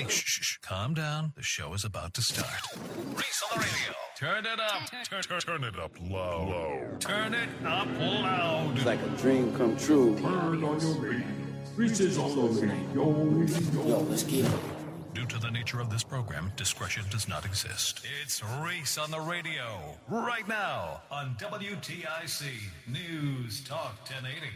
Shh. Calm down. The show is about to start. Reese on the radio. Turn it up. Turn it up loud. Turn it up loud. It's like a dream come true. Turn on your radio. Reese is on the radio. Yo, let's get it. Due to the nature of this program, discretion does not exist. It's Reese on the radio. Right now on WTIC News Talk 1080.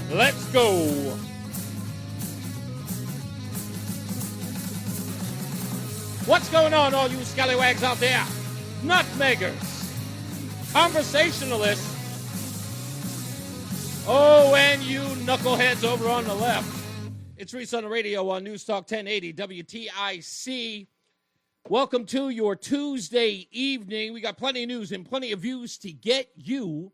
Let's go. What's going on, all you scallywags out there? Nutmeggers, conversationalists, oh, and you knuckleheads over on the left. It's Reese on the radio on NewsTalk 1080 WTIC. Welcome to your Tuesday evening. We got plenty of news and plenty of views to get you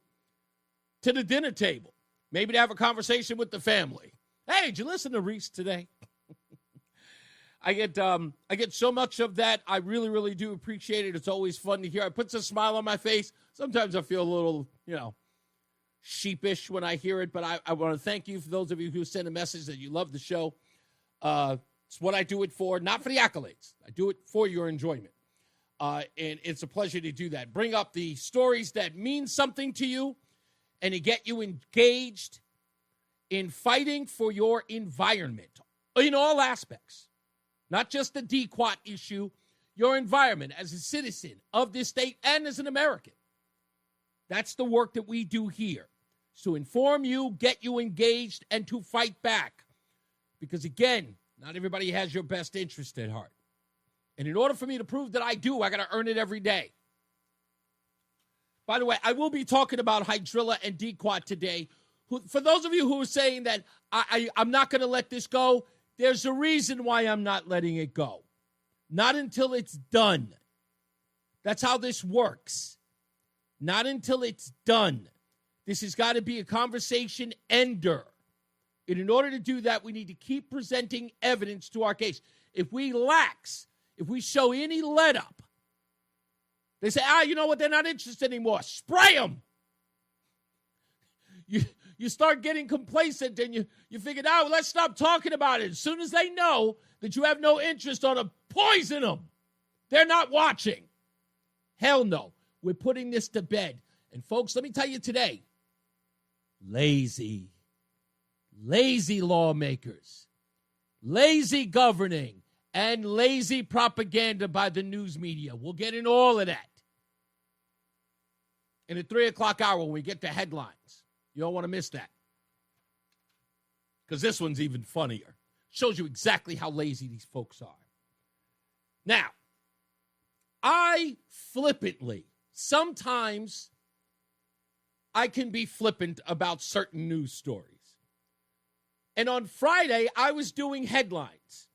to the dinner table. Maybe to have a conversation with the family. Hey, did you listen to Reese today? I get so much of that. I really, really do appreciate it. It's always fun to hear. It puts a smile on my face. Sometimes I feel a little, sheepish when I hear it. But I want to thank you for those of you who send a message that you love the show. It's what I do it for, not for the accolades. I do it for your enjoyment. And it's a pleasure to do that. Bring up the stories that mean something to you and to get you engaged in fighting for your environment in all aspects. Not just the DQuat issue, your environment as a citizen of this state and as an American. That's the work that we do here. Is to inform you, get you engaged, and to fight back. Because again, not everybody has your best interest at heart. And in order for me to prove that I do, I got to earn it every day. By the way, I will be talking about hydrilla and DQuat today. For those of you who are saying that I'm not going to let this go, there's a reason why I'm not letting it go. Not until it's done. That's how this works. Not until it's done. This has got to be a conversation ender. And in order to do that, we need to keep presenting evidence to our case. If we lax, if we show any let up, they say, you know what, they're not interested anymore. Spray them. You start getting complacent and you figure, let's stop talking about it. As soon as they know that you have no interest on them, poison them. They're not watching. Hell no. We're putting this to bed. And folks, let me tell you today, lazy lawmakers, lazy governing, and lazy propaganda by the news media. We'll get in all of that in the 3 o'clock hour when we get to headlines. You don't want to miss that. Because this one's even funnier. Shows you exactly how lazy these folks are. Now, I flippantly, sometimes I can be flippant about certain news stories. And on Friday, I was doing headlines.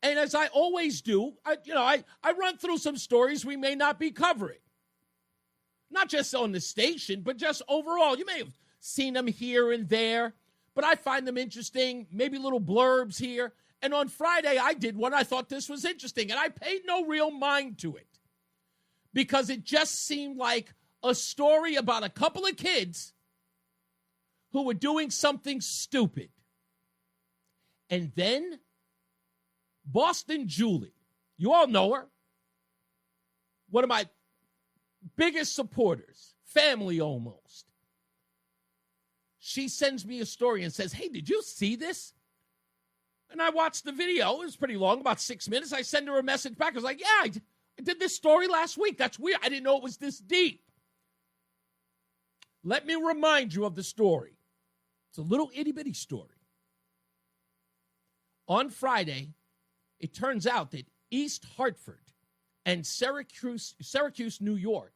And as I always do, I run through some stories we may not be covering. Not just on the station, but just overall. You may have seen them here and there, but I find them interesting, maybe little blurbs here. And on Friday, I did one. I thought this was interesting, and I paid no real mind to it because it just seemed like a story about a couple of kids who were doing something stupid. And then Boston Julie, you all know her, one of my biggest supporters, family almost. She sends me a story and says, hey, did you see this? And I watched the video. It was pretty long, about 6 minutes. I send her a message back. I was like, yeah, I did this story last week. That's weird. I didn't know it was this deep. Let me remind you of the story. It's a little itty-bitty story. On Friday, it turns out that East Hartford and Syracuse, New York,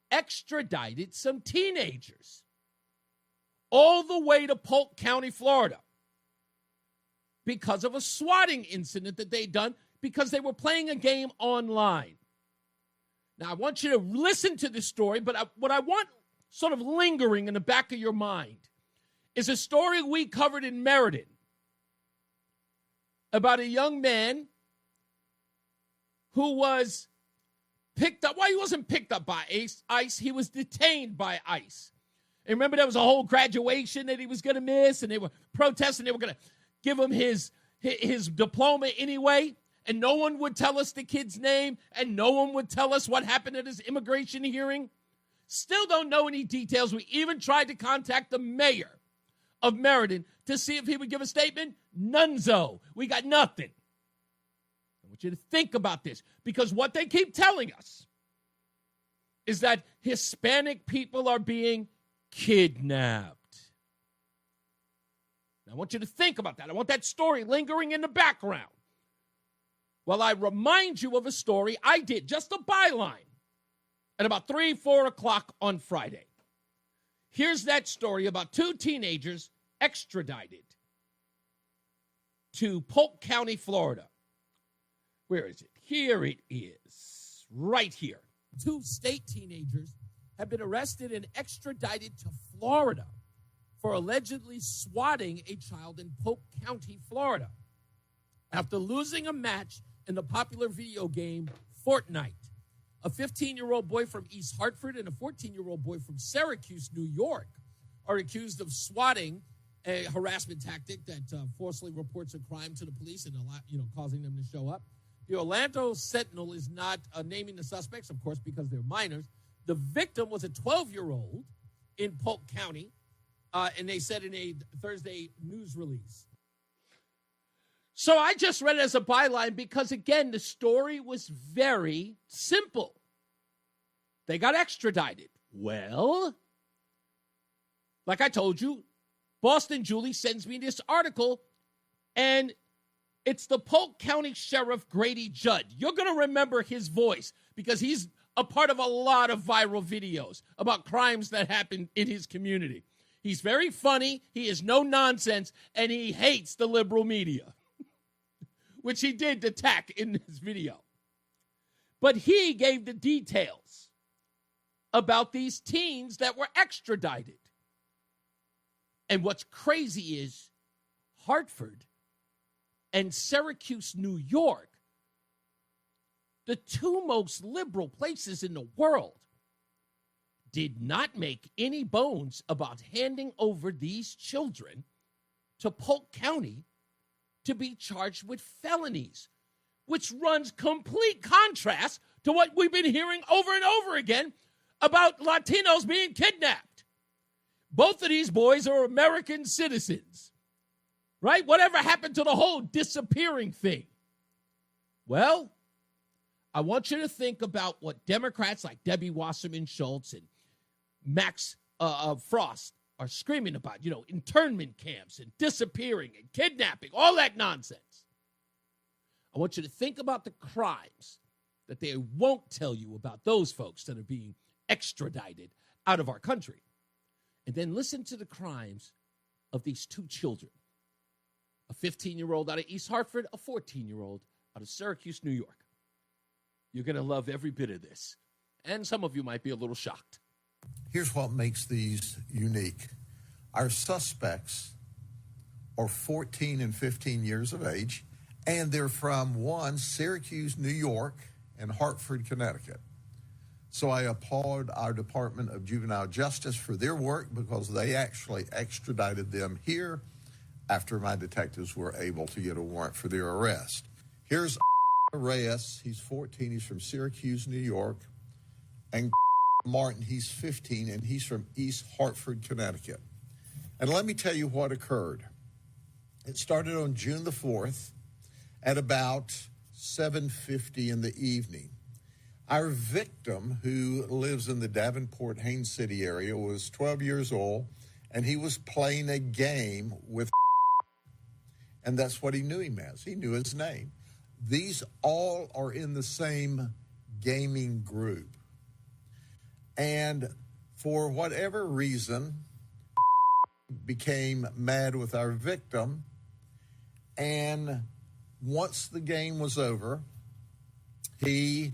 extradited some teenagers all the way to Polk County, Florida, because of a swatting incident that they'd done because they were playing a game online. Now, I want you to listen to this story, but what I want sort of lingering in the back of your mind is a story we covered in Meriden about a young man who was picked up. Well, he wasn't picked up by ICE. He was detained by ICE And remember, there was a whole graduation that he was going to miss, and they were protesting. They were going to give him his diploma anyway, and no one would tell us the kid's name, and no one would tell us what happened at his immigration hearing. Still don't know any details. We even tried to contact the mayor of Meriden to see if he would give a statement. Nunzo. We got nothing. I want you to think about this, because what they keep telling us is that Hispanic people are being kidnapped. Now, I want you to think about that. I want that story lingering in the background while I remind you of a story I did, just a byline, at about 3, 4 o'clock on Friday. Here's that story about 2 teenagers extradited to Polk County, Florida. Where is it? Here it is, right here. 2 state teenagers have been arrested and extradited to Florida for allegedly swatting a child in Polk County, Florida, after losing a match in the popular video game Fortnite. A 15-year-old boy from East Hartford and a 14-year-old boy from Syracuse, New York, are accused of swatting, a harassment tactic that forcibly reports a crime to the police and causing them to show up. The Orlando Centinal is not naming the suspects, of course, because they're minors. The victim was a 12-year-old in Polk County, and they said in a Thursday news release. So I just read it as a byline because, again, the story was very simple. They got extradited. Well, like I told you, Boston Julie sends me this article, and it's the Polk County Sheriff Grady Judd. You're going to remember his voice because he's a part of a lot of viral videos about crimes that happen in his community. He's very funny, he is no nonsense, and he hates the liberal media, which he did attack in this video. But he gave the details about these teens that were extradited. And what's crazy is Hartford and Syracuse, New York, the 2 most liberal places in the world, did not make any bones about handing over these children to Polk County to be charged with felonies, which runs complete contrast to what we've been hearing over and over again about Latinos being kidnapped. Both of these boys are American citizens, right? Whatever happened to the whole disappearing thing? Well, I want you to think about what Democrats like Debbie Wasserman Schultz and Max Frost are screaming about, internment camps and disappearing and kidnapping, all that nonsense. I want you to think about the crimes that they won't tell you about those folks that are being extradited out of our country. And then listen to the crimes of these 2 children, a 15-year-old out of East Hartford, a 14-year-old out of Syracuse, New York. You're going to love every bit of this. And some of you might be a little shocked. Here's what makes these unique. Our suspects are 14 and 15 years of age, and they're from Syracuse, New York, and Hartford, Connecticut. So I applaud our Department of Juvenile Justice for their work because they actually extradited them here after my detectives were able to get a warrant for their arrest. Here's Reyes. He's 14. He's from Syracuse, New York. And Martin, he's 15, and he's from East Hartford, Connecticut. And let me tell you what occurred. It started on June the 4th at about 7:50 in the evening. Our victim, who lives in the Davenport, Haines City area, was 12 years old, and he was playing a game with and that's what he knew him as. He knew his name. These all are in the same gaming group. And for whatever reason, became mad with our victim. And once the game was over, he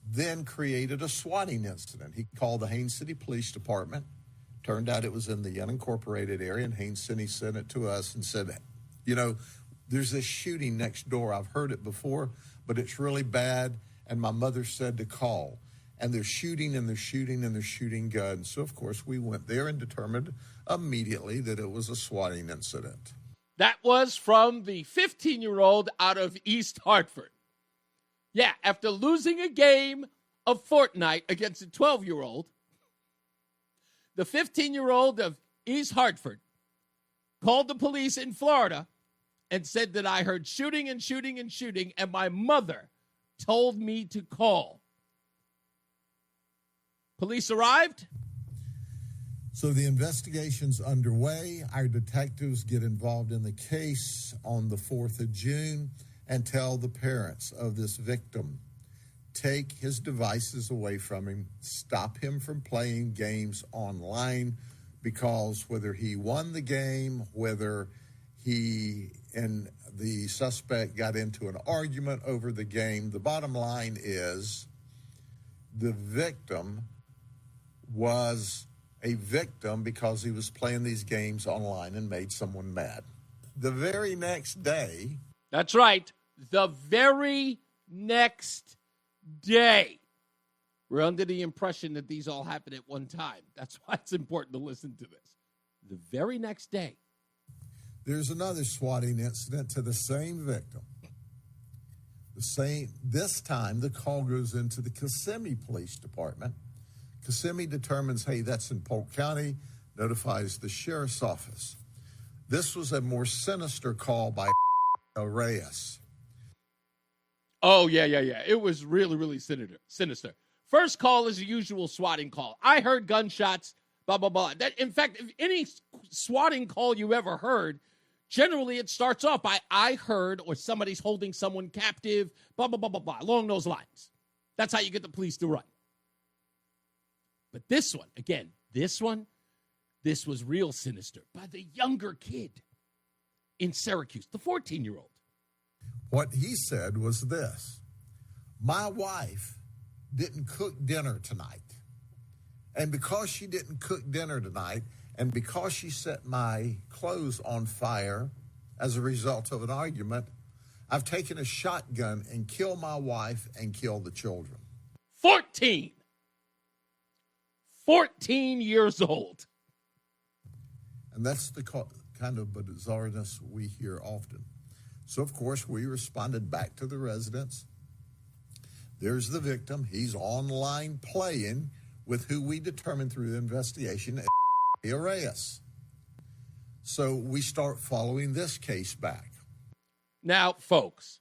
then created a swatting incident. He called the Haines City Police Department. Turned out it was in the unincorporated area, and Haines City sent it to us and said, there's this shooting next door. I've heard it before, but it's really bad, and my mother said to call. and they're shooting and they're shooting and they're shooting guns. So, of course, we went there and determined immediately that it was a swatting incident. That was from the 15-year-old out of East Hartford. Yeah, after losing a game of Fortnite against a 12-year-old, the 15-year-old of East Hartford called the police in Florida and said that I heard shooting and shooting and shooting, and my mother told me to call. Police arrived. So the investigation's underway. Our detectives get involved in the case on the 4th of June and tell the parents of this victim, take his devices away from him, stop him from playing games online, because whether he won the game, whether he and the suspect got into an argument over the game, the bottom line is the victim was a victim because he was playing these games online and made someone mad. The very next day. That's right. The very next day. We're under the impression that these all happen at one time. That's why it's important to listen to this. The very next day. There's another swatting incident to the same victim. This time, the call goes into the Kissimmee Police Department. Kissimmee determines, hey, that's in Polk County, notifies the sheriff's office. This was a more sinister call by Reese. Oh, yeah. It was really, really sinister. First call is a usual swatting call. I heard gunshots, blah, blah, blah. That, in fact, if any swatting call you ever heard, generally it starts off by I heard or somebody's holding someone captive, blah, blah, blah, blah, blah, along those lines. That's how you get the police to run. But this one, again, this was real sinister by the younger kid in Syracuse, the 14-year-old. What he said was this: my wife didn't cook dinner tonight. And because she didn't cook dinner tonight, and because she set my clothes on fire as a result of an argument, I've taken a shotgun and killed my wife and killed the children. 14 years old. And that's the kind of bizarreness we hear often. So, of course, we responded back to the residents. There's the victim. He's online playing with who we determined through the investigation as Reese. So we start following this case back. Now, folks,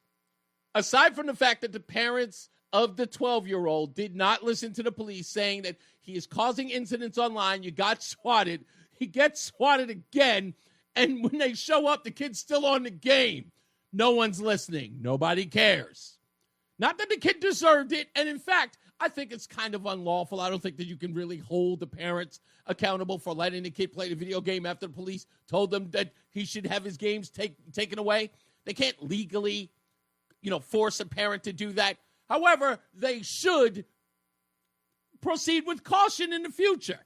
aside from the fact that the parents of the 12-year-old did not listen to the police saying that he is causing incidents online, you got swatted, he gets swatted again, and when they show up, the kid's still on the game. No one's listening. Nobody cares. Not that the kid deserved it, and in fact, I think it's kind of unlawful. I don't think that you can really hold the parents accountable for letting the kid play the video game after the police told them that he should have his games taken away. They can't legally, force a parent to do that. However, they should proceed with caution in the future.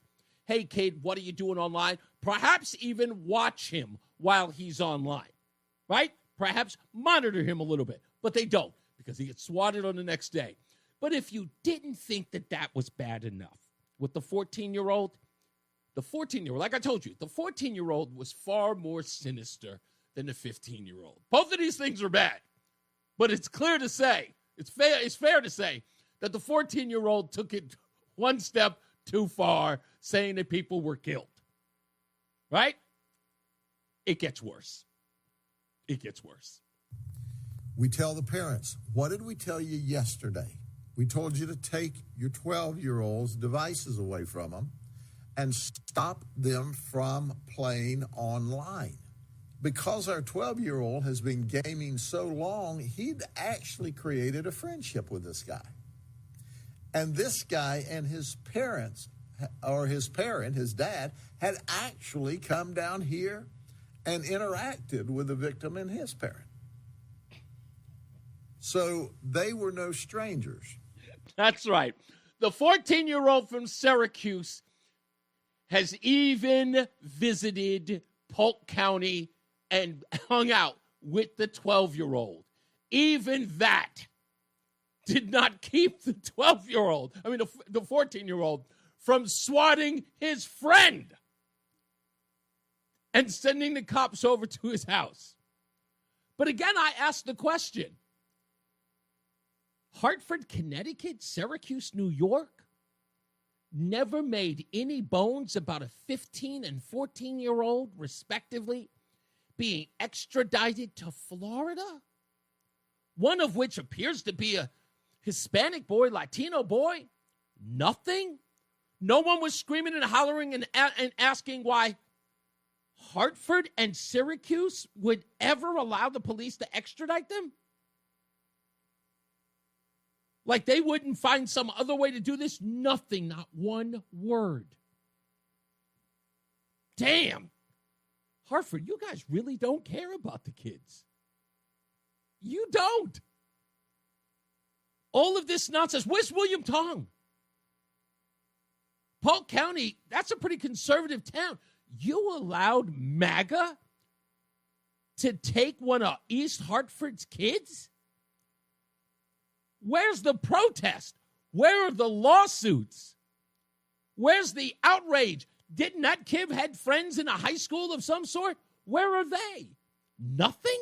Hey, kid, what are you doing online? Perhaps even watch him while he's online, right? Perhaps monitor him a little bit, but they don't because he gets swatted on the next day. But if you didn't think that was bad enough with the 14-year-old, like I told you, the 14-year-old was far more sinister than the 15-year-old. Both of these things are bad, but it's clear to say, it's fair to say that the 14-year-old took it one step too far, saying that people were killed. Right? It gets worse. It gets worse. We tell the parents, what did we tell you yesterday? We told you to take your 12-year-old's devices away from them and stop them from playing online. Because our 12-year-old has been gaming so long, he'd actually created a friendship with this guy. And this guy and his parents, or his parent, his dad, had actually come down here and interacted with the victim and his parent. So they were no strangers. That's right. The 14-year-old from Syracuse has even visited Polk County and hung out with the 12-year-old. Even that did not keep the 12-year-old, the 14-year-old, from swatting his friend and sending the cops over to his house. But again, I asked the question, Hartford, Connecticut, Syracuse, New York, never made any bones about a 15 and 14-year-old, respectively, being extradited to Florida? One of which appears to be a Hispanic boy, Latino boy. Nothing. No one was screaming and hollering and asking why Hartford and Syracuse would ever allow the police to extradite them? Like they wouldn't find some other way to do this? Nothing, not one word. Damn. Hartford, you guys really don't care about the kids. You don't. All of this nonsense. Where's William Tong? Polk County, that's a pretty conservative town. You allowed MAGA to take one of East Hartford's kids? Where's the protest? Where are the lawsuits? Where's the outrage? Didn't that kid had friends in a high school of some sort? Where are they? Nothing?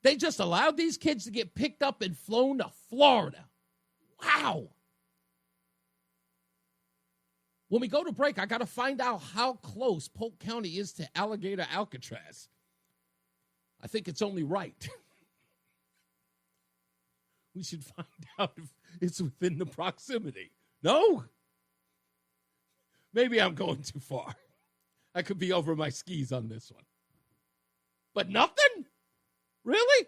They just allowed these kids to get picked up and flown to Florida. Wow. When we go to break, I got to find out how close Polk County is to Alligator Alcatraz. I think it's only right. We should find out if it's within the proximity. No? Maybe I'm going too far. I could be over my skis on this one. But nothing? Really?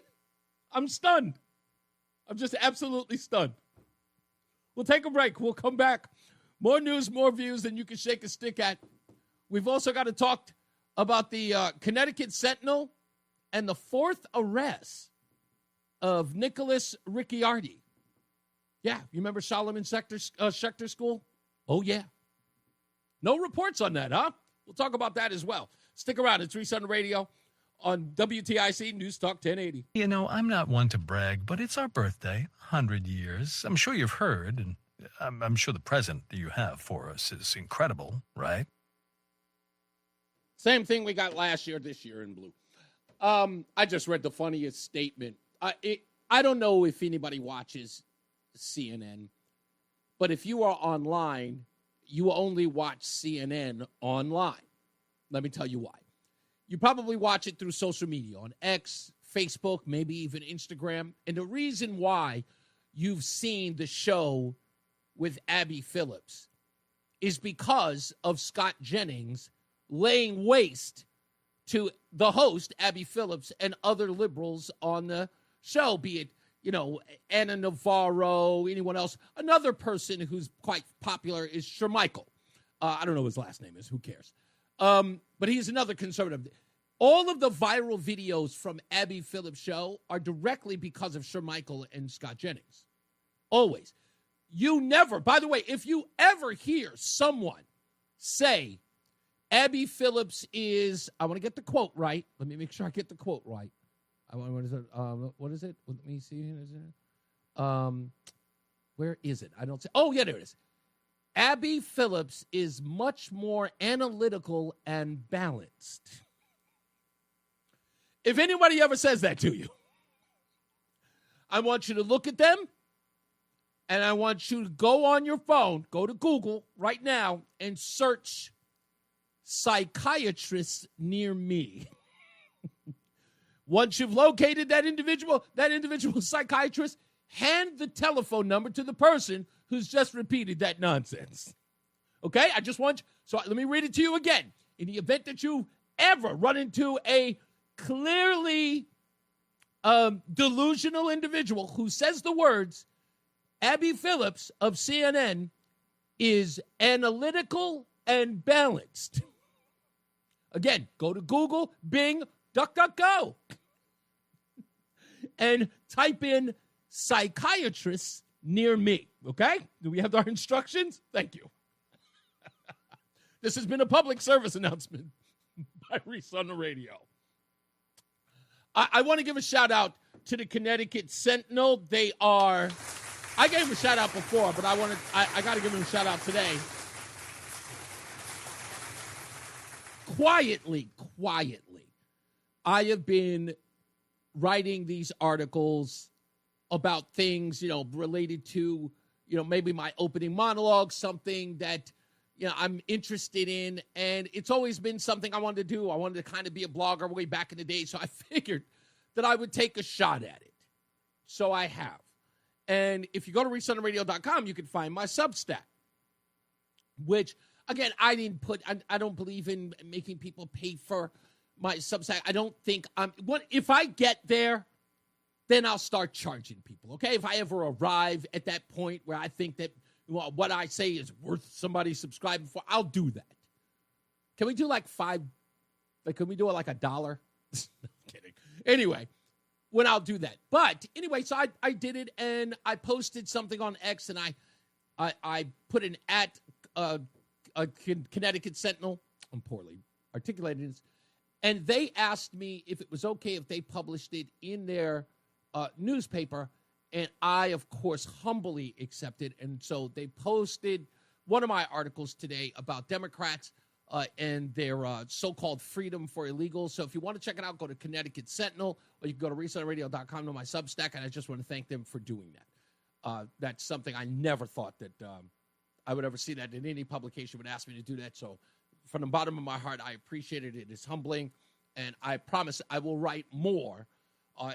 I'm stunned. I'm just absolutely stunned. We'll take a break. We'll come back. More news, more views than you can shake a stick at. We've also got to talk about the Connecticut Centinal and the fourth arrest of Nicholas Ricciardi. Yeah, you remember Solomon Schechter School? Oh, yeah. No reports on that, huh? We'll talk about that as well. Stick around. It's Reese on the radio on WTIC News Talk 1080. You know, I'm not one to brag, but it's our birthday, 100 years. I'm sure you've heard, and I'm sure the present that you have for us is incredible, right? Same thing we got last year, this year in blue. I just read the funniest statement. I don't know if anybody watches CNN, but if you are online, you only watch CNN online. Let me tell you why. You probably watch it through social media on X, Facebook, maybe even Instagram. And the reason why you've seen the show with Abby Phillips is because of Scott Jennings laying waste to the host, Abby Phillips, and other liberals on the show, be it, Anna Navarro, anyone else. Another person who's quite popular is Shermichael. I don't know what his last name is. Who cares? But he's another conservative. All of the viral videos from Abby Phillips' show are directly because of Shermichael and Scott Jennings. Always. You never, by the way, if you ever hear someone say Abby Phillips is, I want to get the quote right. Let me make sure I get the quote right. What is it? What is it? Let me see. Where is it? I don't say. Oh, yeah, there it is. Abby Phillips is much more analytical and balanced. If anybody ever says that to you, I want you to look at them, and I want you to go on your phone, go to Google right now, and search psychiatrist near me. Once you've located that individual psychiatrist, hand the telephone number to the person who's just repeated that nonsense. Okay? I just want you, so let me read it to you again. In the event that you ever run into a clearly delusional individual who says the words, Abby Phillips of CNN is analytical and balanced. Again, go to Google, Bing, DuckDuckGo, and type in psychiatrists near me. Okay? Do we have our instructions? Thank you. This has been a public service announcement by Reese on the radio. I want to give a shout out to the Connecticut Centinal. They are, I gave them a shout out before, but I got to give them a shout out today. Quietly, I have been writing these articles about things, related to, maybe my opening monologue, something that, I'm interested in. And it's always been something I wanted to do. I wanted to kind of be a blogger way back in the day. So I figured that I would take a shot at it. So I have. And if you go to reaseontheradio.com, you can find my Substack, which, again, I don't believe in making people pay for my Substack. I don't think if I get there, then I'll start charging people, okay? If I ever arrive at that point where I think that what I say is worth somebody subscribing for, I'll do that. Can we do can we do it like $1? No, I'm kidding. Anyway, when I'll do that. But anyway, so I did it, and I posted something on X, and I put an at Connecticut Centinal. I'm poorly articulating this. And they asked me if it was okay if they published it in their newspaper, and I, of course, humbly accepted. And so they posted one of my articles today about Democrats and their so-called freedom for illegals. So if you want to check it out, go to Connecticut Centinal, or you can go to reaseontheradio.com to my Substack, and I just want to thank them for doing that. That's something I never thought that I would ever see that in any publication would ask me to do that. So from the bottom of my heart, I appreciate it. It is humbling, and I promise I will write more,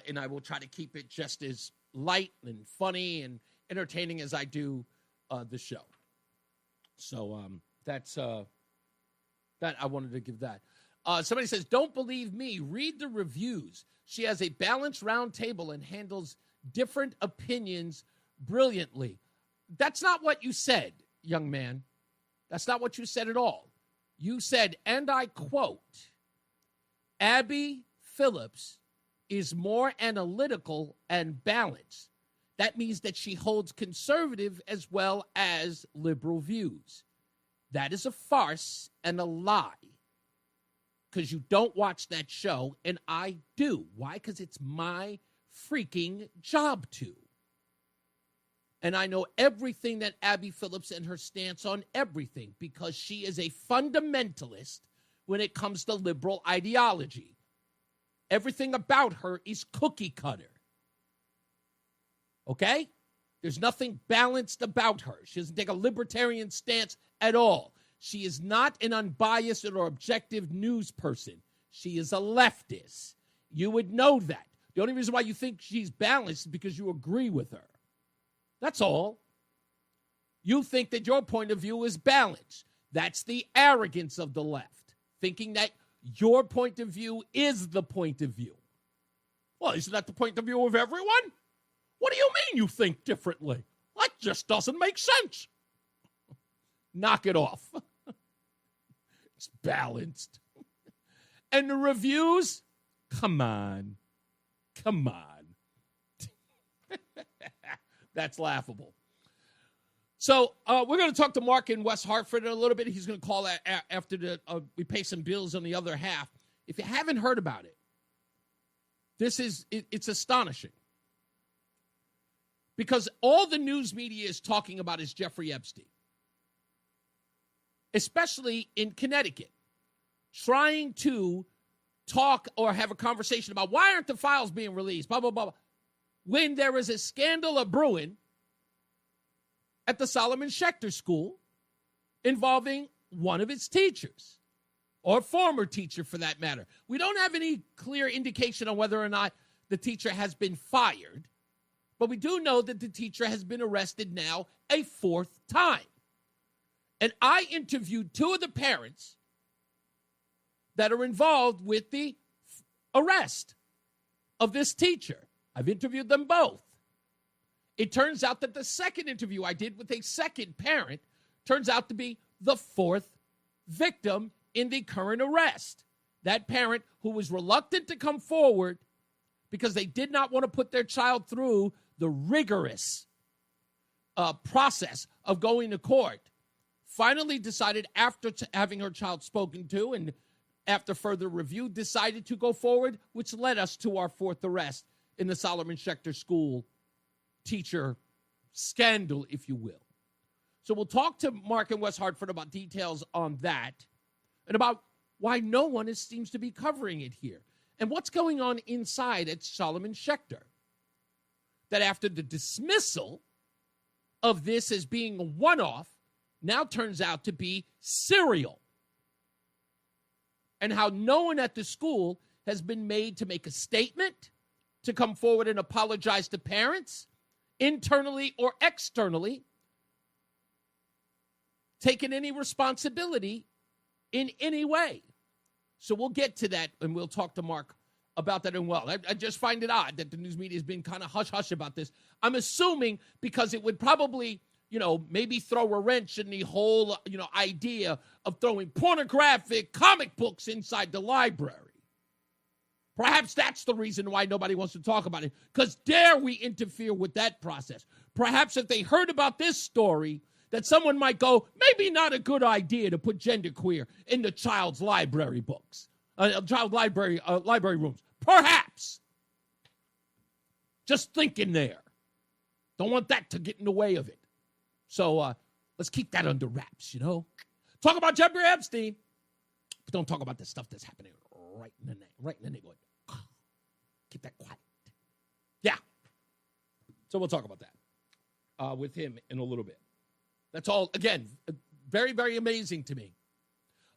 and I will try to keep it just as light and funny and entertaining as I do the show. So that's that I wanted to give that. Somebody says, don't believe me. Read the reviews. She has a balanced round table and handles different opinions brilliantly. That's not what you said, young man. That's not what you said at all. You said, and I quote, Abby Phillips is more analytical and balanced. That means that she holds conservative as well as liberal views. That is a farce and a lie, because you don't watch that show, and I do. Why? Because it's my freaking job to. And I know everything that Abby Phillips and her stance on everything, because she is a fundamentalist when it comes to liberal ideology. Everything about her is cookie cutter. Okay? There's nothing balanced about her. She doesn't take a libertarian stance at all. She is not an unbiased or objective news person. She is a leftist. You would know that. The only reason why you think she's balanced is because you agree with her. That's all. You think that your point of view is balanced. That's the arrogance of the left, thinking that your point of view is the point of view. Well, isn't that the point of view of everyone? What do you mean you think differently? That just doesn't make sense. Knock it off. It's balanced. And the reviews? Come on. That's laughable. So we're going to talk to Mark in West Hartford in a little bit. He's going to call after we pay some bills on the other half. If you haven't heard about it, it's astonishing. Because all the news media is talking about is Jeffrey Epstein, especially in Connecticut, trying to talk or have a conversation about why aren't the files being released, blah, blah, blah, blah, when there is a scandal brewing at the Solomon Schechter School involving one of its teachers, or former teacher for that matter. We don't have any clear indication on whether or not the teacher has been fired, but we do know that the teacher has been arrested now a fourth time. And I interviewed two of the parents that are involved with the arrest of this teacher. I've interviewed them both. It turns out that the second interview I did with a second parent turns out to be the fourth victim in the current arrest. That parent who was reluctant to come forward because they did not want to put their child through the rigorous process of going to court, finally decided after having her child spoken to and after further review, decided to go forward, which led us to our fourth arrest. in the Solomon Schechter School teacher scandal, if you will. So we'll talk to Mark in West Hartford about details on that and about why no one seems to be covering it here and what's going on inside at Solomon Schechter. That after the dismissal of this as being a one-off, now turns out to be serial. And how no one at the school has been made to make a statement, to come forward and apologize to parents, internally or externally, taking any responsibility in any way. So we'll get to that, and we'll talk to Mark about that as well. I just find it odd that the news media has been kind of hush-hush about this. I'm assuming because it would probably, maybe throw a wrench in the whole, idea of throwing pornographic comic books inside the library. Perhaps that's the reason why nobody wants to talk about it, because dare we interfere with that process. Perhaps if they heard about this story, that someone might go, maybe not a good idea to put genderqueer in the child's library books, child library rooms. Perhaps. Just thinking there. Don't want that to get in the way of it. So let's keep that under wraps, Talk about Jeffrey Epstein, but don't talk about the stuff that's happening right in the neighborhood. Keep that quiet. Yeah. So we'll talk about that with him in a little bit. That's all, again, very, very amazing to me.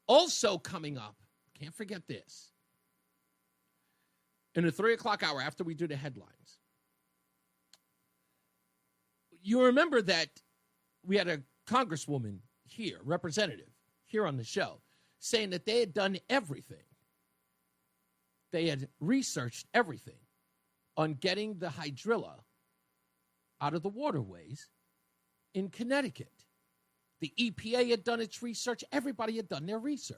Also coming up, can't forget this. In the 3 o'clock hour after we do the headlines, you remember that we had a congresswoman here, representative, here on the show, saying that they had done everything. They had researched everything on getting the hydrilla out of the waterways in Connecticut. The EPA had done its research. Everybody had done their research.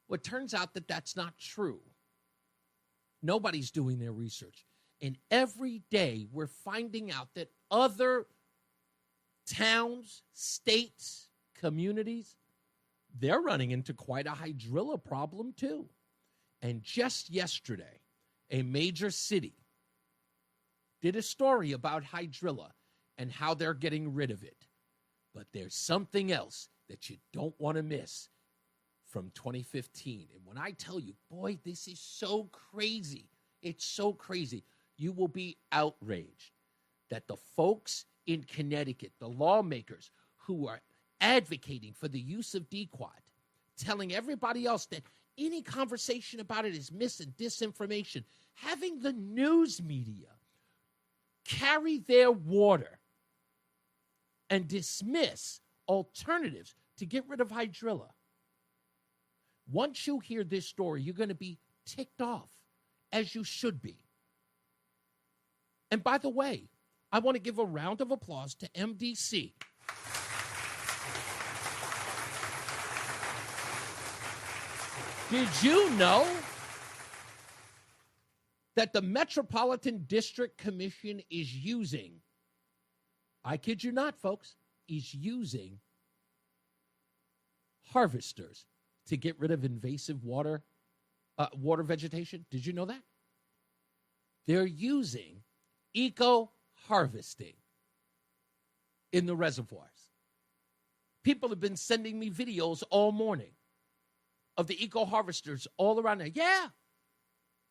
Well, it turns out that that's not true. Nobody's doing their research. And every day we're finding out that other towns, states, communities, they're running into quite a hydrilla problem too. And just yesterday, a major city did a story about hydrilla and how they're getting rid of it. But there's something else that you don't want to miss from 2015. And when I tell you, boy, this is so crazy. It's so crazy. You will be outraged that the folks in Connecticut, the lawmakers who are advocating for the use of DQuad, telling everybody else that any conversation about it is mis and disinformation, having the news media carry their water and dismiss alternatives to get rid of hydrilla. Once you hear this story, you're going to be ticked off, as you should be. And by the way, I want to give a round of applause to MDC. Did you know that the Metropolitan District Commission is using, I kid you not, folks, is using harvesters to get rid of invasive water vegetation? Did you know that? They're using eco-harvesting in the reservoirs. People have been sending me videos all morning of the eco-harvesters all around there.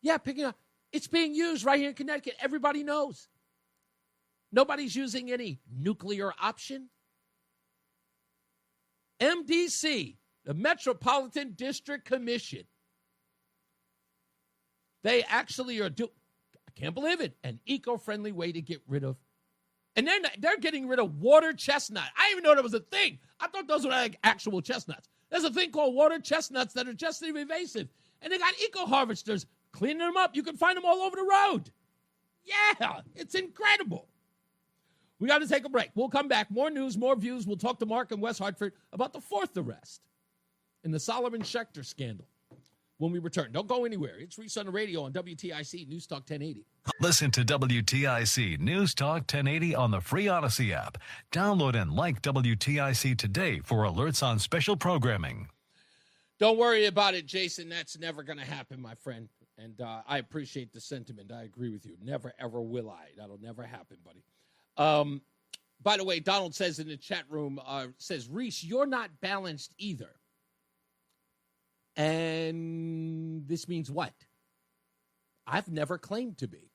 Yeah, picking up. It's being used right here in Connecticut. Everybody knows. Nobody's using any nuclear option. MDC, the Metropolitan District Commission, they actually are doing, I can't believe it, an eco-friendly way to get rid of. And then they're getting rid of water chestnut. I didn't even know that was a thing. I thought those were like actual chestnuts. There's a thing called water chestnuts that are just invasive. And they got eco-harvesters cleaning them up. You can find them all over the road. Yeah, it's incredible. We got to take a break. We'll come back. More news, more views. We'll talk to Mark in West Hartford about the fourth arrest in the Solomon Schechter scandal when we return. Don't go anywhere. It's Reese on the radio on WTIC NewsTalk 1080. Listen to WTIC News Talk 1080 on the free Odyssey app. Download and like WTIC today for alerts on special programming. Don't worry about it, Jason. That's never going to happen, my friend. And I appreciate the sentiment. I agree with you. Never, ever will I. That'll never happen, buddy. By the way, Donald says in the chat room, says, Reese, you're not balanced either. And this means what? I've never claimed to be.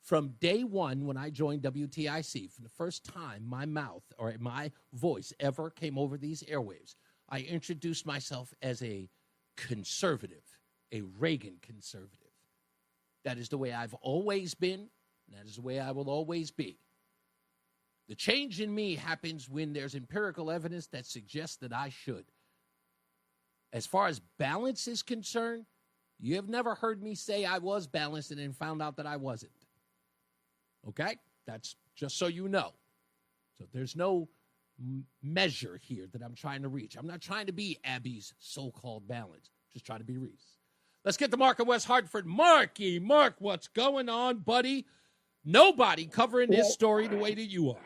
From day one when I joined WTIC, from the first time my mouth or my voice ever came over these airwaves, I introduced myself as a conservative, a Reagan conservative. That is the way I've always been, and that is the way I will always be. The change in me happens when there's empirical evidence that suggests that I should. As far as balance is concerned, you have never heard me say I was balanced and then found out that I wasn't. Okay? That's just so you know. So there's no measure here that I'm trying to reach. I'm not trying to be Abby's so-called balance. Just trying to be Reese. Let's get to Mark in West Hartford. Mark, what's going on, buddy? Nobody covering this story the way that you are.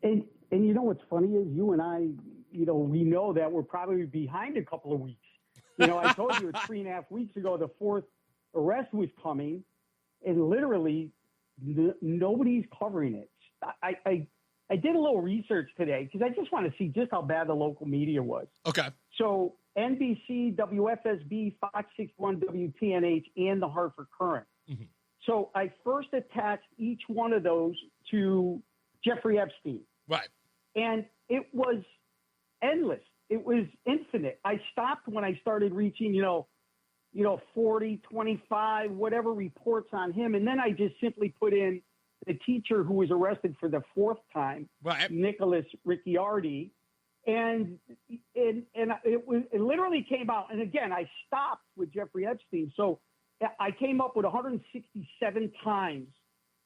And you know what's funny is you and I, we know that we're probably behind a couple of weeks. I told you 3.5 weeks ago the fourth arrest was coming, and literally nobody's covering it. I did a little research today because I just want to see just how bad the local media was. Okay. So NBC, WFSB, Fox 61, WTNH, and the Hartford Courant. Mm-hmm. So I first attached each one of those to Jeffrey Epstein. Right. And it was endless. It was infinite. I stopped when I started reaching, 40, 25, whatever reports on him. And then I just simply put in the teacher who was arrested for the fourth time, right, Nicholas Ricciardi. And it literally came out. And again, I stopped with Jeffrey Epstein. So I came up with 167 times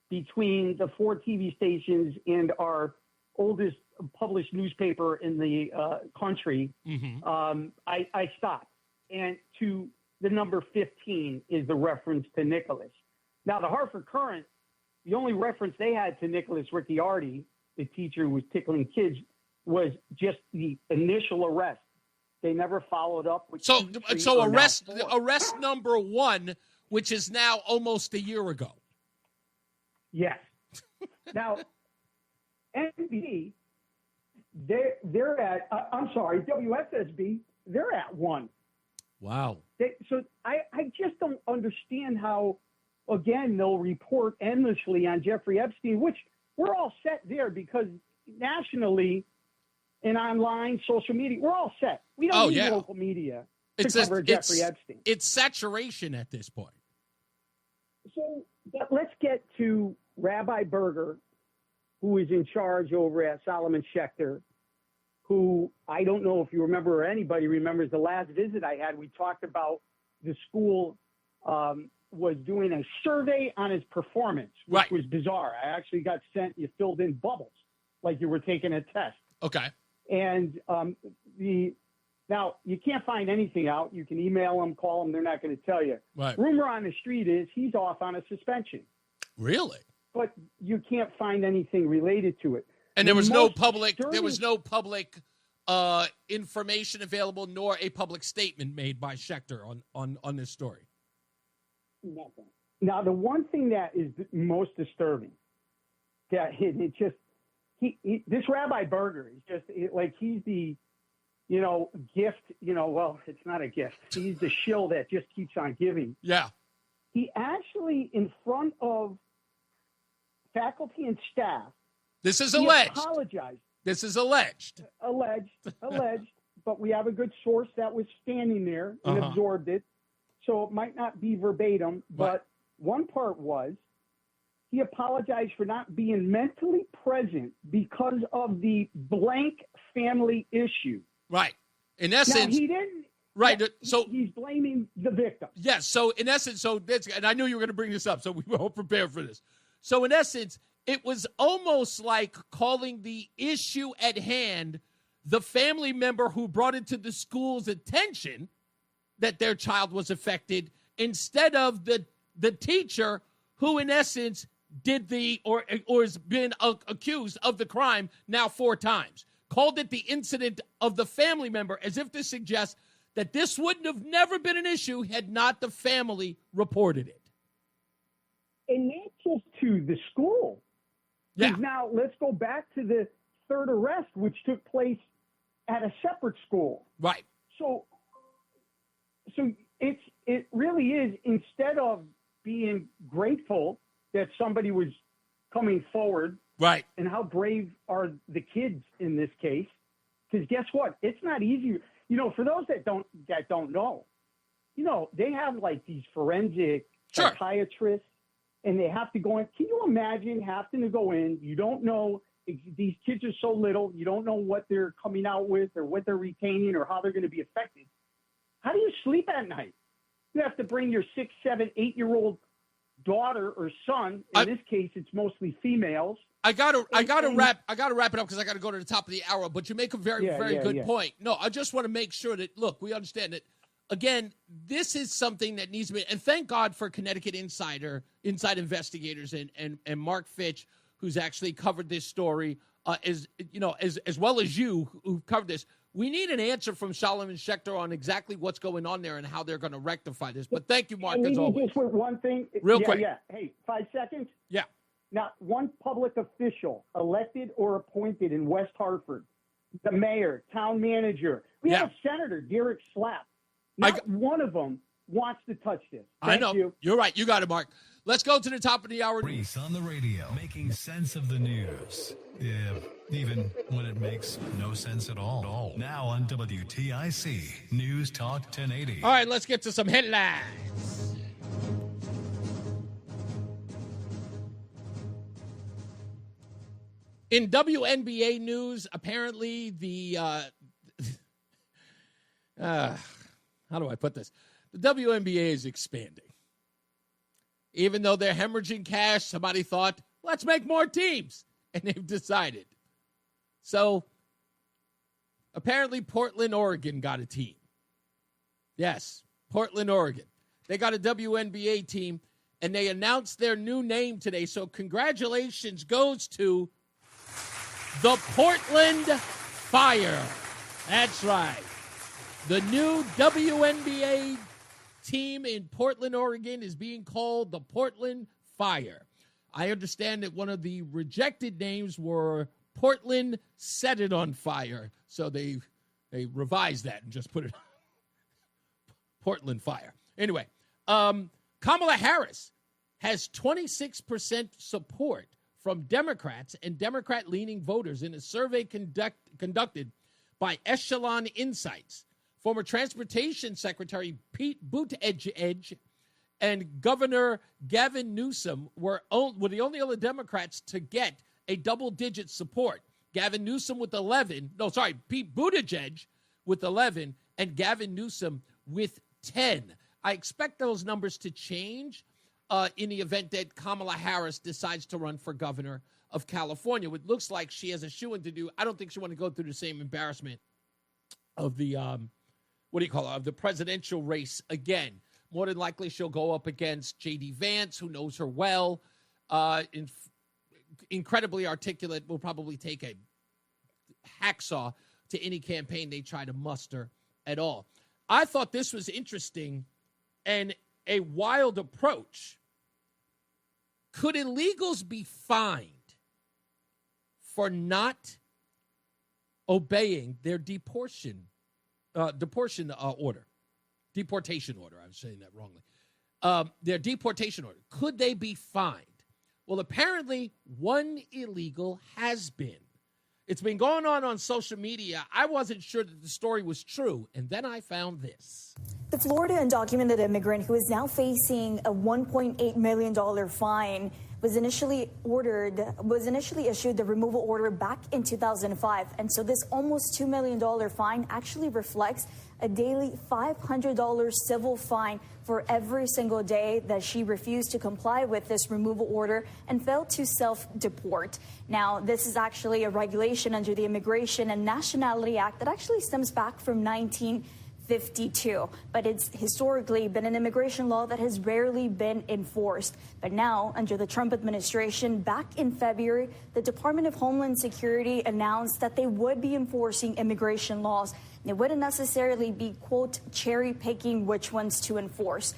between the 4 TV stations and our oldest published newspaper in the country. Mm-hmm. I stopped. And to the number 15 is the reference to Nicholas. Now, the Hartford Courant, the only reference they had to Nicholas Ricciardi, the teacher who was tickling kids, was just the initial arrest. They never followed up with. So arrest number 1, which is now almost a year ago. Yes. Now, NBC, they're at. WSSB, they're at 1. Wow. So I just don't understand how, again, they'll report endlessly on Jeffrey Epstein, which we're all set there because nationally and online, social media, we're all set. We don't need local media to cover Jeffrey Epstein. It's saturation at this point. So but let's get to Rabbi Berger, who is in charge over at Solomon Schechter, who I don't know if you remember or anybody remembers the last visit I had. We talked about the school was doing a survey on his performance, which was bizarre. I actually got sent, you filled in bubbles like you were taking a test. Okay. And now you can't find anything out. You can email them, call them. They're not going to tell you. Right. Rumor on the street is he's off on a suspension. Really? But you can't find anything related to it. And there was no public information available, nor a public statement made by Schechter on this story. Nothing. Now, the one thing that is most disturbing, that it just this Rabbi Berger is just like he's the gift. Well, it's not a gift. He's the shill that just keeps on giving. Yeah. He actually, in front of faculty and staff. This is alleged. Apologized. This is alleged. Alleged. But we have a good source that was standing there and absorbed it. So it might not be verbatim, but one part was he apologized for not being mentally present because of the blank family issue. Right. In essence, now, he didn't. Right. So he's blaming the victim. Yes. So in essence, and I knew you were going to bring this up, so we were all prepared for this. So in essence, it was almost like calling the issue at hand the family member who brought it to the school's attention that their child was affected, instead of the teacher who, in essence, did or has been accused of the crime now 4 times. called it the incident of the family member, as if to suggest that this wouldn't have never been an issue had not the family reported it. And not just to the school. Yeah. Now, let's go back to the third arrest, which took place at a separate school. Right. So it really is, instead of being grateful that somebody was coming forward, right, and how brave are the kids in this case? Because guess what? It's not easy. For those that don't know, they have like these forensic psychiatrists, and they have to go in. Can you imagine having to go in? You don't know. These kids are so little. You don't know what they're coming out with or what they're retaining or how they're going to be affected. How do you sleep at night? You have to bring your 6, 7, 8-year-old daughter or son. In this case, it's mostly females. I gotta wrap it up because I gotta go to the top of the hour. But you make a very good point. No, I just want to make sure that we understand that. Again, this is something that needs to be, and thank God for Connecticut inside investigators and Mark Fitch, who's actually covered this story, as well as you who've covered this. We need an answer from Solomon Schechter on exactly what's going on there and how they're going to rectify this. But thank you, Mark, as always. Just with one thing, real quick. Yeah. Hey, 5 seconds. Yeah. Not one public official elected or appointed in West Hartford, the mayor, town manager. We have a senator, Derek Slapp. Not one of them wants to touch this. I know. You. You're right. You got it, Mark. Let's go to the top of the hour. Reese on the radio, making sense of the news. Yeah, even when it makes no sense at all. Now on WTIC, News Talk 1080. All right, let's get to some headlines. In WNBA news, apparently the how do I put this? The WNBA is expanding. Even though they're hemorrhaging cash, somebody thought, let's make more teams. And they've decided. So, apparently Portland, Oregon got a team. Yes, Portland, Oregon. They got a WNBA team, and they announced their new name today. So, congratulations goes to the Portland Fire. That's right. The new WNBA team in Portland, Oregon is being called the Portland Fire. I understand that one of the rejected names were Portland Set It On Fire. So they revised that and just put it Portland Fire. Anyway, Kamala Harris has 26% support from Democrats and Democrat-leaning voters in a survey conducted by Echelon Insights. Former Transportation Secretary Pete Buttigieg and Governor Gavin Newsom were the only other Democrats to get a double-digit support. Pete Buttigieg with 11 and Gavin Newsom with 10. I expect those numbers to change in the event that Kamala Harris decides to run for governor of California. It looks like she has a shoo-in to do. I don't think she wants to go through the same embarrassment of the of the presidential race again. More than likely, she'll go up against J.D. Vance, who knows her well. Incredibly articulate, will probably take a hacksaw to any campaign they try to muster at all. I thought this was interesting and a wild approach. Could illegals be fined for not obeying their deportation order? Deportation order. I was saying that wrongly. Their deportation order. Could they be fined? Well, apparently one illegal has been. It's been going on social media. I wasn't sure that the story was true, and then I found this. The Florida undocumented immigrant who is now facing a $1.8 million fine was initially issued the removal order back in 2005. And so this almost $2 million fine actually reflects a daily $500 civil fine for every single day that she refused to comply with this removal order and failed to self-deport. Now, this is actually a regulation under the Immigration and Nationality Act that actually stems back from 1950. 1952. But it's historically been an immigration law that has rarely been enforced. But now, under the Trump administration, back in February, the Department of Homeland Security announced that they would be enforcing immigration laws. They wouldn't necessarily be, quote, cherry picking which ones to enforce.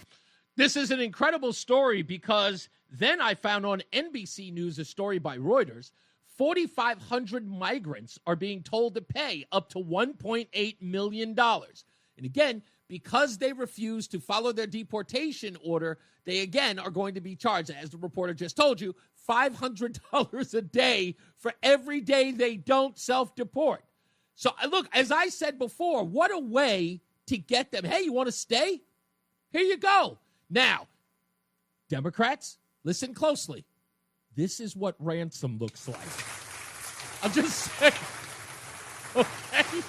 This is an incredible story because then I found on NBC News a story by Reuters. 4,500 migrants are being told to pay up to $1.8 million. And again, because they refuse to follow their deportation order, they again are going to be charged, as the reporter just told you, $500 a day for every day they don't self-deport. So look, as I said before, what a way to get them. Hey, you want to stay? Here you go. Now, Democrats, listen closely. This is what ransom looks like. I'm just saying. Okay?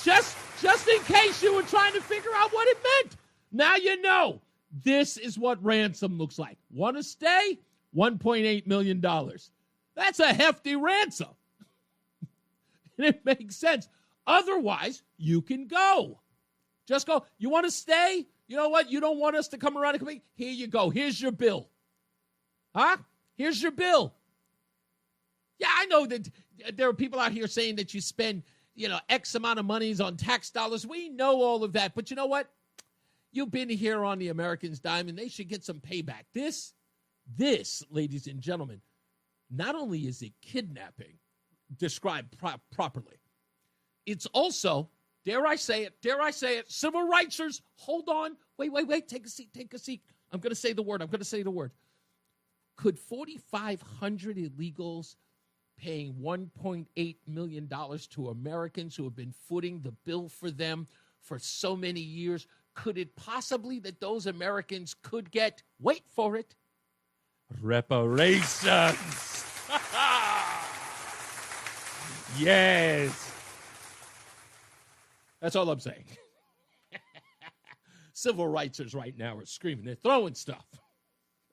Just in case you were trying to figure out what it meant. Now you know. This is what ransom looks like. Want to stay? $1.8 million. That's a hefty ransom. And it makes sense. Otherwise, you can go. Just go. You want to stay? You know what? You don't want us to come around and come in? Here you go. Here's your bill. Huh? Here's your bill. Yeah, I know that there are people out here saying that you spend, X amount of monies on tax dollars. We know all of that. But you know what? You've been here on the Americans' dime, and they should get some payback. This, ladies and gentlemen, not only is it kidnapping described properly, it's also, dare I say it, civil rightsers, hold on. Wait, take a seat. I'm going to say the word. Could 4,500 illegals paying $1.8 million to Americans who have been footing the bill for them for so many years, could it possibly that those Americans could get, wait for it, reparations? Yes. That's all I'm saying. Civil rightsers right now are screaming. They're throwing stuff.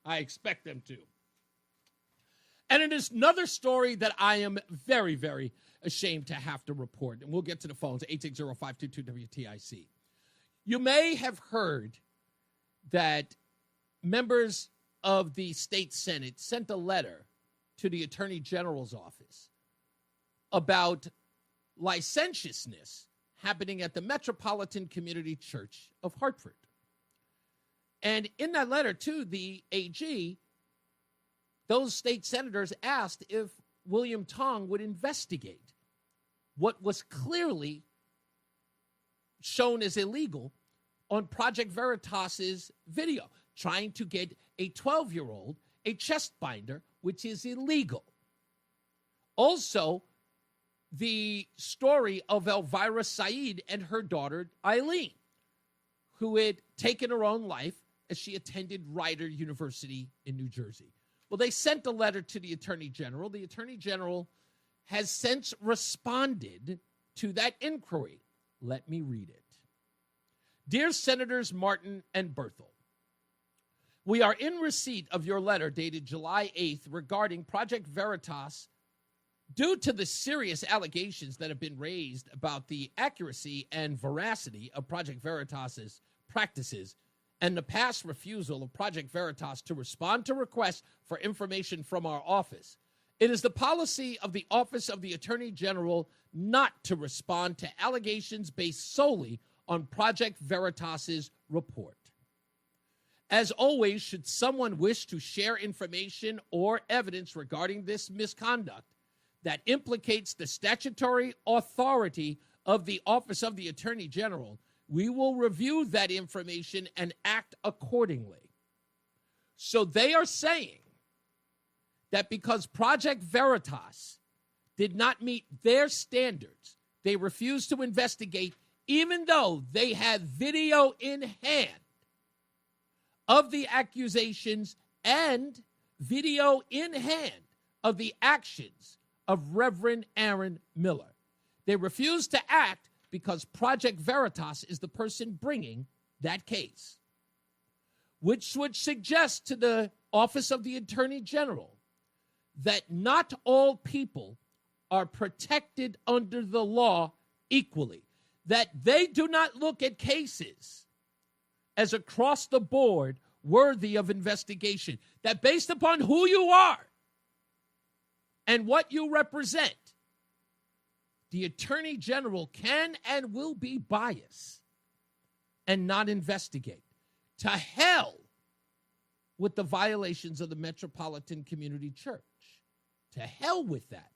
I expect them to. And it is another story that I am very, very ashamed to have to report. And we'll get to the phones, 860-522-WTIC. You may have heard that members of the state Senate sent a letter to the Attorney General's office about licentiousness happening at the Metropolitan Community Church of Hartford. And in that letter to the AG, those state senators asked if William Tong would investigate what was clearly shown as illegal on Project Veritas's video, trying to get a 12-year-old a chest binder, which is illegal. Also, the story of Elvira Said and her daughter, Eileen, who had taken her own life as she attended Rider University in New Jersey. Well, they sent a letter to the Attorney General. The Attorney General has since responded to that inquiry. Let me read it. Dear Senators Martin and Berthel, we are in receipt of your letter dated July 8th regarding Project Veritas. Due to the serious allegations that have been raised about the accuracy and veracity of Project Veritas's practices and the past refusal of Project Veritas to respond to requests for information from our office, it is the policy of the Office of the Attorney General not to respond to allegations based solely on Project Veritas's report. As always, should someone wish to share information or evidence regarding this misconduct that implicates the statutory authority of the Office of the Attorney General, we will review that information and act accordingly. So they are saying that because Project Veritas did not meet their standards, they refused to investigate, even though they had video in hand of the accusations and video in hand of the actions of Reverend Aaron Miller. They refused to act because Project Veritas is the person bringing that case, which would suggest to the Office of the Attorney General that not all people are protected under the law equally. that they do not look at cases as across the board worthy of investigation, that based upon who you are and what you represent, the Attorney General can and will be biased and not investigate. To hell with the violations of the Metropolitan Community Church. To hell with that.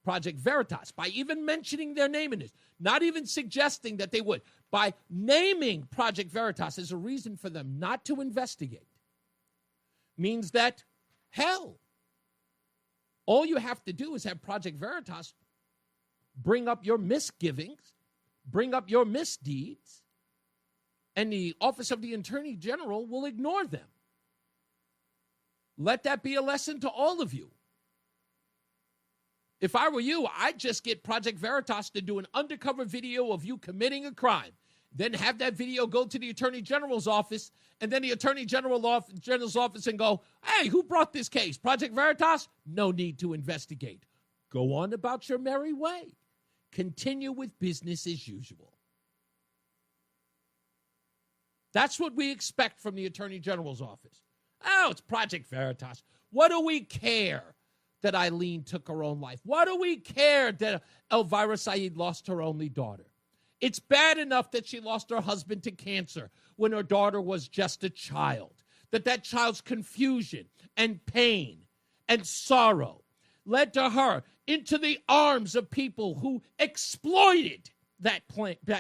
Project Veritas, by even mentioning their name in this, not even suggesting that they would, by naming Project Veritas as a reason for them not to investigate, means that, hell, all you have to do is have Project Veritas bring up your misgivings, bring up your misdeeds, and the Office of the Attorney General will ignore them. Let that be a lesson to all of you. If I were you, I'd just get Project Veritas to do an undercover video of you committing a crime, then have that video go to the Attorney General's office, and then the Attorney General's office and go, hey, who brought this case? Project Veritas? No need to investigate. Go on about your merry way. Continue with business as usual. That's what we expect from the Attorney General's office. Oh, it's Project Veritas. What do we care that Eileen took her own life? What do we care that Elvira Saeed lost her only daughter? It's bad enough that she lost her husband to cancer when her daughter was just a child. That child's confusion and pain and sorrow led to her into the arms of people who exploited that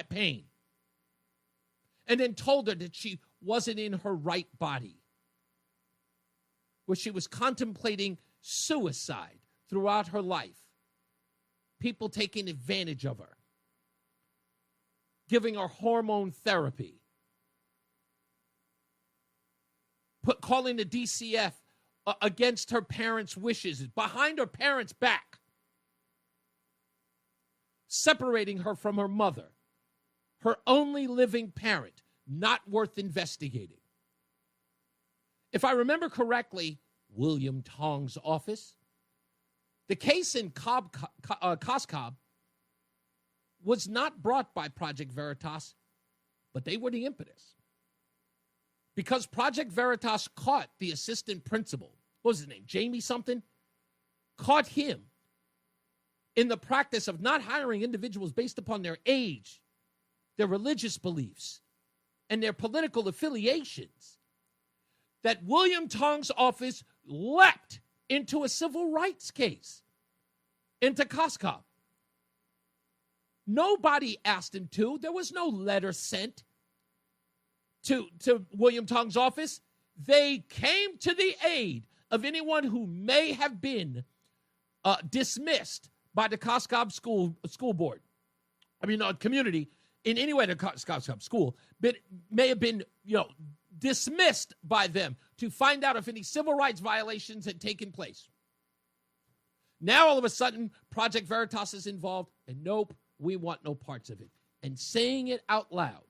pain and then told her that she wasn't in her right body, where she was contemplating suicide throughout her life, people taking advantage of her, giving her hormone therapy, calling the DCF against her parents' wishes, behind her parents' back, separating her from her mother, her only living parent, not worth investigating. If I remember correctly, William Tong's office, the case in Coscob was not brought by Project Veritas, but they were the impetus. Because Project Veritas caught the assistant principal, what was his name, Jamie something, caught him in the practice of not hiring individuals based upon their age, their religious beliefs, and their political affiliations, that William Tong's office leapt into a civil rights case, into Coscob. Nobody asked him to. There was no letter sent to William Tong's office. They came to the aid of anyone who may have been dismissed by the Coscob school board. Community in any way, the Coscob school, but may have been, dismissed by them to find out if any civil rights violations had taken place. Now, all of a sudden, Project Veritas is involved, and nope, we want no parts of it. And saying it out loud.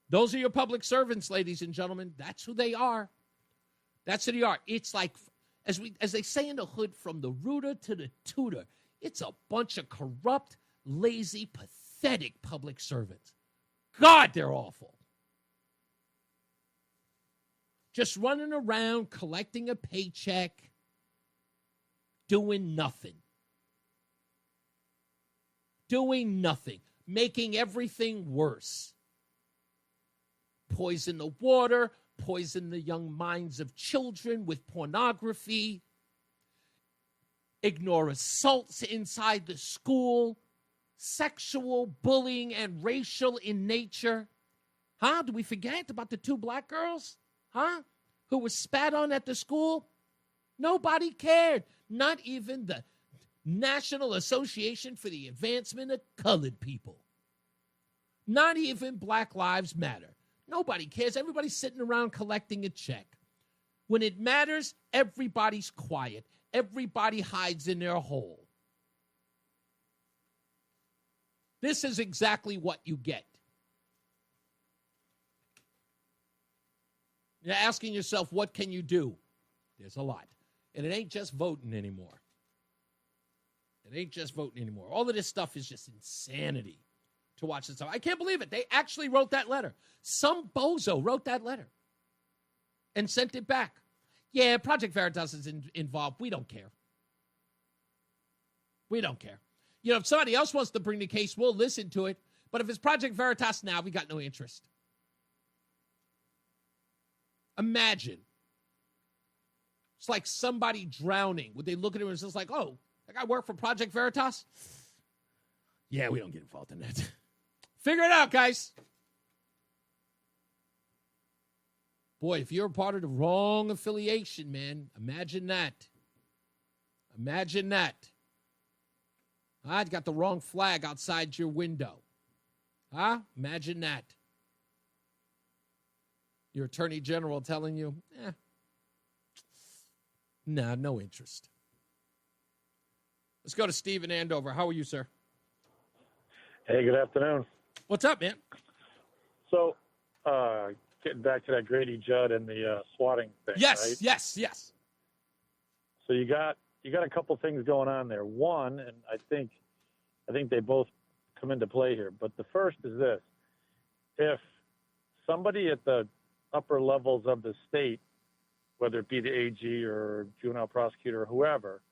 Those are your public servants, ladies and gentlemen. That's who they are. That's who they are. It's like, as they say in the hood, from the rooter to the tutor, it's a bunch of corrupt, lazy, pathetic public servants. God, they're awful. Just running around, collecting a paycheck, doing nothing. Doing nothing. Making everything worse. Poison the water, poison the young minds of children with pornography, ignore assaults inside the school, sexual bullying and racial in nature. Do we forget about the 2 black girls? Who were spat on at the school? Nobody cared. Not even the National Association for the Advancement of Colored People. Not even Black Lives Matter. Nobody cares. Everybody's sitting around collecting a check. When it matters, everybody's quiet. Everybody hides in their hole. This is exactly what you get. You're asking yourself, what can you do? There's a lot. And it ain't just voting anymore. It ain't just voting anymore. All of this stuff is just insanity to watch this stuff. I can't believe it. They actually wrote that letter. Some bozo wrote that letter and sent it back. Yeah, Project Veritas is involved. We don't care. We don't care. You know, if somebody else wants to bring the case, we'll listen to it. But if it's Project Veritas now, we got no interest. Imagine. It's like somebody drowning. Would they look at it and it's just like, oh, that guy work for Project Veritas? Yeah, we don't get involved in that. Figure it out, guys. Boy, if you're a part of the wrong affiliation, man, imagine that. Imagine that. I got the wrong flag outside your window. Huh? Imagine that. Your attorney general telling you, nah, no interest. Let's go to Steve in Andover. How are you, sir? Hey, good afternoon. What's up, man? So, getting back to that Grady Judd and the swatting thing, Yes, right? yes. So you got a couple things going on there. One, and I think they both come into play here. But the first is this: if somebody at the upper levels of the state, whether it be the AG or juvenile prosecutor or whoever,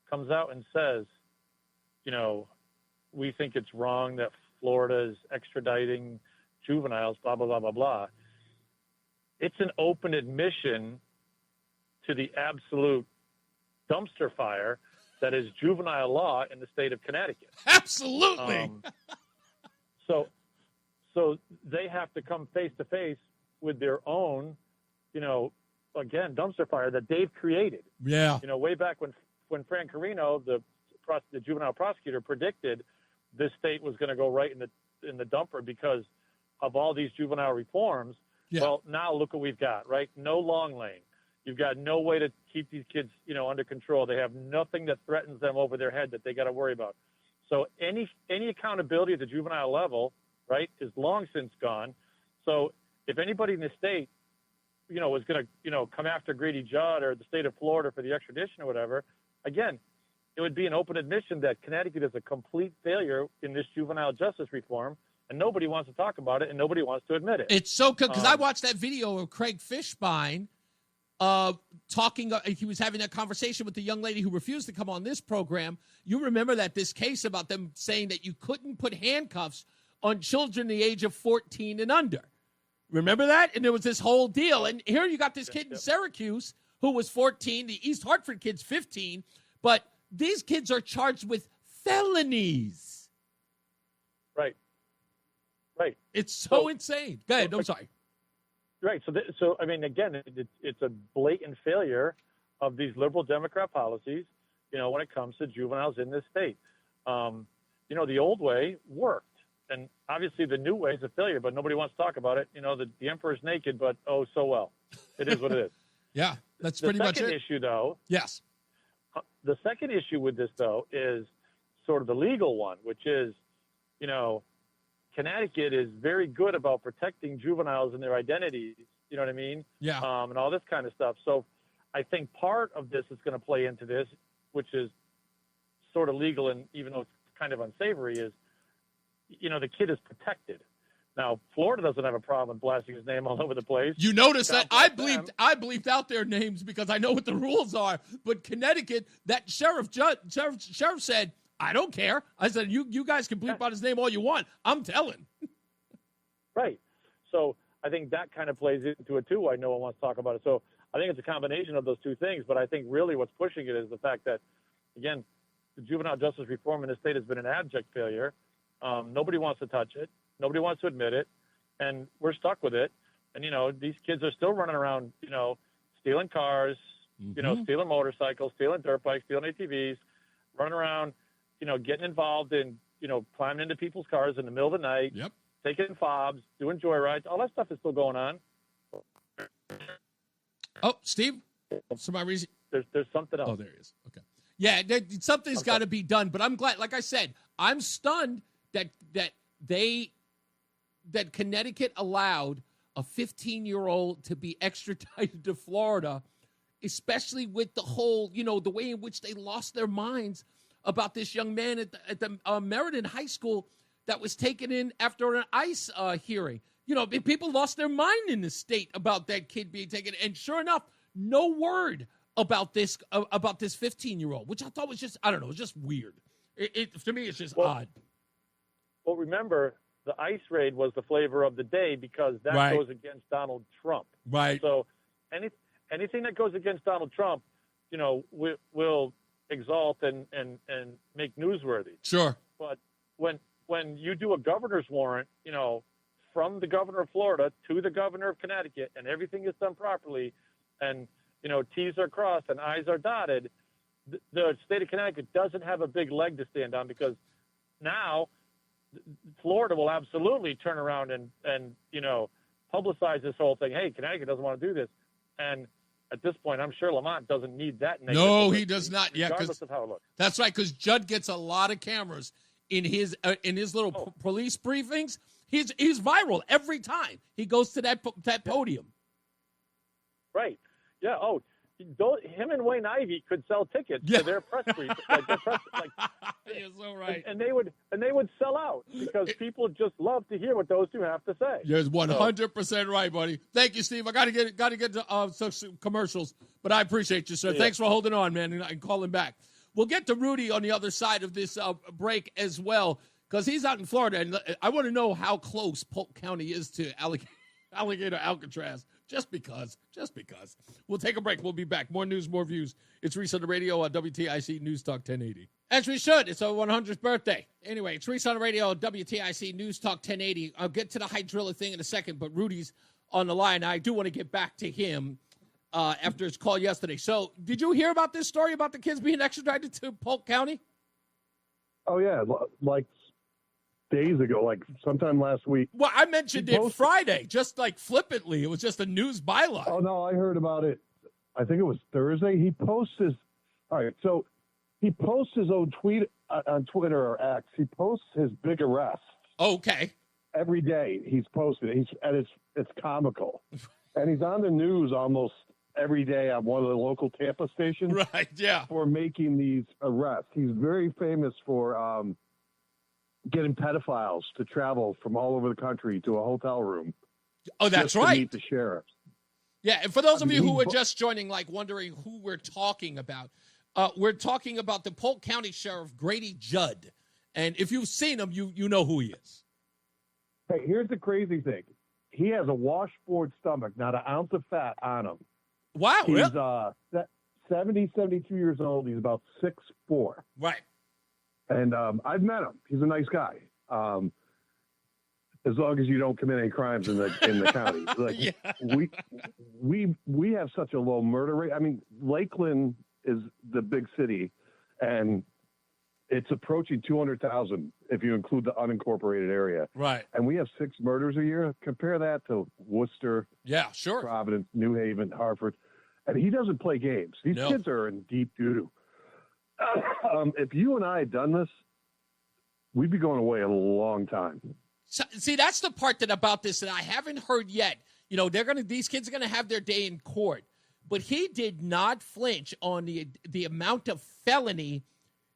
comes out and says, you know, we think it's wrong that Florida is extraditing juveniles, blah, blah, blah, blah, blah. It's an open admission to the absolute dumpster fire that is juvenile law in the state of Connecticut. Absolutely. So they have to come face to face with their own, you know, again, dumpster fire that they've created. Yeah. You know, way back when Fran Carino, the juvenile prosecutor, predicted this state was going to go right in the dumper because of all these juvenile reforms. Yeah. Well, now look what we've got, right? No long lane. You've got no way to keep these kids, you know, under control. They have nothing that threatens them over their head that they got to worry about. So any accountability at the juvenile level, right, is long since gone. So if anybody in the state, you know, was going to, you know, come after Grady Judd or the state of Florida for the extradition or whatever, again, it would be an open admission that Connecticut is a complete failure in this juvenile justice reform, and nobody wants to talk about it, and nobody wants to admit it. It's so good because I watched that video of Craig Fishbein talking. He was having that conversation with the young lady who refused to come on this program. You remember that this case about them saying that you couldn't put handcuffs on children the age of 14 and under. Remember that? And there was this whole deal. And here you got this kid in Syracuse who was 14. The East Hartford kid's 15. But these kids are charged with felonies. Right. It's so insane. Go ahead. I'm sorry. Right. So I mean, again, it's a blatant failure of these liberal Democrat policies, you know, when it comes to juveniles in this state. You know, the old way worked. And obviously the new way is a failure, but nobody wants to talk about it. You know, the emperor's naked, but oh, so well. It is what it is. Yeah, that's pretty much it. The second issue, though. Yes. The second issue with this, though, is sort of the legal one, which is, you know, Connecticut is very good about protecting juveniles and their identities. You know what I mean? Yeah. And all this kind of stuff. So I think part of this is going to play into this, which is sort of legal, and even though it's kind of unsavory, is, you know, the kid is protected. Now, Florida doesn't have a problem blasting his name all over the place. You notice that I bleeped out their names because I know what the rules are. But Connecticut, that sheriff said, I don't care. I said, you guys can bleep out his name all you want. I'm telling. Right. So I think that kind of plays into it, too, why no one wants to talk about it. So I think it's a combination of those two things. But I think really what's pushing it is the fact that, again, the juvenile justice reform in the state has been an abject failure. Nobody wants to touch it. Nobody wants to admit it. And we're stuck with it. And, you know, these kids are still running around, you know, stealing cars, you know, stealing motorcycles, stealing dirt bikes, stealing ATVs, running around, you know, getting involved in, you know, climbing into people's cars in the middle of the night, taking fobs, doing joyrides. All that stuff is still going on. Oh, Steve? Somebody reason. There's something else. Oh, there he is. Okay. Yeah, something's got to be done. But I'm glad, like I said, I'm stunned that Connecticut allowed a 15-year-old to be extradited to Florida, especially with the whole, you know, the way in which they lost their minds about this young man at the Meriden High School that was taken in after an ICE hearing. You know, people lost their mind in the state about that kid being taken. And sure enough, no word about this 15-year-old, which I thought was just, I don't know, it's just weird. To me, it's just odd. Well, remember, the ICE raid was the flavor of the day because that goes against Donald Trump. Right. So anything that goes against Donald Trump, you know, will exalt and make newsworthy. Sure. But when you do a governor's warrant, you know, from the governor of Florida to the governor of Connecticut, and everything is done properly, and, you know, T's are crossed and I's are dotted, the state of Connecticut doesn't have a big leg to stand on, because now Florida will absolutely turn around and you know, publicize this whole thing. Hey, Connecticut doesn't want to do this. And at this point, I'm sure Lamont doesn't need that. No, he does not. Yeah, regardless of how it looks. That's right, because Judd gets a lot of cameras in his little police briefings. He's viral every time he goes to that podium. Right. Yeah. Oh, him and Wayne Ivey could sell tickets to their press briefing. You're so right. And they would sell out because people just love to hear what those two have to say. You're 100% right, buddy. Thank you, Steve. I got to get to some commercials, but I appreciate you, sir. Yeah. Thanks for holding on, man, and calling back. We'll get to Rudy on the other side of this break as well, because he's out in Florida, and I want to know how close Polk County is to Alligator Alcatraz. Just because. We'll take a break. We'll be back. More news, more views. It's Reese on the radio on WTIC News Talk 1080. As we should. It's our 100th birthday. Anyway, it's Reese on the radio on WTIC News Talk 1080. I'll get to the hydrilla thing in a second, but Rudy's on the line. I do want to get back to him after his call yesterday. So, did you hear about this story about the kids being extradited to Polk County? Oh, yeah. Like days ago, like sometime last week. Well, I mentioned it Friday, just like flippantly. It was just a news byline. Oh, no, I heard about it. I think it was Thursday. He posts his own tweet on Twitter or X. He posts his big arrest. Okay. Every day he's posted it. It's comical. And he's on the news almost every day on one of the local Tampa stations. Right, yeah. For making these arrests. He's very famous for getting pedophiles to travel from all over the country to a hotel room. Oh, that's right. To meet the sheriffs. Yeah, and for those of you who are just joining, like wondering who we're talking about, we're talking about the Polk County Sheriff, Grady Judd. And if you've seen him, you know who he is. Hey, here's the crazy thing. He has a washboard stomach, not an ounce of fat on him. Wow, He's 70, 72 years old. He's about 6'4". Right. And I've met him. He's a nice guy. As long as you don't commit any crimes in the county. Like we have such a low murder rate. I mean, Lakeland is the big city, and it's approaching 200,000 if you include the unincorporated area. Right. And we have 6 murders a year. Compare that to Worcester, Providence, New Haven, Hartford. And he doesn't play games. These kids are in deep doo-doo. If you and I had done this, we'd be going away a long time. So, see, that's the part about this that I haven't heard yet. You know, these kids are gonna have their day in court, but he did not flinch on the amount of felony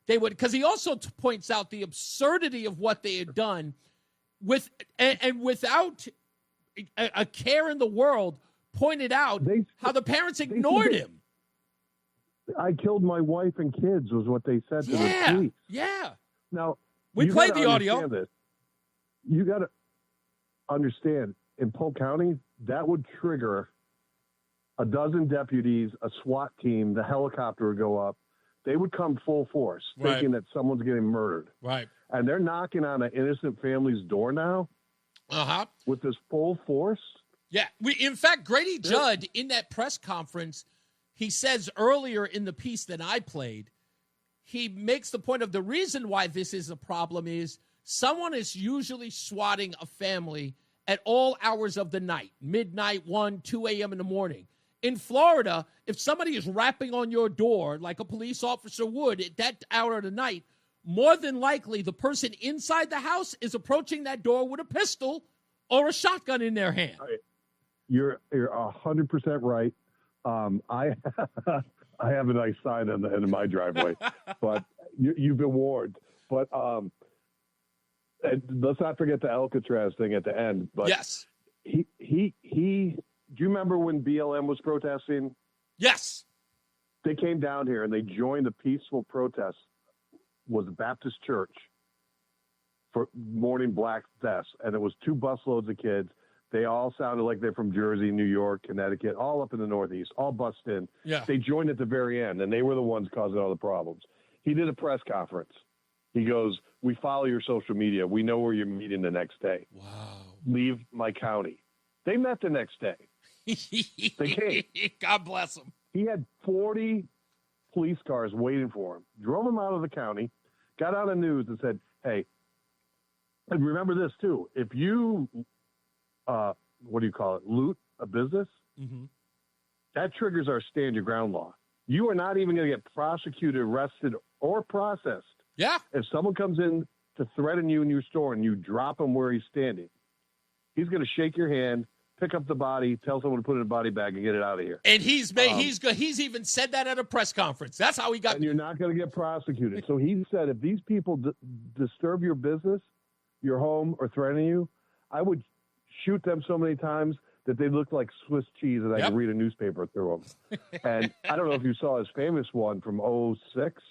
they would, because he also points out the absurdity of what they had done and without a care in the world, pointed out how the parents ignored him. I killed my wife and kids was what they said to the police. Yeah. Now, we played the audio. This. You got to understand, in Polk County, that would trigger a dozen deputies, a SWAT team, the helicopter would go up. They would come full force, thinking that someone's getting murdered. Right. And they're knocking on an innocent family's door now. With this full force. Yeah. In fact, Grady Judd, in that press conference, he says earlier in the piece that I played, he makes the point of the reason why this is a problem is someone is usually swatting a family at all hours of the night, midnight, 1, 2 a.m. in the morning. In Florida, if somebody is rapping on your door like a police officer would at that hour of the night, more than likely the person inside the house is approaching that door with a pistol or a shotgun in their hand. You're 100% right. I have a nice sign in my driveway, but you've been warned. But and let's not forget the Alcatraz thing at the end. But yes, he. Do you remember when BLM was protesting? Yes. They came down here and they joined a peaceful protest. Was a Baptist church for mourning black deaths, and it was 2 busloads of kids. They all sounded like they're from Jersey, New York, Connecticut, all up in the Northeast, all bussed in. Yeah. They joined at the very end, and they were the ones causing all the problems. He did a press conference. He goes, "We follow your social media. We know where you're meeting the next day. Wow. Leave my county." They met the next day. They came. God bless them. He had 40 police cars waiting for him, drove him out of the county, got on the news and said, "Hey, and remember this too, if you, loot a business, that triggers our stand your ground law. You are not even going to get prosecuted, arrested, or processed. Yeah. If someone comes in to threaten you in your store and you drop him where he's standing, he's going to shake your hand, pick up the body, tell someone to put it in a body bag and get it out of here." And he's even said that at a press conference. That's how he got. And you're not going to get prosecuted. So he said, if these people disturb your business, your home, or threaten you, I would shoot them so many times that they look like Swiss cheese and I could read a newspaper through them. And I don't know if you saw his famous one from 2006.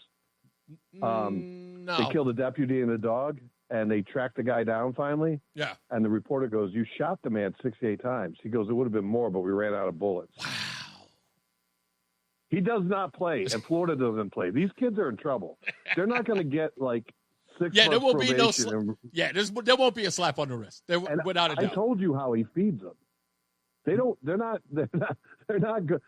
No. They killed a deputy and a dog, and they tracked the guy down finally. Yeah. And the reporter goes, "You shot the man 68 times. He goes, "It would have been more, but we ran out of bullets." Wow. He does not play, and Florida doesn't play. These kids are in trouble. They're not going to get like 6 months there won't be no. probation. There won't be a slap on the wrist. Without a doubt. I told you how he feeds them. They're not good.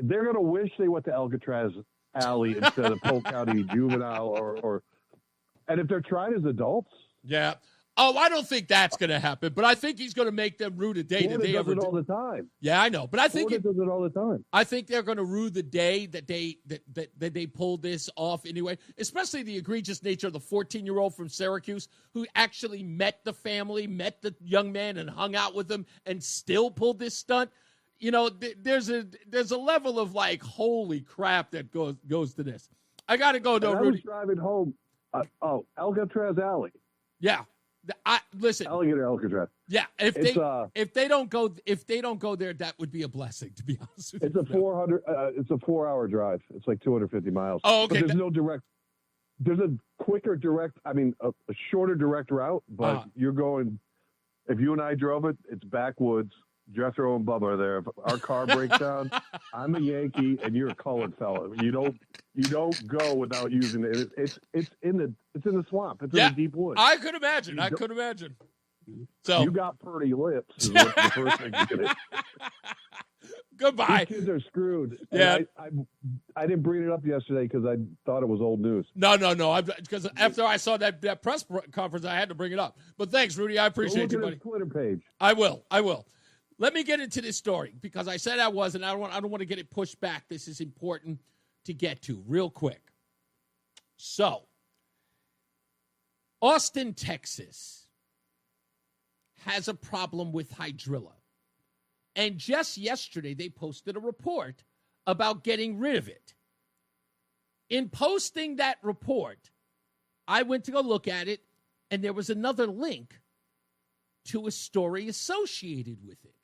They're going to wish they went to Alcatraz Alley instead of Polk County Juvenile or. And if they're tried as adults, yeah. Oh, I don't think that's going to happen. But I think he's going to make them rue the day that they does it all the time. Yeah, I know. But I think Florida does it all the time. I think they're going to rue the day that they pulled this off anyway. Especially the egregious nature of the 14-year-old from Syracuse who actually met the family, met the young man, and hung out with him, and still pulled this stunt. You know, there's a level of like, holy crap that goes to this. I got to go though, Rudy. I was driving home. Alcatraz Alley. Yeah. Listen. Alligator Alcatraz. Yeah. If they don't go there, that would be a blessing, to be honest with you. It's a 4-hour drive. It's like 250 miles. Oh, okay. But there's no direct. There's a quicker direct. I mean, a shorter direct route. But you're going. If you and I drove it, it's backwoods. Jethro and Bubba are there. If our car breaks down, I'm a Yankee and you're a colored fella. You don't go without using it. It's in the swamp. It's in the deep woods. I could imagine. So you got pretty lips. Is what the first thing you get. Goodbye. These kids are screwed. Yeah. I didn't bring it up yesterday because I thought it was old news. No. Because after I saw that press conference, I had to bring it up. But thanks, Rudy. I appreciate you, buddy. Twitter page. I will. Let me get into this story because I said I was, and I don't want to get it pushed back. This is important to get to real quick. So, Austin, Texas has a problem with hydrilla. And just yesterday, they posted a report about getting rid of it. In posting that report, I went to go look at it, and there was another link to a story associated with it.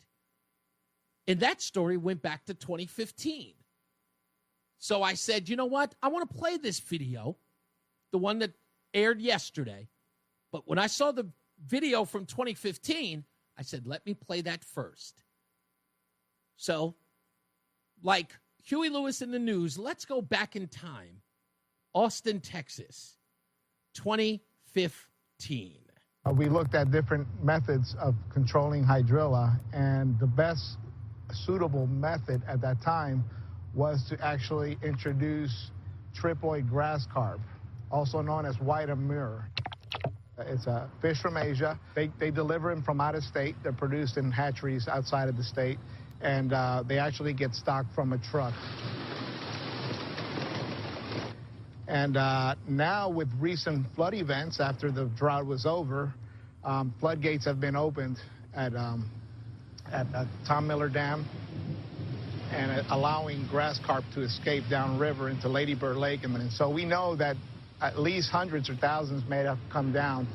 And that story went back to 2015. So I said, you know what? I want to play this video, the one that aired yesterday. But when I saw the video from 2015, I said, let me play that first. So, like Huey Lewis in the News, let's go back in time. Austin, Texas, 2015. We looked at different methods of controlling hydrilla, and the best suitable method at that time was to actually introduce triploid grass carp, also known as white mirror. It's a fish from Asia. They deliver them from out of state. They're produced in hatcheries outside of the state, and they actually get stocked from a truck. And now with recent flood events, after the drought was over, floodgates have been opened at Tom Miller Dam and allowing grass carp to escape downriver into Lady Bird Lake. And so we know that at least hundreds or thousands may have come down,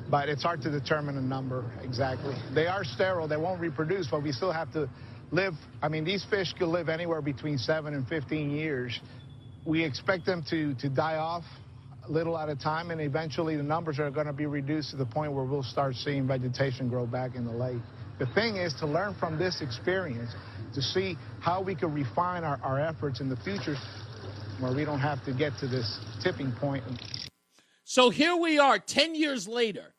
but it's hard to determine a number exactly. They are sterile, they won't reproduce, but we still have to live. I mean, these fish could live anywhere between 7 and 15 years. We expect them to die off a little at a time, and eventually the numbers are going to be reduced to the point where we'll start seeing vegetation grow back in the lake. The thing is to learn from this experience to see how we can refine our efforts in the future where we don't have to get to this tipping point. So here we are 10 years later.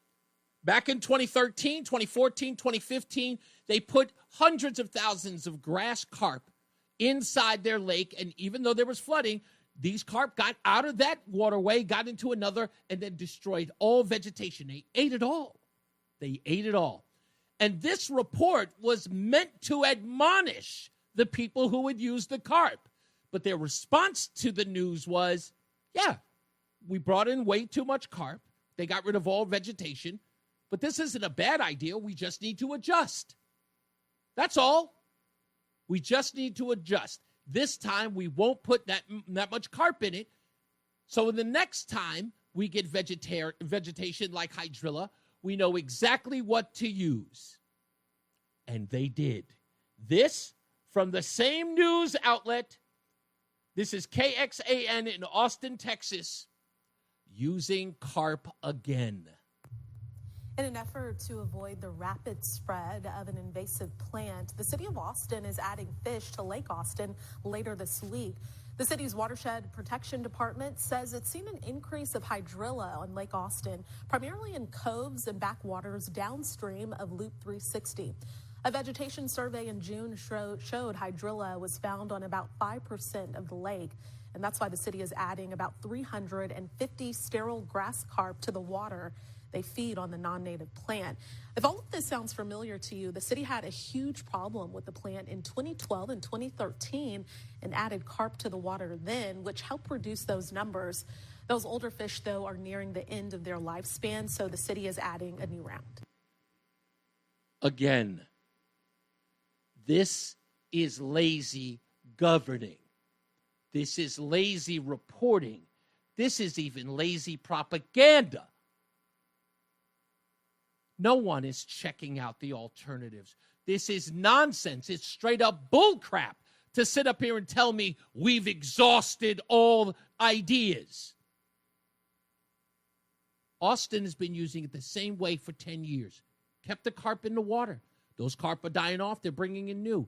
Back in 2013, 2014, 2015, they put hundreds of thousands of grass carp inside their lake, and even though there was flooding, these carp got out of that waterway, got into another, and then destroyed all vegetation. They ate it all. They ate it all. And this report was meant to admonish the people who would use the carp. But their response to the news was, yeah, we brought in way too much carp. They got rid of all vegetation. But this isn't a bad idea. We just need to adjust. That's all. We just need to adjust. This time, we won't put that much carp in it. So the next time we get vegetation like hydrilla, we know exactly what to use. And they did. This from the same news outlet. This is KXAN in Austin, Texas, using carp again. In an effort to avoid the rapid spread of an invasive plant, the city of Austin is adding fish to Lake Austin later this week. The city's Watershed Protection Department says it's seen an increase of hydrilla on Lake Austin, primarily in coves and backwaters downstream of Loop 360. A vegetation survey in June showed hydrilla was found on about 5% of the lake, and that's why the city is adding about 350 sterile grass carp to the water. They feed on the non-native plant. If all of this sounds familiar to you, the city had a huge problem with the plant in 2012 and 2013 and added carp to the water then, which helped reduce those numbers. Those older fish, though, are nearing the end of their lifespan, so the city is adding a new round. Again, this is lazy governing. This is lazy reporting. This is even lazy propaganda. No one is checking out the alternatives. This is nonsense. It's straight up bullcrap to sit up here and tell me we've exhausted all ideas. Austin has been using it the same way for 10 years. Kept the carp in the water. Those carp are dying off. They're bringing in new.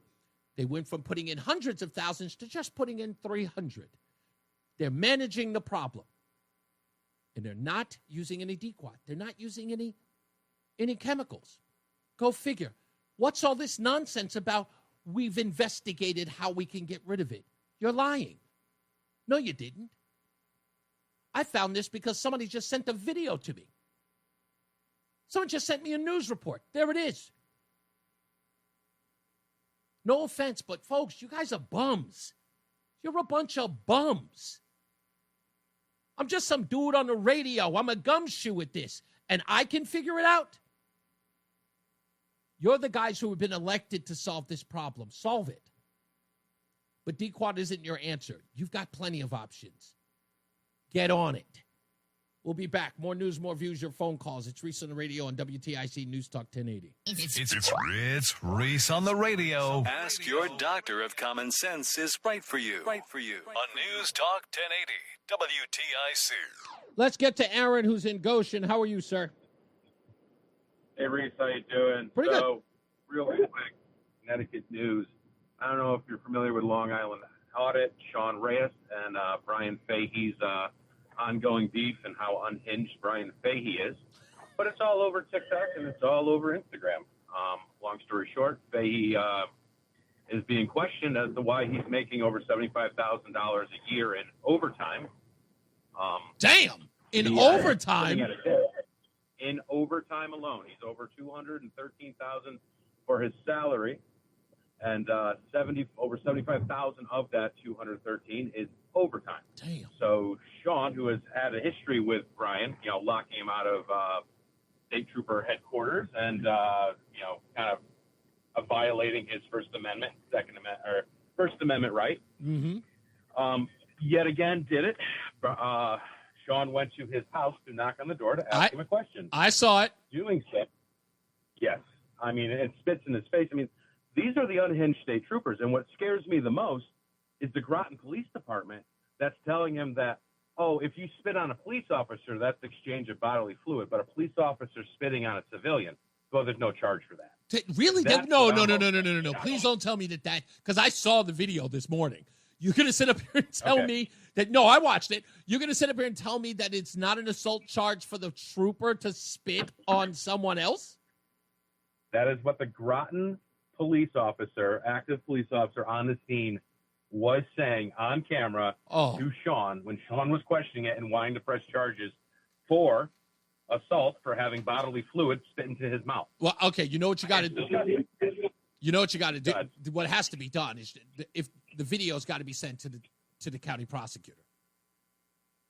They went from putting in hundreds of thousands to just putting in 300. They're managing the problem. And they're not using any dequat. They're not using any chemicals. Go figure. What's all this nonsense about we've investigated how we can get rid of it? You're lying. No, you didn't. I found this because somebody just sent a video to me. Someone just sent me a news report. There it is. No offense, but folks, you guys are bums. You're a bunch of bums. I'm just some dude on the radio. I'm a gumshoe at this, and I can figure it out. You're the guys who have been elected to solve this problem. Solve it. But dequat isn't your answer. You've got plenty of options. Get on it. We'll be back. More news, more views, your phone calls. It's Reese on the radio on WTIC News Talk 1080. It's Reese on the radio. Ask your doctor if common sense is right for you. On News Talk 1080, WTIC. Let's get to Aaron, who's in Goshen. How are you, sir? Hey, Reese, how you doing? Pretty good. Real quick, Connecticut news. I don't know if you're familiar with Long Island Audit, Sean Reyes, and Brian Fahey's ongoing beef and how unhinged Brian Fahey is. But it's all over TikTok and it's all over Instagram. Long story short, Fahey is being questioned as to why he's making over $75,000 a year in overtime. Damn! In overtime? In overtime alone. He's over $213,000 for his salary. And over 75,000 of that 213 is overtime. Damn. So Sean, who has had a history with Brian, locking him out of state trooper headquarters and kind of violating his First Amendment, Second Amendment, or First Amendment right. Mm-hmm. Yet again, did it. Sean went to his house to knock on the door to ask him a question. I saw it. Doing so, yes. I mean, it spits in his face. I mean, these are the unhinged state troopers. And what scares me the most is the Groton Police Department that's telling him that, oh, if you spit on a police officer, that's exchange of bodily fluid. But a police officer spitting on a civilian, well, there's no charge for that. Really? No. Please don't tell me that because I saw the video this morning. You're going to sit up here and tell me that, no, I watched it. You're going to sit up here and tell me that it's not an assault charge for the trooper to spit on someone else? That is what the Groton police officer, active police officer on the scene, was saying on camera to Sean when Sean was questioning it and wanting to press charges for assault for having bodily fluid spit into his mouth. Well, okay, you know what you got to do? You know what you got to do? What has to be done is if the video's got to be sent to the county prosecutor.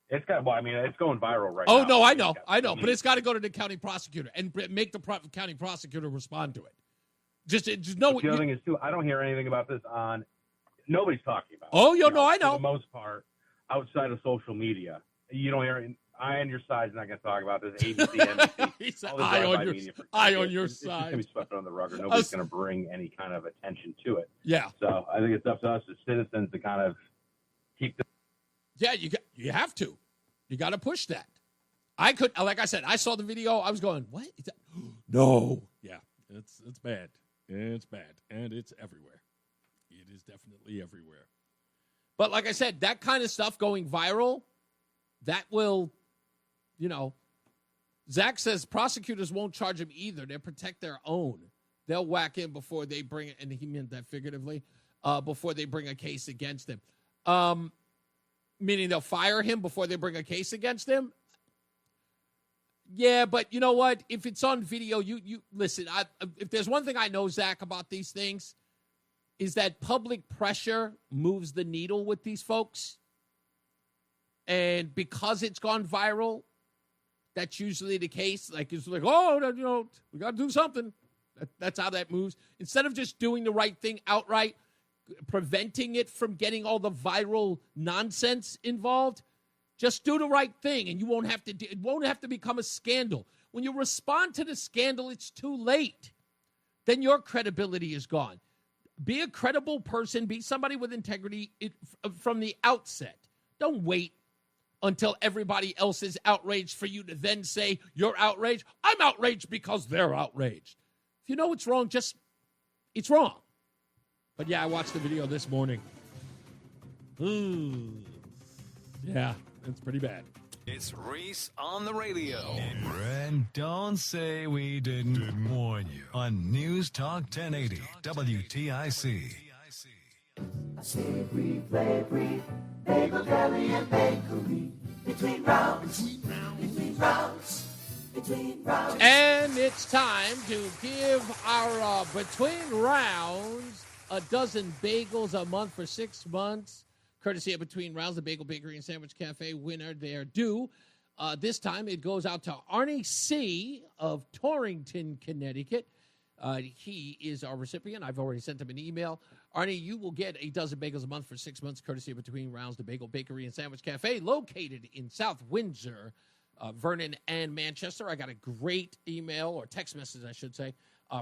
It's going viral right now. Oh, no, I know, but it's got to go to the county prosecutor and make the county prosecutor respond to it. Just know. The other thing is, too, I don't hear anything about this nobody's talking about it. Oh, I know. For the most part, outside of social media, you don't hear I on your side is not going to talk about this. ABC, NBC. He said, I on your It's just side. going to be swept under the rug, or nobody's going to bring any kind of attention to it. Yeah. So I think it's up to us as citizens to kind of keep the. Yeah, you have to. You got to push that. Like I said, I saw the video. I was going, what? Is that? No. Yeah, it's bad. It's bad, and it's everywhere. It is definitely everywhere. But like I said, that kind of stuff going viral, that will, Zach says prosecutors won't charge him either. They'll protect their own. They'll whack him before they bring it, and he meant that figuratively, before they bring a case against him. Meaning they'll fire him before they bring a case against him? Yeah, but you know what? If it's on video, you listen, if there's one thing I know, Zach, about these things, is that public pressure moves the needle with these folks. And because it's gone viral, that's usually the case. Like, it's like, we got to do something. That's how that moves. Instead of just doing the right thing outright, preventing it from getting all the viral nonsense involved, just do the right thing, and you won't have to. It won't have to become a scandal. When you respond to the scandal, it's too late. Then your credibility is gone. Be a credible person. Be somebody with integrity from the outset. Don't wait until everybody else is outraged for you to then say you're outraged. I'm outraged because they're outraged. If you know it's wrong, it's wrong. But yeah, I watched the video this morning. Ooh. Yeah, it's pretty bad. It's Reese on the radio. And don't say we didn't warn you on News Talk 1080 WTIC. I say breathe, play, breathe. Bagel Deli and Bakery. Between rounds. And it's time to give our Between Rounds a dozen bagels a month for 6 months. Courtesy of Between Rounds, the Bagel Bakery and Sandwich Cafe winner, they're due. This time it goes out to Arnie C. of Torrington, Connecticut. He is our recipient. I've already sent him an email. Arnie, you will get a dozen bagels a month for 6 months, courtesy of Between Rounds, the Bagel Bakery and Sandwich Cafe, located in South Windsor, Vernon, and Manchester. I got a great email, or text message, I should say,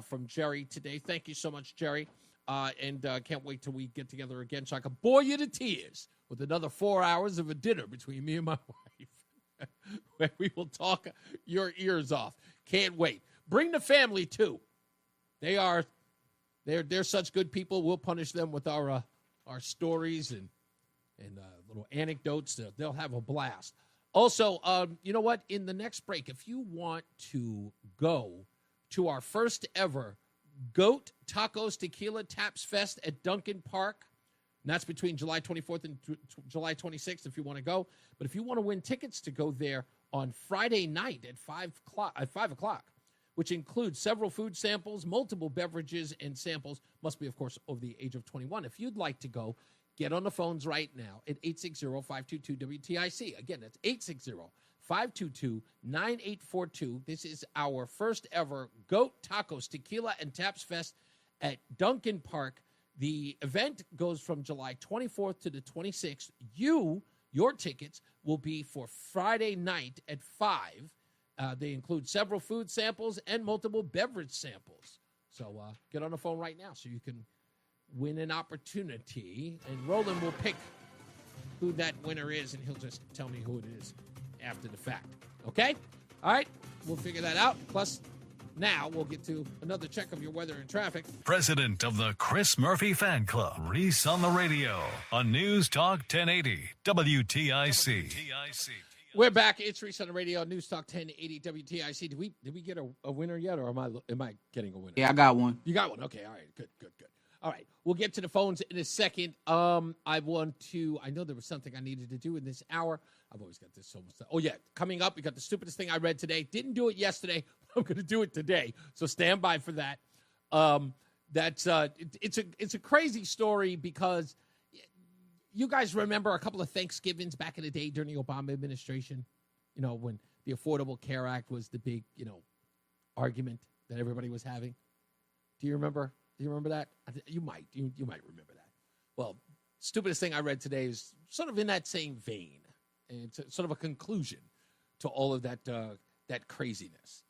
from Jerry today. Thank you so much, Jerry. And can't wait till we get together again so I can bore you to tears with another 4 hours of a dinner between me and my wife, where we will talk your ears off. Can't wait. Bring the family, too. They're such good people. We'll punish them with our stories and little anecdotes. They'll have a blast. Also, you know what? In the next break, if you want to go to our first ever Goat Tacos Tequila Taps Fest at Duncan Park, and that's between July 24th and July 26th if you want to go. But if you want to win tickets to go there on Friday night at 5 o'clock, which includes several food samples, multiple beverages, and samples, must be, of course, over the age of 21. If you'd like to go, get on the phones right now at 860-522-WTIC. Again, that's 860-522-9842. This is our first ever Goat Tacos Tequila and Taps Fest at Duncan Park. The event goes from July 24th to the 26th. Your tickets will be for Friday night at 5. They include several food samples and multiple beverage samples. So get on the phone right now so you can win an opportunity. And Roland will pick who that winner is, and he'll just tell me who it is after the fact. Okay? All right. We'll figure that out. Plus, now we'll get to another check of your weather and traffic. President of the Chris Murphy Fan Club, Reese on the radio on News Talk 1080 WTIC. We're back. It's Reese on the radio on News Talk 1080 WTIC. Did we get a winner yet, or am I getting a winner? Yeah, I got one. You got one. Okay. All right. Good. All right. We'll get to the phones in a second. I know there was something I needed to do in this hour. I've always got this so much stuff. Oh, yeah. Coming up, we got the stupidest thing I read today. Didn't do it yesterday. I'm going to do it today. So stand by for that. It's a crazy story because you guys remember a couple of Thanksgivings back in the day during the Obama administration, when the Affordable Care Act was the big, argument that everybody was having. Do you remember? Do you remember that? You might. You might remember that. Well, stupidest thing I read today is sort of in that same vein. And it's sort of a conclusion to all of that craziness.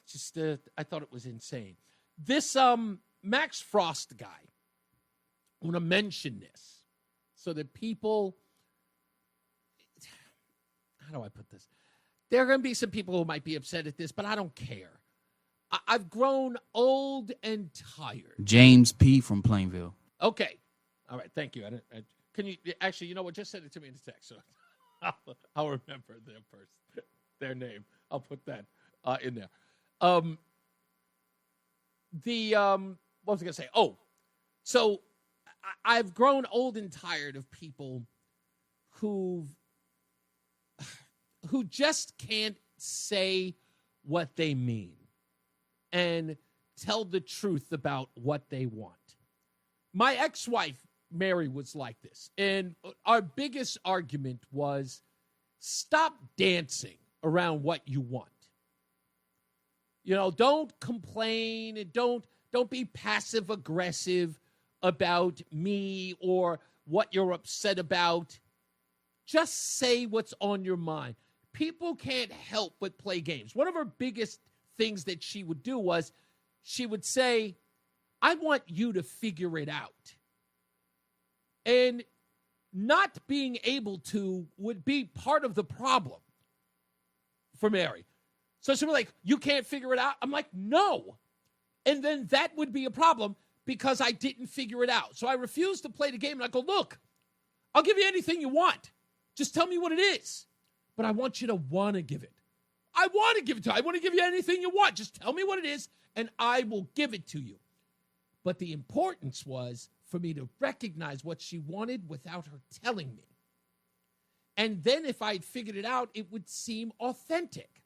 Just I thought it was insane. This Max Frost guy, I want to mention this so that people, how do I put this? There are going to be some people who might be upset at this, but I don't care. I've grown old and tired. James P. from Plainville. Okay. All right. Thank you. Can you actually, you know what? Just send it to me in the text. So I'll remember their name. I'll put that in there. What was I going to say? Oh, so I've grown old and tired of people who just can't say what they mean and tell the truth about what they want. My ex-wife, Mary, was like this. And our biggest argument was stop dancing around what you want. Don't complain and don't be passive aggressive about me or what you're upset about. Just say what's on your mind. People can't help but play games. One of her biggest things that she would do was she would say, I want you to figure it out. And not being able to would be part of the problem for Mary. So she'd be like, you can't figure it out? I'm like, no. And then that would be a problem because I didn't figure it out. So I refused to play the game. And I go, look, I'll give you anything you want. Just tell me what it is. But I want you to want to give it. I want to give it to you. I want to give you anything you want. Just tell me what it is, and I will give it to you. But the importance was for me to recognize what she wanted without her telling me. And then if I had figured it out, it would seem authentic.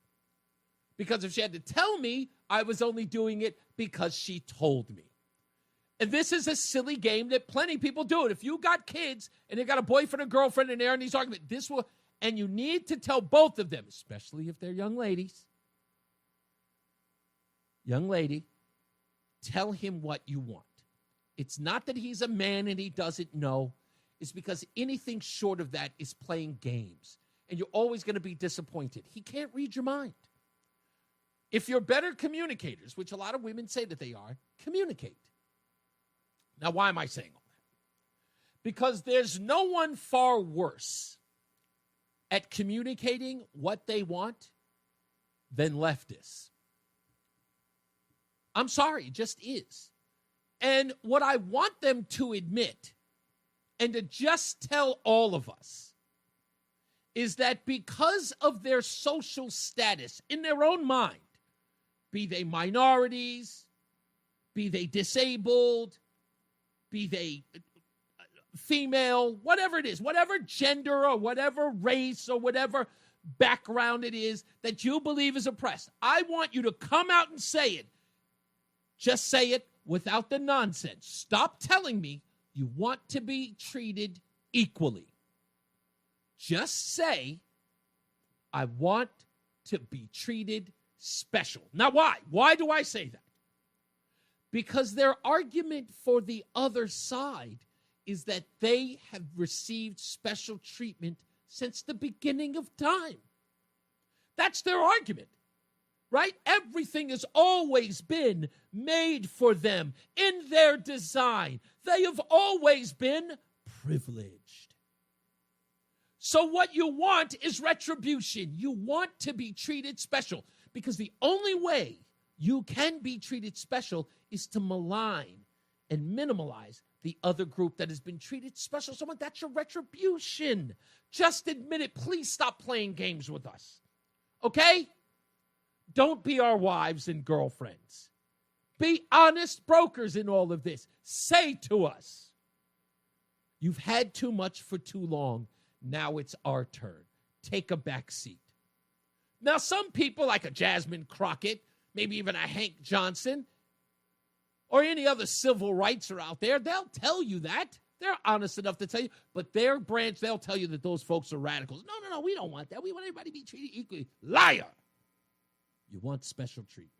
Because if she had to tell me, I was only doing it because she told me. And this is a silly game that plenty of people do it. If you got kids and they got a boyfriend or girlfriend and they're in these arguments, and you need to tell both of them, especially if they're young ladies. Young lady, tell him what you want. It's not that he's a man and he doesn't know. It's because anything short of that is playing games. And you're always going to be disappointed. He can't read your mind. If you're better communicators, which a lot of women say that they are, communicate. Now, why am I saying all that? Because there's no one far worse at communicating what they want than leftists. I'm sorry, it just is. And what I want them to admit and to just tell all of us is that because of their social status in their own mind, be they minorities, be they disabled, be they female, whatever it is, whatever gender or whatever race or whatever background it is that you believe is oppressed, I want you to come out and say it. Just say it without the nonsense. Stop telling me you want to be treated equally. Just say, I want to be treated special. Now, why? Why do I say that? because their argument for the other side is that they have received special treatment since the beginning of time. That's their argument, right? Everything has always been made for them in their design. They have always been privileged. So what you want is retribution. You want to be treated special, because the only way you can be treated special is to malign and minimize the other group that has been treated special. So that's your retribution. Just admit it. Please stop playing games with us. Okay? Don't be our wives and girlfriends. Be honest brokers in all of this. Say to us, you've had too much for too long. Now it's our turn. Take a back seat. Now, some people like a Jasmine Crockett, maybe even a Hank Johnson, or any other civil rights are out there, they'll tell you that. They're honest enough to tell you, but their branch, they'll tell you that those folks are radicals. No, we don't want that. We want everybody to be treated equally. Liar. You want special treatment.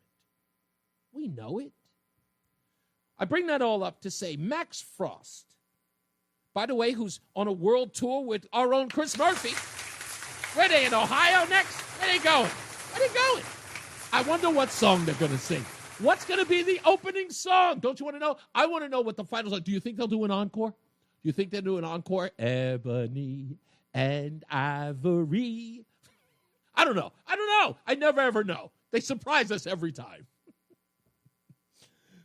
We know it. I bring that all up to say Max Frost, by the way, who's on a world tour with our own Chris Murphy. Where are they, in Ohio next? Where are they going? Where are they going? I wonder what song they're going to sing. What's going to be the opening song? Don't you want to know? I want to know what the finals are. Do you think they'll do an encore? Do you think they'll do an encore? Ebony and Ivory. I don't know. I never, ever know. They surprise us every time.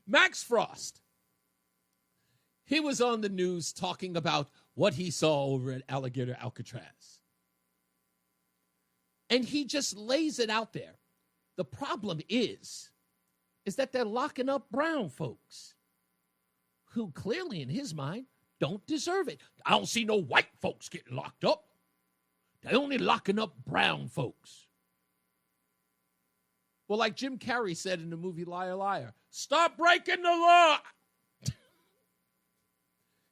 Max Frost. He was on the news talking about what he saw over at Alligator Alcatraz. And he just lays it out there. The problem is that they're locking up brown folks who clearly, in his mind, don't deserve it. I don't see no white folks getting locked up. They're only locking up brown folks. Well, like Jim Carrey said in the movie Liar, Liar, stop breaking the law.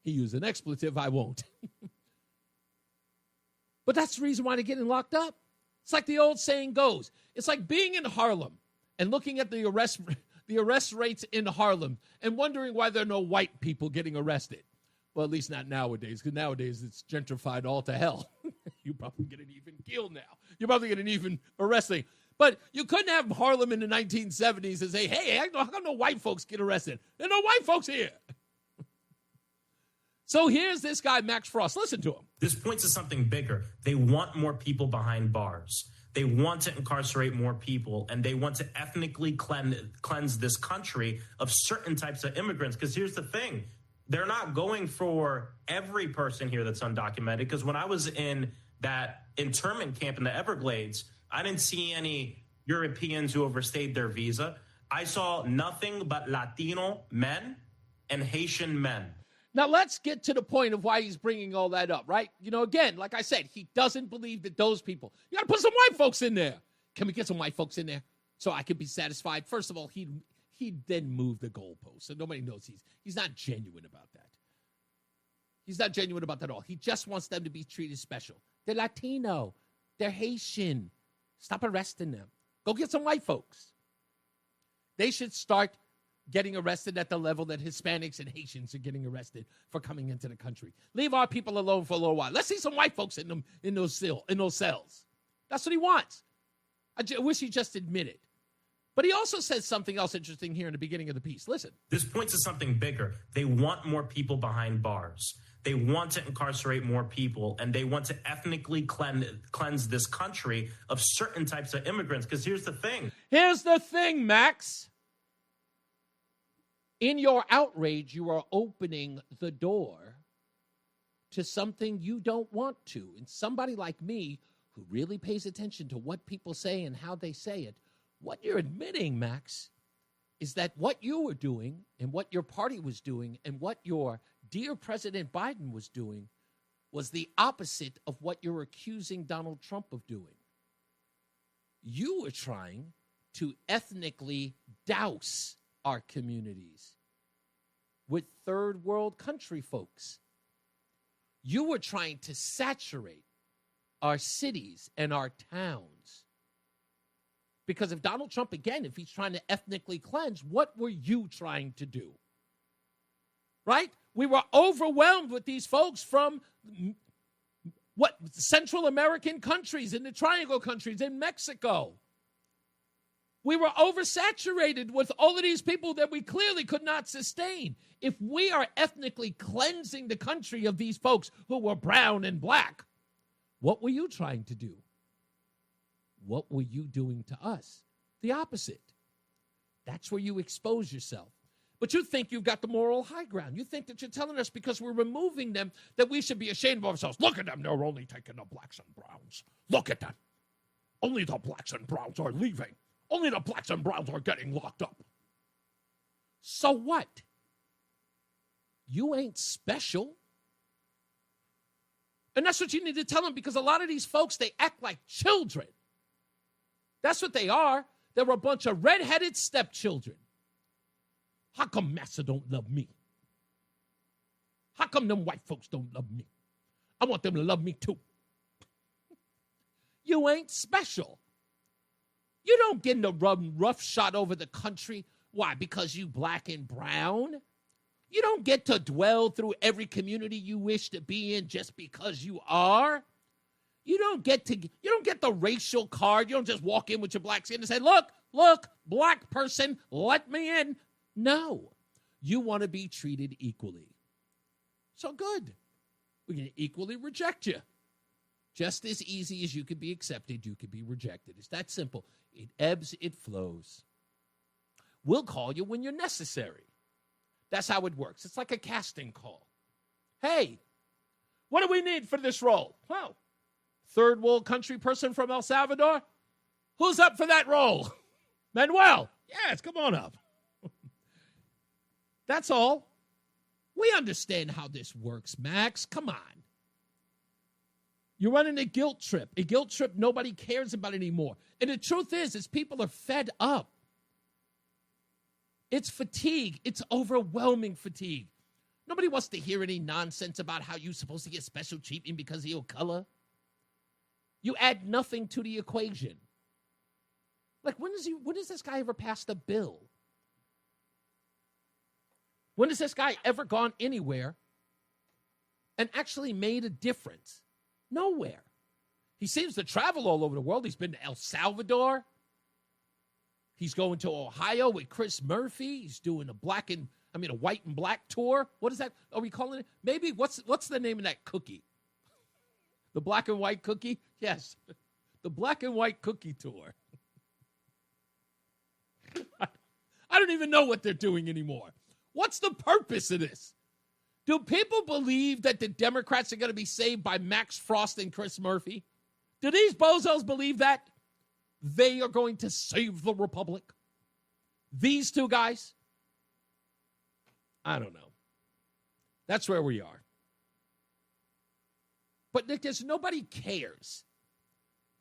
He used an expletive, I won't. But that's the reason why they're getting locked up. It's like the old saying goes. It's like being in Harlem and looking at the arrest rates in Harlem and wondering why there are no white people getting arrested. Well, at least not nowadays, because nowadays it's gentrified all to hell. You probably get an even kill now. You probably get an even arresting. But you couldn't have Harlem in the 1970s and say, hey, how come no white folks get arrested? There are no white folks here. So here's this guy, Max Frost. Listen to him. This points to something bigger. They want more people behind bars. They want to incarcerate more people, and they want to ethnically cleanse this country of certain types of immigrants. Because here's the thing. They're not going for every person here that's undocumented. Because when I was in that internment camp in the Everglades, I didn't see any Europeans who overstayed their visa. I saw nothing but Latino men and Haitian men. Now, let's get to the point of why he's bringing all that up, right? You know, again, like I said, he doesn't believe that those people, you got to put some white folks in there. Can we get some white folks in there so I can be satisfied? First of all, he then moved the goalpost, so nobody knows he's not genuine about that. He's not genuine about that at all. He just wants them to be treated special. They're Latino. They're Haitian. Stop arresting them. Go get some white folks. They should start getting arrested at the level that Hispanics and Haitians are getting arrested for coming into the country. Leave our people alone for a little while. Let's see some white folks in those cells. That's what he wants. I wish he just admitted. But he also says something else interesting here in the beginning of the piece. Listen. This points to something bigger. They want more people behind bars. They want to incarcerate more people, and they want to ethnically cleanse this country of certain types of immigrants. Because here's the thing. Here's the thing, Max. In your outrage, you are opening the door to something you don't want to. And somebody like me, who really pays attention to what people say and how they say it, what you're admitting, Max, is that what you were doing and what your party was doing and what your dear President Biden was doing was the opposite of what you're accusing Donald Trump of doing. You were trying to ethnically douse our communities with third world country folks. You were trying to saturate our cities and our towns Because if Donald Trump, again, if he's trying to ethnically cleanse, what were you trying to do? Right? We were overwhelmed with these folks from Central American countries, in the Triangle countries, in Mexico. We were oversaturated with all of these people that we clearly could not sustain. If we are ethnically cleansing the country of these folks who were brown and black, what were you trying to do? What were you doing to us? The opposite. That's where you expose yourself. But you think you've got the moral high ground. You think that you're telling us because we're removing them that we should be ashamed of ourselves. Look at them. They're only taking the blacks and browns. Look at them. Only the blacks and browns are leaving. Only the blacks and browns are getting locked up. So what? You ain't special. And that's what you need to tell them, because a lot of these folks, they act like children. That's what they are. They're a bunch of redheaded stepchildren. How come Massa don't love me? How come them white folks don't love me? I want them to love me too. You ain't special. You don't get to run roughshod over the country. Why? Because you black and brown? You don't get to dwell through every community you wish to be in just because you are. You don't get the racial card. You don't just walk in with your black skin and say, look, black person, let me in. No. You want to be treated equally. So good. We're going to equally reject you. Just as easy as you could be accepted, you could be rejected. It's that simple. It ebbs, it flows. We'll call you when you're necessary. That's how it works. It's like a casting call. Hey, what do we need for this role? Well, third world country person from El Salvador? Who's up for that role? Manuel. Yes, come on up. That's all. We understand how this works, Max. Come on. You're running a guilt trip nobody cares about anymore. And the truth is people are fed up. It's fatigue. It's overwhelming fatigue. Nobody wants to hear any nonsense about how you're supposed to get special treatment because of your color. You add nothing to the equation. Like, when has this guy ever passed a bill? When has this guy ever gone anywhere and actually made a difference? Nowhere. He seems to travel all over the world. He's been to El Salvador. He's going to Ohio with Chris Murphy. He's doing a white and black tour. What is that? Are we calling it? Maybe what's the name of that cookie? The black and white cookie? Yes. The black and white cookie tour. I don't even know what they're doing anymore. What's the purpose of this? Do people believe that the Democrats are going to be saved by Max Frost and Chris Murphy? Do these bozos believe that? They are going to save the Republic? These two guys? I don't know. That's where we are. But Nick, nobody cares.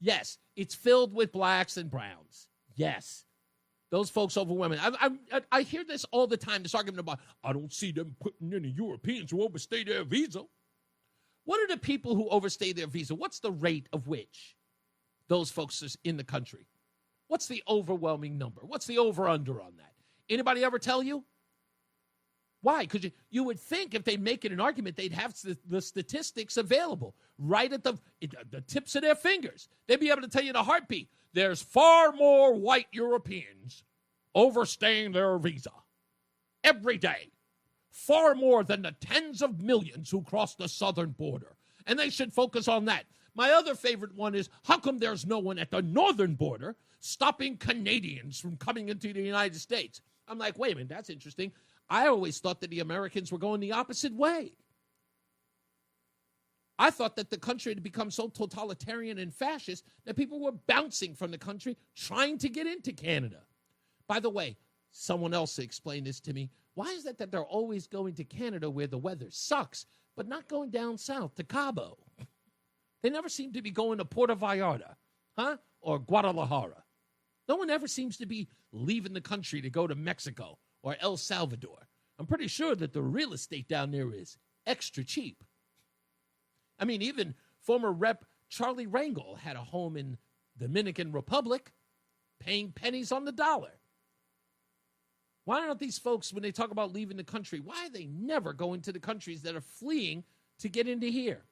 Yes, it's filled with blacks and browns. Yes. Those folks overwhelming. I hear this all the time, this argument about, I don't see them putting any Europeans who overstay their visa. What are the people who overstay their visa? What's the rate of which those folks are in the country? What's the overwhelming number? What's the over-under on that? Anybody ever tell you? Why? Because you would think if they make it an argument, they'd have the statistics available right at the tips of their fingers. They'd be able to tell you in a heartbeat. There's far more white Europeans overstaying their visa every day. Far more than the tens of millions who cross the southern border. And they should focus on that. My other favorite one is, how come there's no one at the northern border stopping Canadians from coming into the United States? I'm like, wait a minute, that's interesting. I always thought that the Americans were going the opposite way. I thought that the country had become so totalitarian and fascist that people were bouncing from the country trying to get into Canada. By the way, someone else explained this to me. Why is that they're always going to Canada where the weather sucks, but not going down south to Cabo? They never seem to be going to Puerto Vallarta, or Guadalajara. No one ever seems to be leaving the country to go to Mexico or El Salvador. I'm pretty sure that the real estate down there is extra cheap. I mean, even former Rep. Charlie Rangel had a home in the Dominican Republic. paying pennies on the dollar. Why aren't these folks, when they talk about leaving the country, why are they never going to the countries that are fleeing to get into here?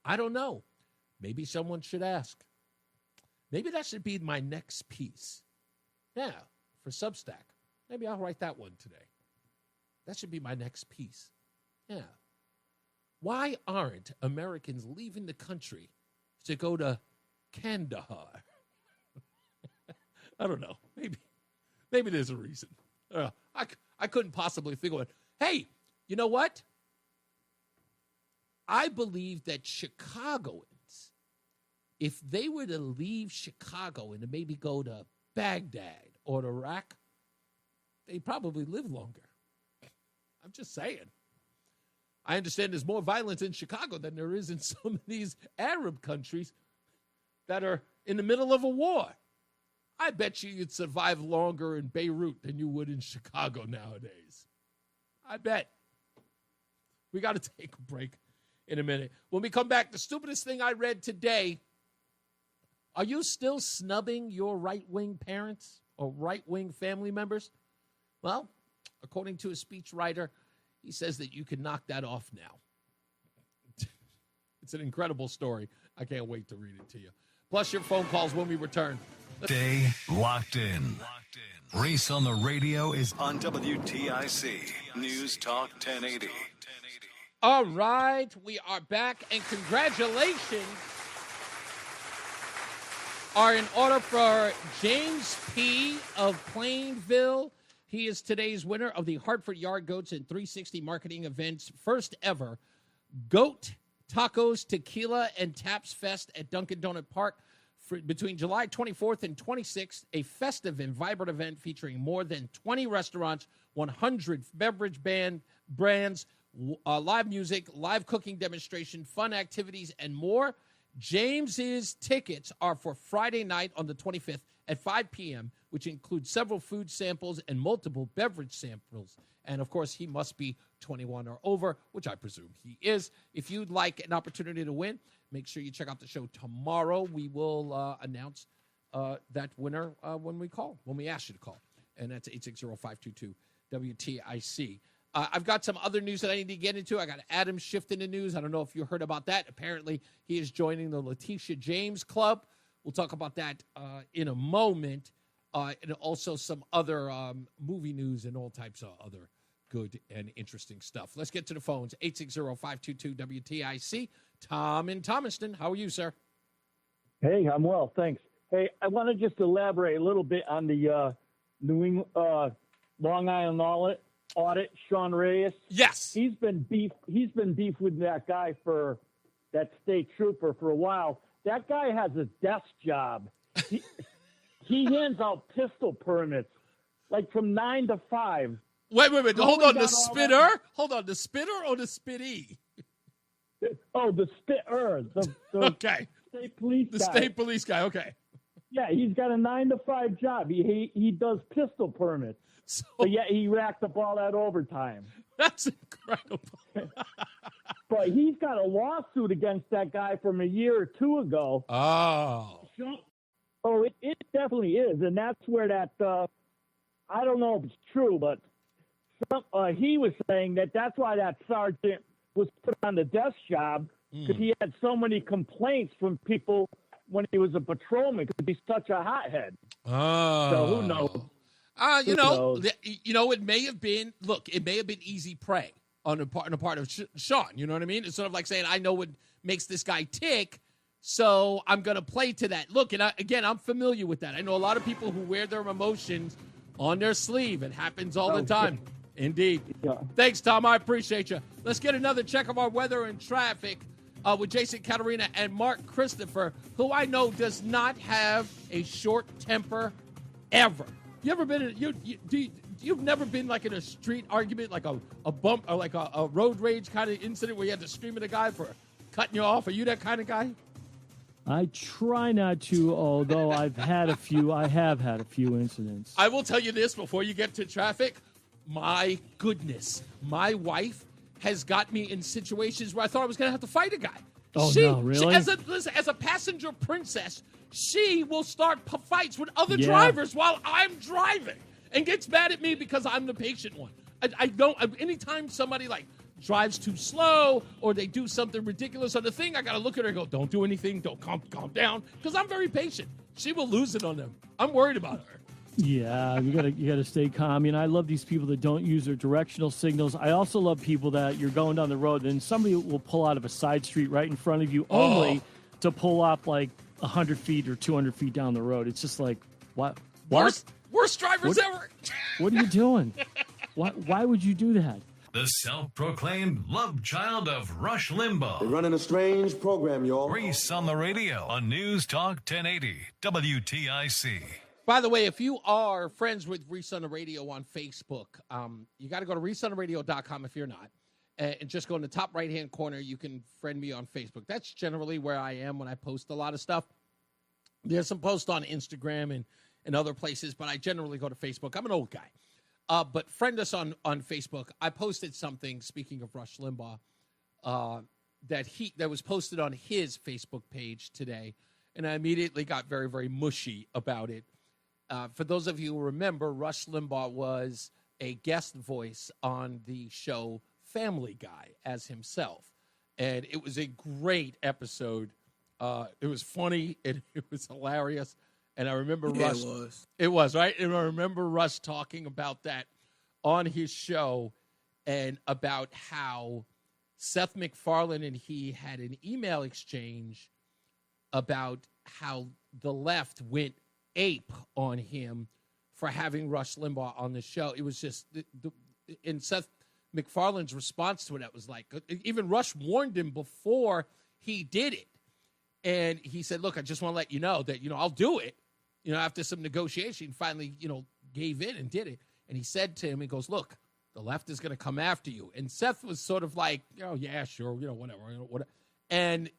I don't know. Maybe someone should ask. Maybe that should be my next piece. Yeah, for Substack. Maybe I'll write that one today. That should be my next piece. Yeah. Why aren't Americans leaving the country to go to Kandahar? I don't know. Maybe there's a reason. I couldn't possibly think of it. Hey, you know what? I believe that Chicagoans, if they were to leave Chicago and to maybe go to Baghdad or Iraq, they'd probably live longer. I'm just saying. I understand there's more violence in Chicago than there is in some of these Arab countries that are in the middle of a war. I bet you'd survive longer in Beirut than you would in Chicago nowadays. I bet. We got to take a break in a minute. When we come back, the stupidest thing I read today, are you still snubbing your right-wing parents or right-wing family members? Well, according to a speechwriter, he says that you can knock that off now. It's an incredible story. I can't wait to read it to you. Plus your phone calls when we return. Stay locked in. Reese on the radio is on WTIC News Talk 1080. All right, we are back, and congratulations are in order for James P. of Plainville. He is today's winner of the Hartford Yard Goats and 360 Marketing Event's first ever Goat Tacos, Tequila, and Taps Fest at Dunkin' Donut Park between July 24th and 26th, a festive and vibrant event featuring more than 20 restaurants, 100 beverage brands, live music, live cooking demonstration, fun activities, and more. James's tickets are for Friday night on the 25th at 5 p.m., which includes several food samples and multiple beverage samples. And, of course, he must be 21 or over, which I presume he is. If you'd like an opportunity to win, make sure you check out the show tomorrow. We will announce that winner when we ask you to call. And that's 860-522-WTIC. I've got some other news that I need to get into. I got Adam Schiff in the news. I don't know if you heard about that. Apparently, he is joining the Letitia James Club. We'll talk about that in a moment. And also some other movie news and all types of other good and interesting stuff. Let's get to the phones. 860-522-WTIC. Tom in Thomaston. How are you, sir? Hey, I'm well, thanks. Hey, I want to just elaborate a little bit on the New England, Long Island audit, Sean Reyes. Yes. He's been beef with that guy for that state trooper for a while. That guy has a desk job. He hands out pistol permits, like from 9 to 5. Wait. Hold on. The spitter? Hold on. The spitter or the spittee? Oh, the spitter. Okay. State police guy. The state police guy. Okay. Yeah, he's got a 9 to 5 job. He does pistol permits. But yet he racked up all that overtime. That's incredible. But he's got a lawsuit against that guy from a year or two ago. Oh. Oh, it definitely is. And that's where that, I don't know if it's true, but he was saying that's why that sergeant was put on the desk job, because he had so many complaints from people when he was a patrolman, because he's such a hothead. Oh. So who knows? It may have been easy prey on the part of Sean. You know what I mean? It's sort of like saying, I know what makes this guy tick, so I'm going to play to that. Look, and I'm familiar with that. I know a lot of people who wear their emotions on their sleeve. It happens all the time. Indeed. Yeah. Thanks, Tom. I appreciate you. Let's get another check of our weather and traffic with Jason Caterina and Mark Christopher, who I know does not have a short temper ever. You ever been you've never been like in a street argument, like a bump or like a road rage kind of incident where you had to scream at a guy for cutting you off? Are you that kind of guy? I try not to, although I have had a few incidents. I will tell you this before you get to traffic. My goodness, my wife has got me in situations where I thought I was going to have to fight a guy. Oh, no, really? As a passenger princess, she will start fights with other drivers while I'm driving and gets mad at me because I'm the patient one. I don't. Anytime somebody like drives too slow or they do something ridiculous on the thing, I got to look at her and go, don't do anything. Don't calm down, because I'm very patient. She will lose it on them. I'm worried about her. Yeah, you gotta stay calm. I love these people that don't use their directional signals. I also love people that you're going down the road and somebody will pull out of a side street right in front of you only to pull off like 100 feet or 200 feet down the road. It's just like, what? Worst drivers ever. What are you doing? Why would you do that? The self-proclaimed love child of Rush Limbaugh. They're running a strange program, y'all. Reese on the radio on News Talk 1080 WTIC. By the way, if you are friends with Reese on the Radio on Facebook, you got to go to reeseontheradio.com if you're not. And just go in the top right-hand corner. You can friend me on Facebook. That's generally where I am when I post a lot of stuff. There's some posts on Instagram and other places, but I generally go to Facebook. I'm an old guy. But friend us on Facebook. I posted something, speaking of Rush Limbaugh, that was posted on his Facebook page today, and I immediately got very, very mushy about it. For those of you who remember, Rush Limbaugh was a guest voice on the show Family Guy as himself. And it was a great episode. It was funny. It was hilarious. And I remember Rush. It was, right? And I remember Rush talking about that on his show and about how Seth MacFarlane and he had an email exchange about how the left went ape on him for having Rush Limbaugh on the show. It was just, and Seth MacFarlane's response to it was like, even Rush warned him before he did it. And he said, look, I just want to let you know that, I'll do it. After some negotiation, he finally, gave in and did it. And he said to him, he goes, look, the left is going to come after you. And Seth was sort of like, yeah, sure, whatever. And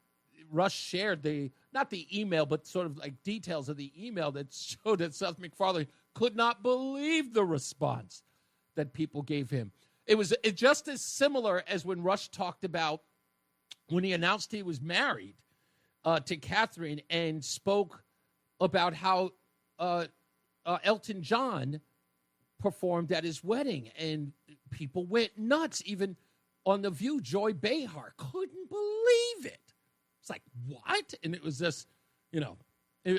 Rush shared not the email, but sort of like details of the email that showed that Seth MacFarlane could not believe the response that people gave him. It was just as similar as when Rush talked about when he announced he was married to Catherine and spoke about how Elton John performed at his wedding, and people went nuts. Even on The View, Joy Behar couldn't believe it. It's like, what? And it was just,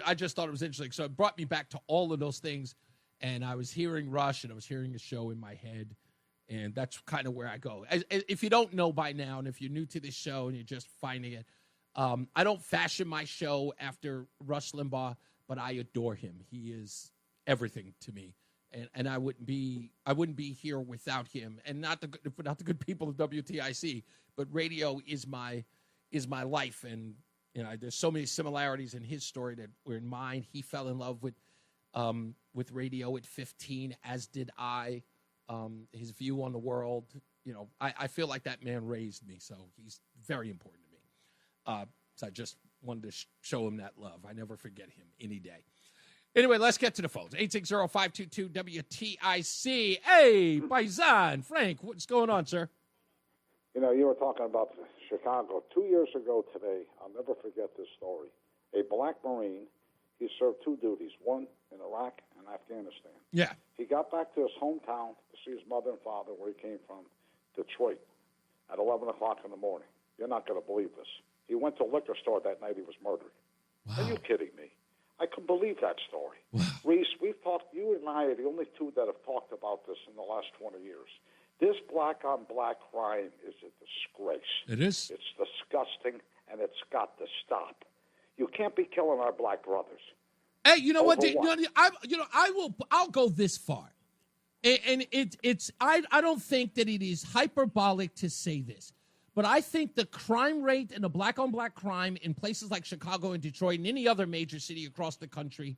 I just thought it was interesting. So it brought me back to all of those things, and I was hearing Rush, and I was hearing a show in my head, and that's kind of where I go. If you don't know by now, and if you're new to this show and you're just finding it, I don't fashion my show after Rush Limbaugh, but I adore him. He is everything to me, and I wouldn't be here without him, and not the good people of WTIC, but radio is my life, and there's so many similarities in his story that were in mine. He fell in love with radio at 15, as did I. His view on the world, I feel like that man raised me, so he's very important to me. So I just wanted to show him that love. I never forget him any day. Anyway, let's get to the phones. 860-522-WTIC. Hey, Paisan, Frank, what's going on, sir? You were talking about Chicago. 2 years ago today, I'll never forget this story. A black Marine, he served two duties, one in Iraq and Afghanistan. Yeah. He got back to his hometown to see his mother and father, where he came from, Detroit, at 11 o'clock in the morning. You're not going to believe this. He went to a liquor store that night. He was murdered. Wow. Are you kidding me? I couldn't believe that story. Wow. Reese, we've talked, you and I are the only two that have talked about this in the last 20 years. This black-on-black crime is a disgrace. It is. It's disgusting, and it's got to stop. You can't be killing our black brothers. Hey, you know what? I'll go this far, and I don't think that it is hyperbolic to say this, but I think the crime rate and the black-on-black crime in places like Chicago and Detroit and any other major city across the country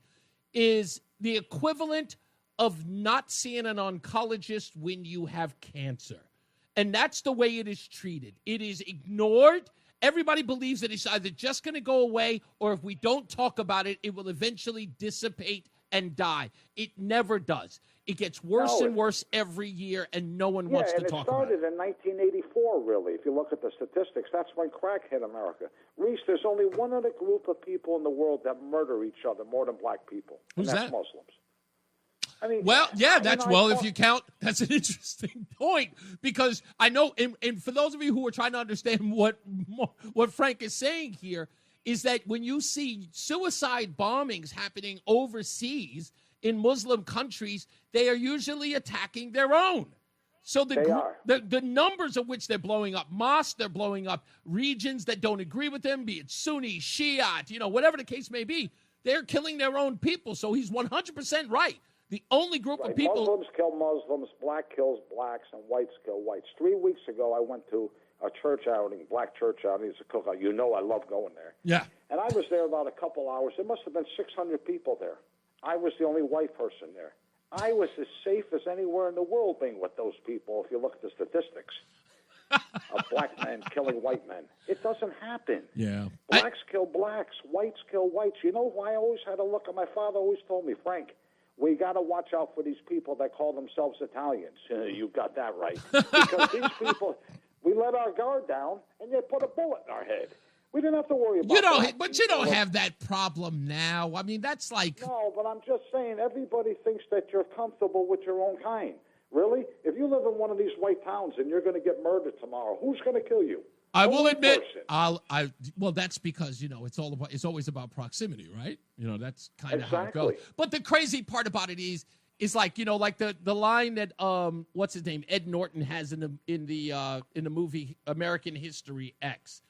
is the equivalent of not seeing an oncologist when you have cancer. And that's the way it is treated. It is ignored. Everybody believes that it's either just going to go away, or if we don't talk about it, it will eventually dissipate and die. It never does. It gets worse and worse every year, and no one wants to talk about it. It started in 1984, really. If you look at the statistics, that's when crack hit America. Reese, there's only one other group of people in the world that murder each other more than black people. Who's and that's that? Muslims. I mean, if you count, that's an interesting point, because I know, and for those of you who are trying to understand what Frank is saying here, is that when you see suicide bombings happening overseas in Muslim countries, they are usually attacking their own. So the numbers of which they're blowing up mosques, they're blowing up regions that don't agree with them, be it Sunni, Shia, whatever the case may be, they're killing their own people. So he's 100% right. The only group of people... Muslims kill Muslims, black kills blacks, and whites kill whites. 3 weeks ago, I went to a church outing, black church outing. It's a cookout. I love going there. Yeah. And I was there about a couple hours. There must have been 600 people there. I was the only white person there. I was as safe as anywhere in the world being with those people, if you look at the statistics of black men killing white men. It doesn't happen. Yeah. Blacks kill blacks. Whites kill whites. You know why I always had to look at? My father always told me, Frank, we got to watch out for these people that call themselves Italians. You got that right. Because these people, we let our guard down, and they put a bullet in our head. We didn't have to worry about But you don't have that problem now. I mean, that's like... No, but I'm just saying, everybody thinks that you're comfortable with your own kind. Really? If you live in one of these white towns and you're going to get murdered tomorrow, who's going to kill you? I will admit, well, that's because, it's always about proximity, right? That's kind of how it goes. But the crazy part about it is like, like the line that, what's his name? Ed Norton has in the movie American History X.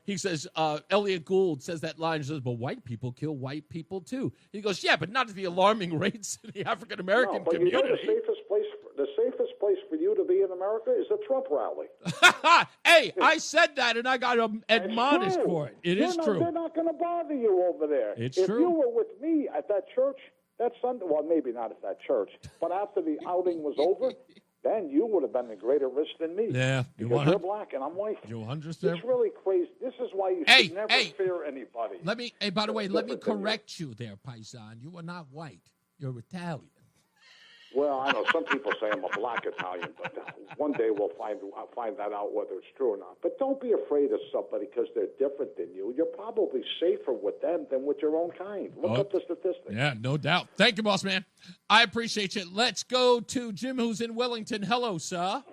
He says, Elliot Gould says that line, says, but white people kill white people too. He goes, yeah, but not at the alarming rates in the African-American community. The safest place for you to be in America is a Trump rally. Hey, I said that, and I got admonished for it. It is true. They're not going to bother you over there. It's true. If you were with me at that church that Sunday, well, maybe not at that church, but after the outing was over, then you would have been at greater risk than me. Yeah. Because you're black and I'm white. You understand? It's really crazy. This is why you should never fear anybody. By the way, let me correct you there, Paisan. You are not white. You're Italian. Well, I know some people say I'm a black Italian, but one day we'll find that out whether it's true or not. But don't be afraid of somebody because they're different than you. You're probably safer with them than with your own kind. Look up the statistics. Yeah, no doubt. Thank you, boss man. I appreciate you. Let's go to Jim, who's in Wellington. Hello, sir.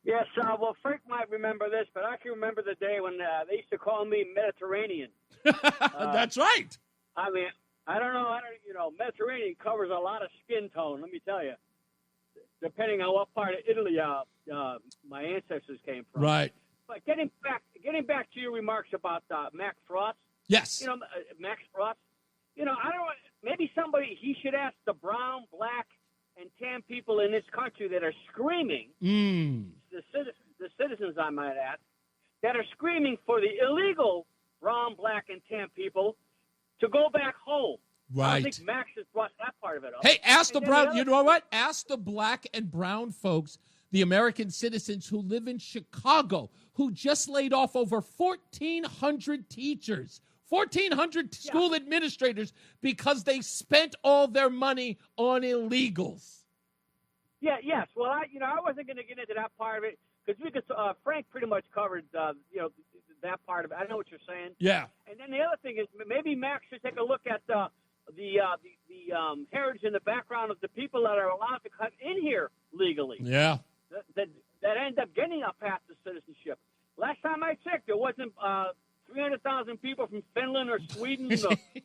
Yes, well, Frank might remember this, but I can remember the day when they used to call me Mediterranean. That's right. I mean, I don't know. Mediterranean covers a lot of skin tone. Let me tell you, depending on what part of Italy my ancestors came from. Right. But getting back to your remarks about Max Frost. Yes. Max Frost. I don't. Maybe he should ask the brown, black, and tan people in this country that are screaming. The citizens, I might add, that are screaming for the illegal brown, black, and tan people to go back home. Right. I think Max has brought that part of it up. Hey, ask the brown. You know what? Ask the black and brown folks, the American citizens who live in Chicago, who just laid off over 1,400 teachers, 1,400 school administrators because they spent all their money on illegals. Yeah. Yes. Well, I wasn't going to get into that part of it because Frank pretty much covered that part of it. I know what you're saying. Yeah. And then the other thing is maybe Max should take a look at the heritage in the background of the people that are allowed to come in here legally. Yeah. That end up getting a path to citizenship. Last time I checked, there wasn't 300,000 people from Finland or Sweden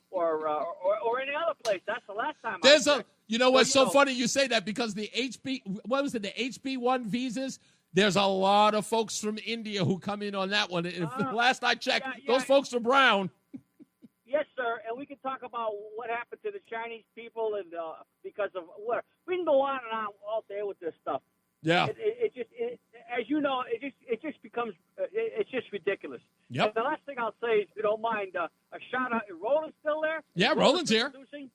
or any other place. That's the last time I checked. What's so funny you say that because the HB1 visas, there's a lot of folks from India who come in on that one. Last I checked, those folks are brown. Yes, sir. And we can talk about what happened to the Chinese people and because of what we can go on and on all day with this stuff. Yeah. It just as you know, it just becomes it's just ridiculous. Yep. And the last thing I'll say is, if you don't mind, a shout out. Roland's still there? Yeah, Roland's here. Producing?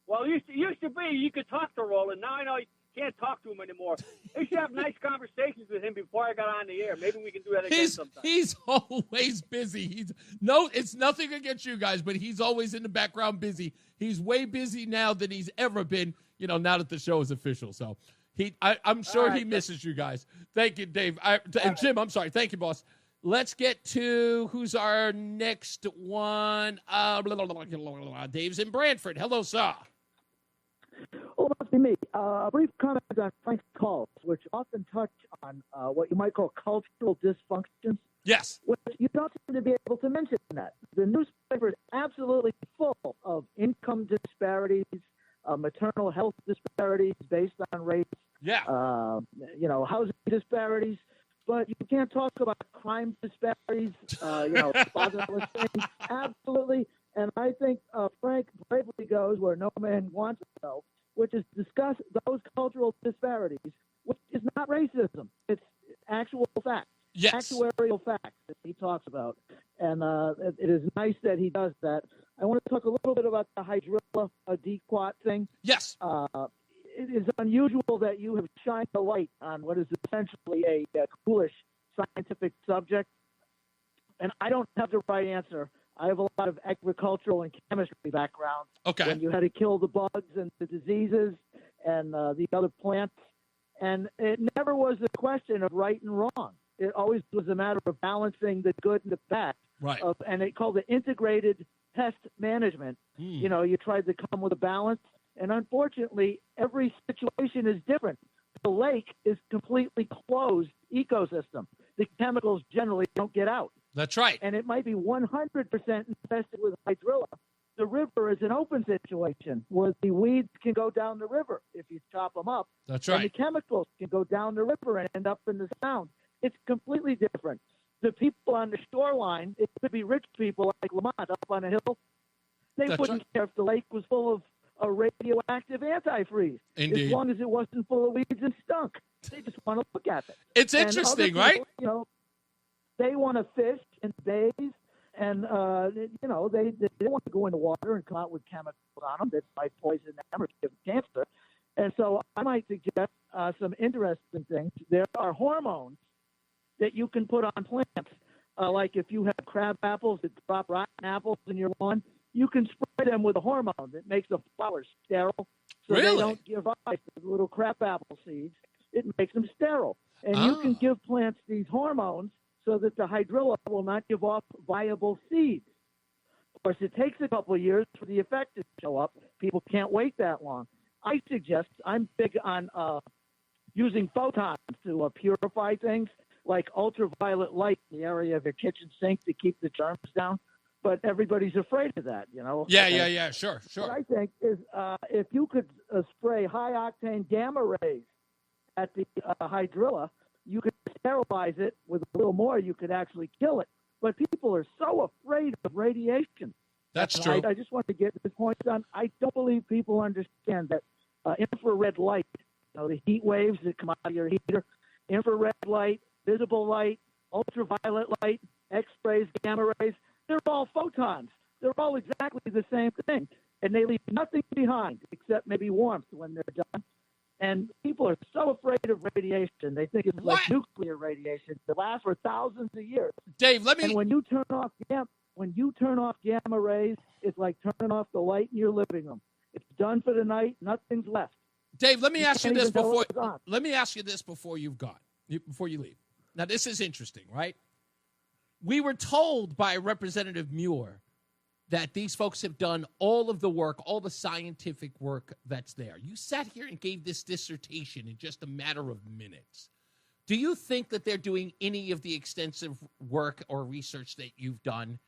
Well, it used to be you could talk to Roland. Now I know you can't talk to him anymore. I used to have nice conversations with him before I got on the air. Maybe we can do that again sometime. He's always busy. It's nothing against you guys, but he's always in the background busy. He's way busy now than he's ever been. now that the show is official. So I'm sure he misses you guys. Thank you, Dave. And Jim, I'm sorry. Thank you, boss. Let's get to who's our next one. Dave's in Brantford. Hello, sir. Oh, must be me. A brief comment on Frank's calls, which often touch on what you might call cultural dysfunctions. Yes. Which you don't seem to be able to mention that. The newspaper is absolutely full of income disparities, maternal health disparities based on race. Yeah. Housing disparities. But you can't talk about crime disparities, positive things. Absolutely. And I think Frank bravely goes where no man wants to go, which is discuss those cultural disparities, which is not racism. It's actual facts. Yes. Actuarial facts that he talks about. And it is nice that he does that. I want to talk a little bit about the hydrilla dequat thing. Yes. It is unusual that you have shined a light on what is essentially a foolish scientific subject. And I don't have the right answer. I have a lot of agricultural and chemistry background. Okay. When you had to kill the bugs and the diseases and the other plants. And it never was a question of right and wrong. It always was a matter of balancing the good and the bad. Right. And it called it integrated pest management. You tried to come with a balance. And unfortunately, every situation is different. The lake is completely closed ecosystem. The chemicals generally don't get out. That's right. And it might be 100% infested with hydrilla. The river is an open situation where the weeds can go down the river if you chop them up. That's right. And the chemicals can go down the river and end up in the sound. It's completely different. The people on the shoreline, it could be rich people like Lamont up on a hill. They wouldn't care if the lake was full of a radioactive antifreeze. Indeed. As long as it wasn't full of weeds and stunk. They just want to look at it. It's And interesting, other people, right? They want to fish and bathe, and, they don't want to go in the water and come out with chemicals on them that might poison them or give them cancer. And so I might suggest some interesting things. There are hormones that you can put on plants. Like if you have crab apples that drop rotten apples in your lawn, you can spray them with a hormone that makes the flowers sterile, so Really? they don't give rise to the little crabapple seeds. It makes them sterile. And you can give plants these hormones so that the hydrilla will not give off viable seeds. Of course, it takes a couple of years for the effect to show up. People can't wait that long. I suggest, I'm big on using photons to purify things, like ultraviolet light in the area of your kitchen sink to keep the germs down. But everybody's afraid of that, Yeah. Sure. What I think is if you could spray high-octane gamma rays at the hydrilla, you could sterilize it. With a little more, you could actually kill it. But people are so afraid of radiation. That's true. I just want to get this point done. I don't believe people understand that infrared light, the heat waves that come out of your heater, infrared light, visible light, ultraviolet light, X-rays, gamma rays, they're all photons. They're all exactly the same thing. And they leave nothing behind except maybe warmth when they're done. And people are so afraid of radiation. They think it's like nuclear radiation that lasts for thousands of years. Dave, And when you turn off gamma rays, it's like turning off the light in your living room. It's done for the night. Nothing's left. Dave, let me ask you this before. on. Let me ask you this before before you leave. Now, this is interesting, right? We were told by Representative Muir that these folks have done all of the work, all the scientific work that's there. You sat here and gave this dissertation in just a matter of minutes. Do you think that they're doing any of the extensive work or research that you've done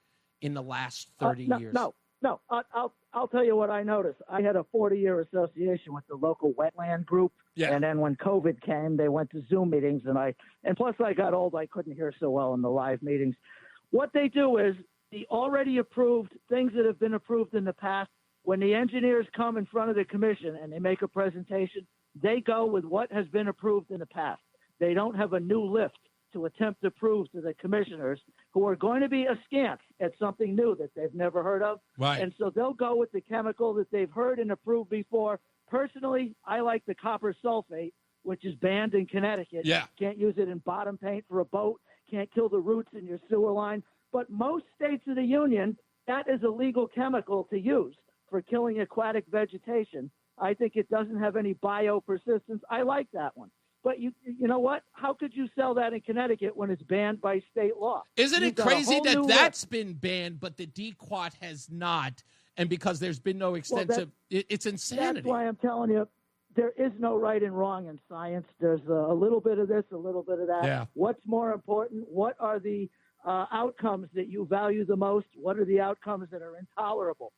in the last 30 years? No. I'll tell you what I noticed. I had a 40-year association with the local wetland group. Yeah. And then when COVID came, they went to Zoom meetings, and plus I got old, I couldn't hear so well in the live meetings. What they do is the already approved things that have been approved in the past, when the engineers come in front of the commission and they make a presentation, they go with what has been approved in the past. They don't have a new lift to attempt to prove to the commissioners, who are going to be askance at something new that they've never heard of. Right. And so they'll go with the chemical that they've heard and approved before. Personally, I like the copper sulfate, which is banned in Connecticut. Yeah. Can't use it in bottom paint for a boat. Can't kill the roots in your sewer line. But most states of the union, that is a legal chemical to use for killing aquatic vegetation. I think it doesn't have any biopersistence. I like that one. But you know what? How could you sell that in Connecticut when it's banned by state law? Isn't You've it got a crazy whole that new that's list. been banned, but the DQuat has not? And because there's been no extensive, it's insanity. That's why I'm telling you, there is no right and wrong in science. There's a little bit of this, a little bit of that. Yeah. What's more important? What are the outcomes that you value the most? What are the outcomes that are intolerable?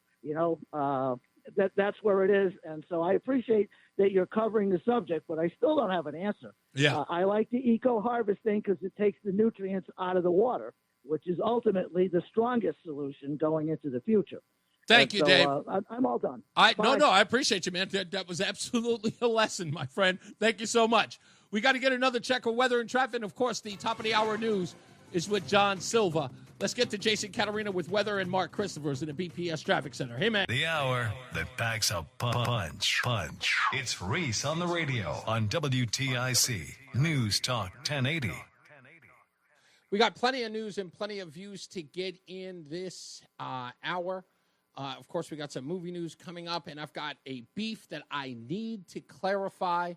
That's where it is. And so I appreciate that you're covering the subject, but I still don't have an answer. Yeah. I like the eco-harvesting because it takes the nutrients out of the water, which is ultimately the strongest solution going into the future. Thank you, Dave. I'm all done. I Bye. appreciate you, man. That was absolutely a lesson, my friend. Thank you so much. We got to get another check of weather and traffic. And, of course, the top of the hour news is with John Silva. Let's get to Jason Catarina with weather and Mark Christopher's in the BPS Traffic Center. Hey, man. The hour that packs a punch. It's Reese on the radio on WTIC News Talk 1080. We got plenty of news and plenty of views to get in this hour. Of course, we got some movie news coming up, and I've got a beef that I need to clarify,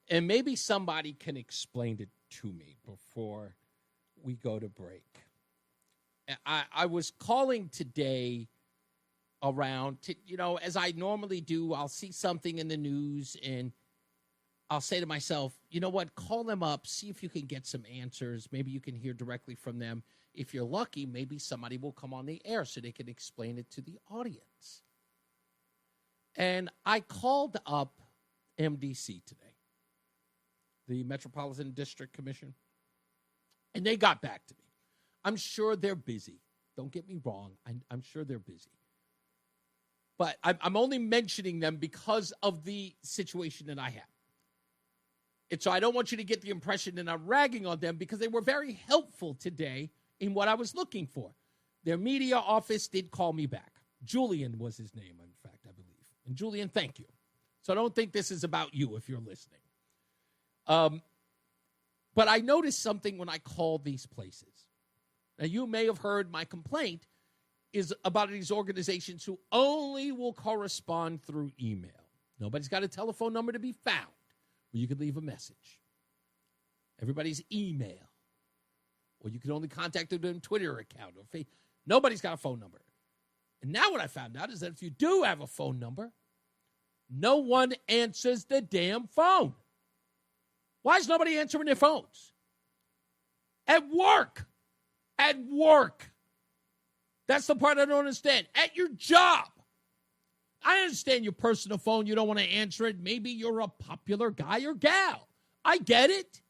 and maybe somebody can explain it to me before we go to break. I was calling today around, as I normally do, I'll see something in the news, and I'll say to myself, you know what, call them up, see if you can get some answers. Maybe you can hear directly from them. If you're lucky, maybe somebody will come on the air so they can explain it to the audience. And I called up MDC today, the Metropolitan District Commission, and they got back to me. I'm sure they're busy. Don't get me wrong. I'm sure they're busy. But I'm only mentioning them because of the situation that I have. And so I don't want you to get the impression that I'm ragging on them because they were very helpful today in what I was looking for. Their media office did call me back. Julian was his name, in fact, I believe. And Julian, thank you. So I don't think this is about you if you're listening. But I noticed something when I called these places. Now, you may have heard my complaint is about these organizations who only will correspond through email. Nobody's got a telephone number to be found where you could leave a message. Everybody's email. Or you can only contact them on a Twitter account. Or nobody's got a phone number. And now what I found out is that if you do have a phone number, no one answers the damn phone. Why is nobody answering their phones? At work. At work. That's the part I don't understand. At your job. I understand your personal phone. You don't want to answer it. Maybe you're a popular guy or gal. I get it.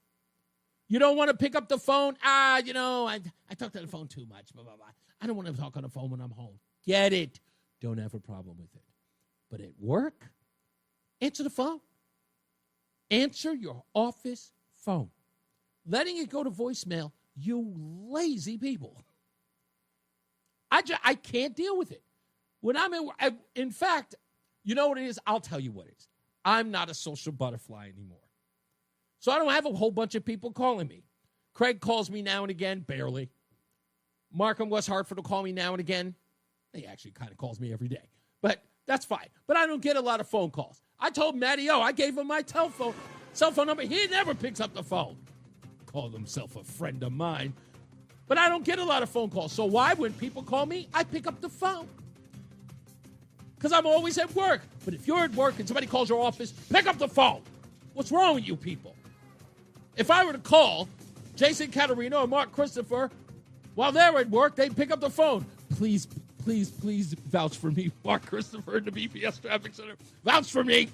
You don't want to pick up the phone. I talk to the phone too much. Blah, blah, blah. I don't want to talk on the phone when I'm home. Get it. Don't have a problem with it. But at work, answer the phone. Answer your office phone. Letting it go to voicemail, you lazy people. I can't deal with it. When I'm in fact, you know what it is? I'll tell you what it is. I'm not a social butterfly anymore. So I don't have a whole bunch of people calling me. Craig calls me now and again, barely. Mark in West Hartford will call me now and again. He actually kind of calls me every day. But that's fine. But I don't get a lot of phone calls. I told Matty I gave him my cell phone number. He never picks up the phone. Called himself a friend of mine. But I don't get a lot of phone calls. So why, when people call me, I pick up the phone? Because I'm always at work. But if you're at work and somebody calls your office, pick up the phone. What's wrong with you people? If I were to call Jason Catarina or Mark Christopher while they're at work, they'd pick up the phone. Please vouch for me, Mark Christopher in the BPS Traffic Center. Vouch for me.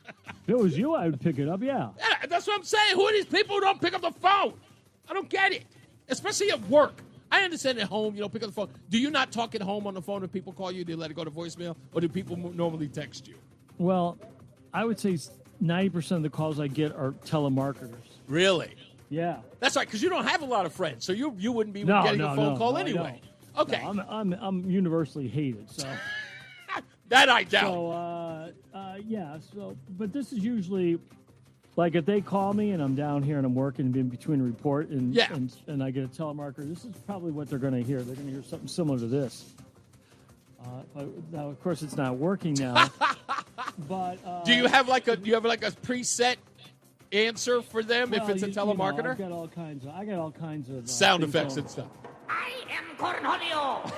If it was you, I would pick it up, yeah. Yeah, that's what I'm saying. Who are these people who don't pick up the phone? I don't get it. Especially at work. I understand at home you don't pick up the phone. Do you not talk at home on the phone if people call you? Do you let it go to voicemail? Or do people normally text you? Well, I would say 90% of the calls I get are telemarketers. Really? Yeah. That's right, because you don't have a lot of friends, so you wouldn't be getting a phone call anyway. Okay. No, I'm universally hated, so. That I doubt. So, but this is usually, like if they call me and I'm down here and I'm working in between a report and I get a telemarketer, this is probably what they're going to hear. They're going to hear something similar to this. Now, of course, it's not working now. But do you have like a preset answer for them if it's a telemarketer? I got all kinds of sound effects and stuff. I am Cornholio.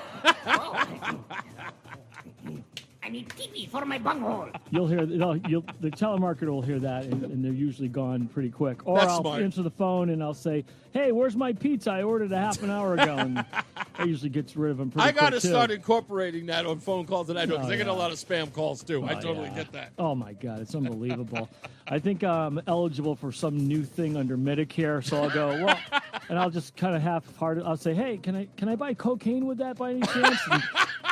I need TV for my bunghole. You'll hear the telemarketer will hear that, and they're usually gone pretty quick. Or That's I'll smart. answer the phone and I'll say, "Hey, where's my pizza? I ordered a half an hour ago." And that usually gets rid of them pretty I got to quick, too. start incorporating that on phone calls that I do because I get a yeah. lot of spam calls too. I Oh, totally yeah. get that. Oh my God, it's unbelievable. I think I'm eligible for some new thing under Medicare, so I'll go, well, and I'll just kind of half-hearted. I'll say, "Hey, can I buy cocaine with that by any chance?" And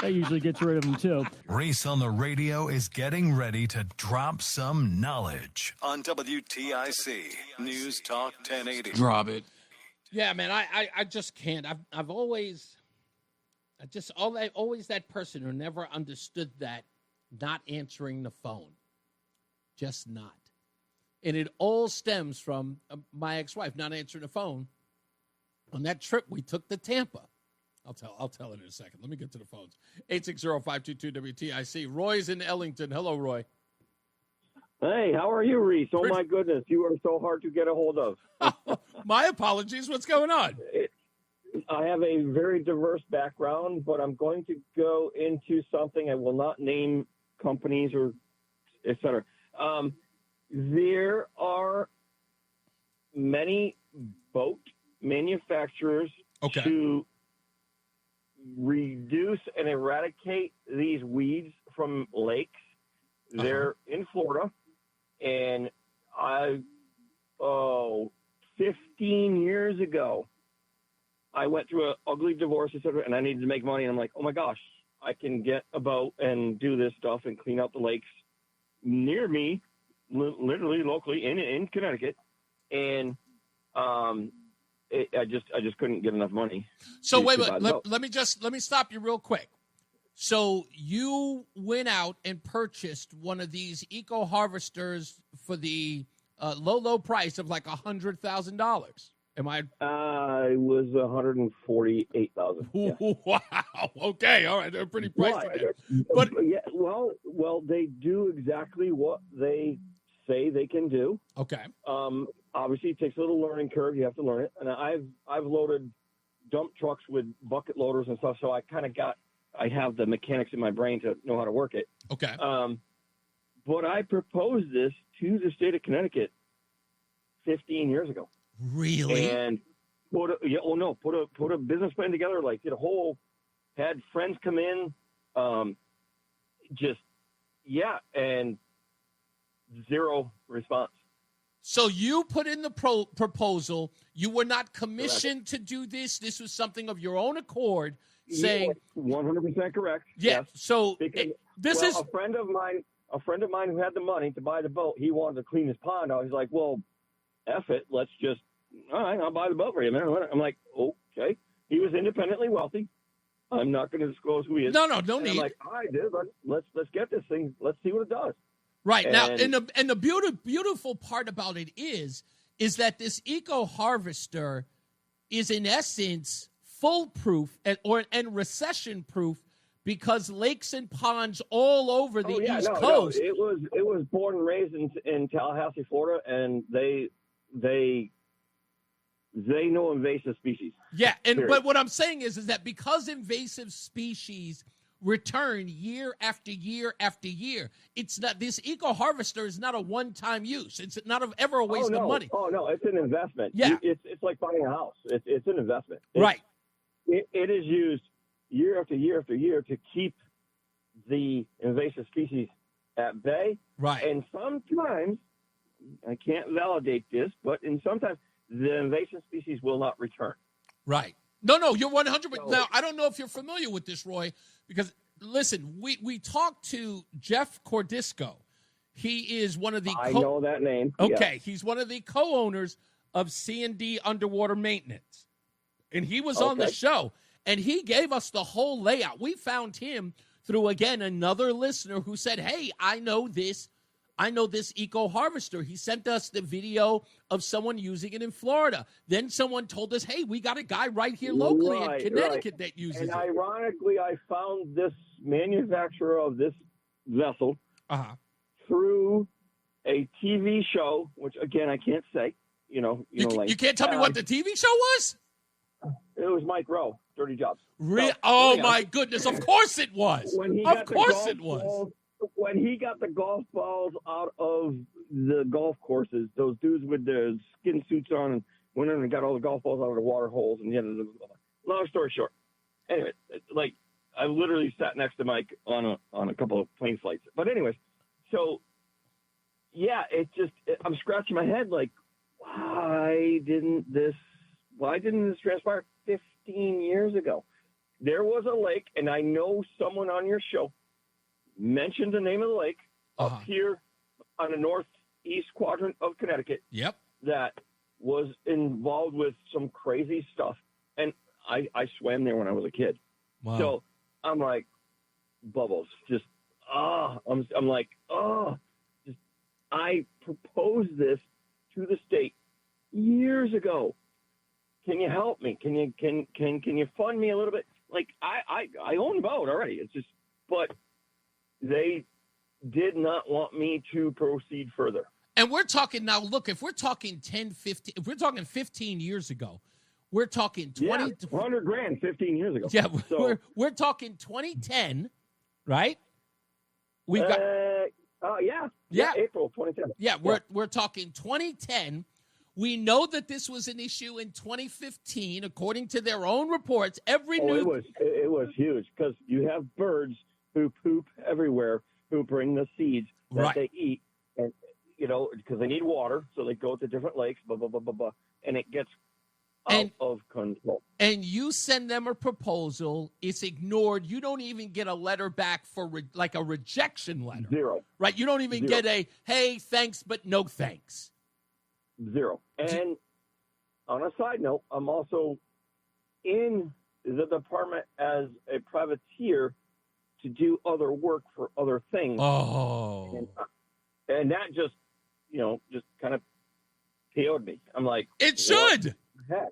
that usually gets rid of them too. Reese on the radio is getting ready to drop some knowledge on WTIC News Talk 1080. Drop it. Yeah, man, I just can't. I've always that person who never understood that not answering the phone. Just not. And it all stems from my ex-wife not answering the phone on that trip we took to Tampa. I'll tell it in a second. Let me get to the phones. 860-522-WTIC. Roy's in Ellington. Hello, Roy. Hey, how are you, Reese? Oh, my goodness. You are so hard to get a hold of. My apologies. What's going on? I have a very diverse background, but I'm going to go into something. I will not name companies or et cetera. There are many boat manufacturers to reduce and eradicate these weeds from lakes. They're in Florida, and 15 years ago, I went through an ugly divorce, etc., and I needed to make money. And I'm like, oh my gosh, I can get a boat and do this stuff and clean out the lakes near me, literally locally in Connecticut, and I just couldn't get enough money. So wait, let me stop you real quick. So you went out and purchased one of these eco harvesters for the low price of like $100,000. Am I? It was $148,000. Yeah. Wow. Okay. All right. They're pretty pricey. But yeah, well, they do exactly what they say they can do. Okay. Obviously, it takes a little learning curve. You have to learn it. And I've loaded dump trucks with bucket loaders and stuff, so I have the mechanics in my brain to know how to work it. Okay. But I proposed this to the state of Connecticut 15 years ago. Really? And put a business plan together. Like had friends come in, and zero response. So you put in the proposal. You were not commissioned to do this. This was something of your own accord, saying 100% correct. Yeah. Yes. So this is a friend of mine. A friend of mine who had the money to buy the boat. He wanted to clean his pond out. He's like, "Well, F it. Let's just all right. I'll buy the boat for you, man." I'm like, "Okay." He was independently wealthy. I'm not going to disclose who he is. No need. I'm like, "All right, dude. Let's get this thing. Let's see what it does." Right. Now, and the beautiful part about it is that this eco harvester is in essence foolproof and recession proof, because lakes and ponds all over the East Coast. No, it was born and raised in Tallahassee, Florida, and they know invasive species. Yeah, but what I'm saying is that because invasive species return year after year after year, it's not, this eco harvester is not a one-time use. It's not ever a waste of money. Oh no, it's an investment. Yeah, it's like buying a house. It's an investment. Right. It is used year after year after year to keep the invasive species at bay. Right. And sometimes, I can't validate this, but sometimes the invasive species will not return. Right. No, you're 100%. Now, I don't know if you're familiar with this, Roy, because, listen, we talked to Jeff Cordisco. He is one of the I know that name. Okay, yeah. He's one of the co-owners of C&D Underwater Maintenance. And he was on the show, and he gave us the whole layout. We found him through, again, another listener who said, hey, I know this eco harvester. He sent us the video of someone using it in Florida. Then someone told us, hey, we got a guy right here locally in Connecticut that uses it. And ironically, I found this manufacturer of this vessel through a TV show, which again I can't say. You can't tell me what the TV show was. It was Mike Rowe, Dirty Jobs. Oh my goodness! Of course it was. Of course it was. When he got the golf balls out of the golf courses, those dudes with the skin suits on and went in and got all the golf balls out of the water holes. And long story short, anyway, like I literally sat next to Mike on a couple of plane flights. But anyways, so yeah, I'm scratching my head like, why didn't this transpire 15 years ago? There was a lake, and I know someone on your show mentioned the name of the lake up here on the northeast quadrant of Connecticut. Yep. That was involved with some crazy stuff. And I swam there when I was a kid. Wow. So I'm like, bubbles, just, I'm like, I proposed this to the state years ago. Can you help me? Can you fund me a little bit? Like I own a boat already. It's just, but they did not want me to proceed further. And we're talking now, look, if we're talking 10, 15, if we're talking 15 years ago, we're talking 20. Yeah, $100,000 15 years ago. Yeah, so, we're talking 2010, right? We got yeah, April 2010. Yeah, we're talking 2010. We know that this was an issue in 2015, according to their own reports. It was huge because you have birds who poop everywhere, who bring the seeds that they eat, and because they need water, so they go to different lakes, blah blah blah blah blah, and it gets out of control. And you send them a proposal, it's ignored. You don't even get a letter back for like a rejection letter. Zero. Right? You don't even get a hey, thanks, but no thanks. Zero. And on a side note, I'm also in the department as a privateer to do other work for other things. Oh. And that just kind of PO'd me. I'm like, it should.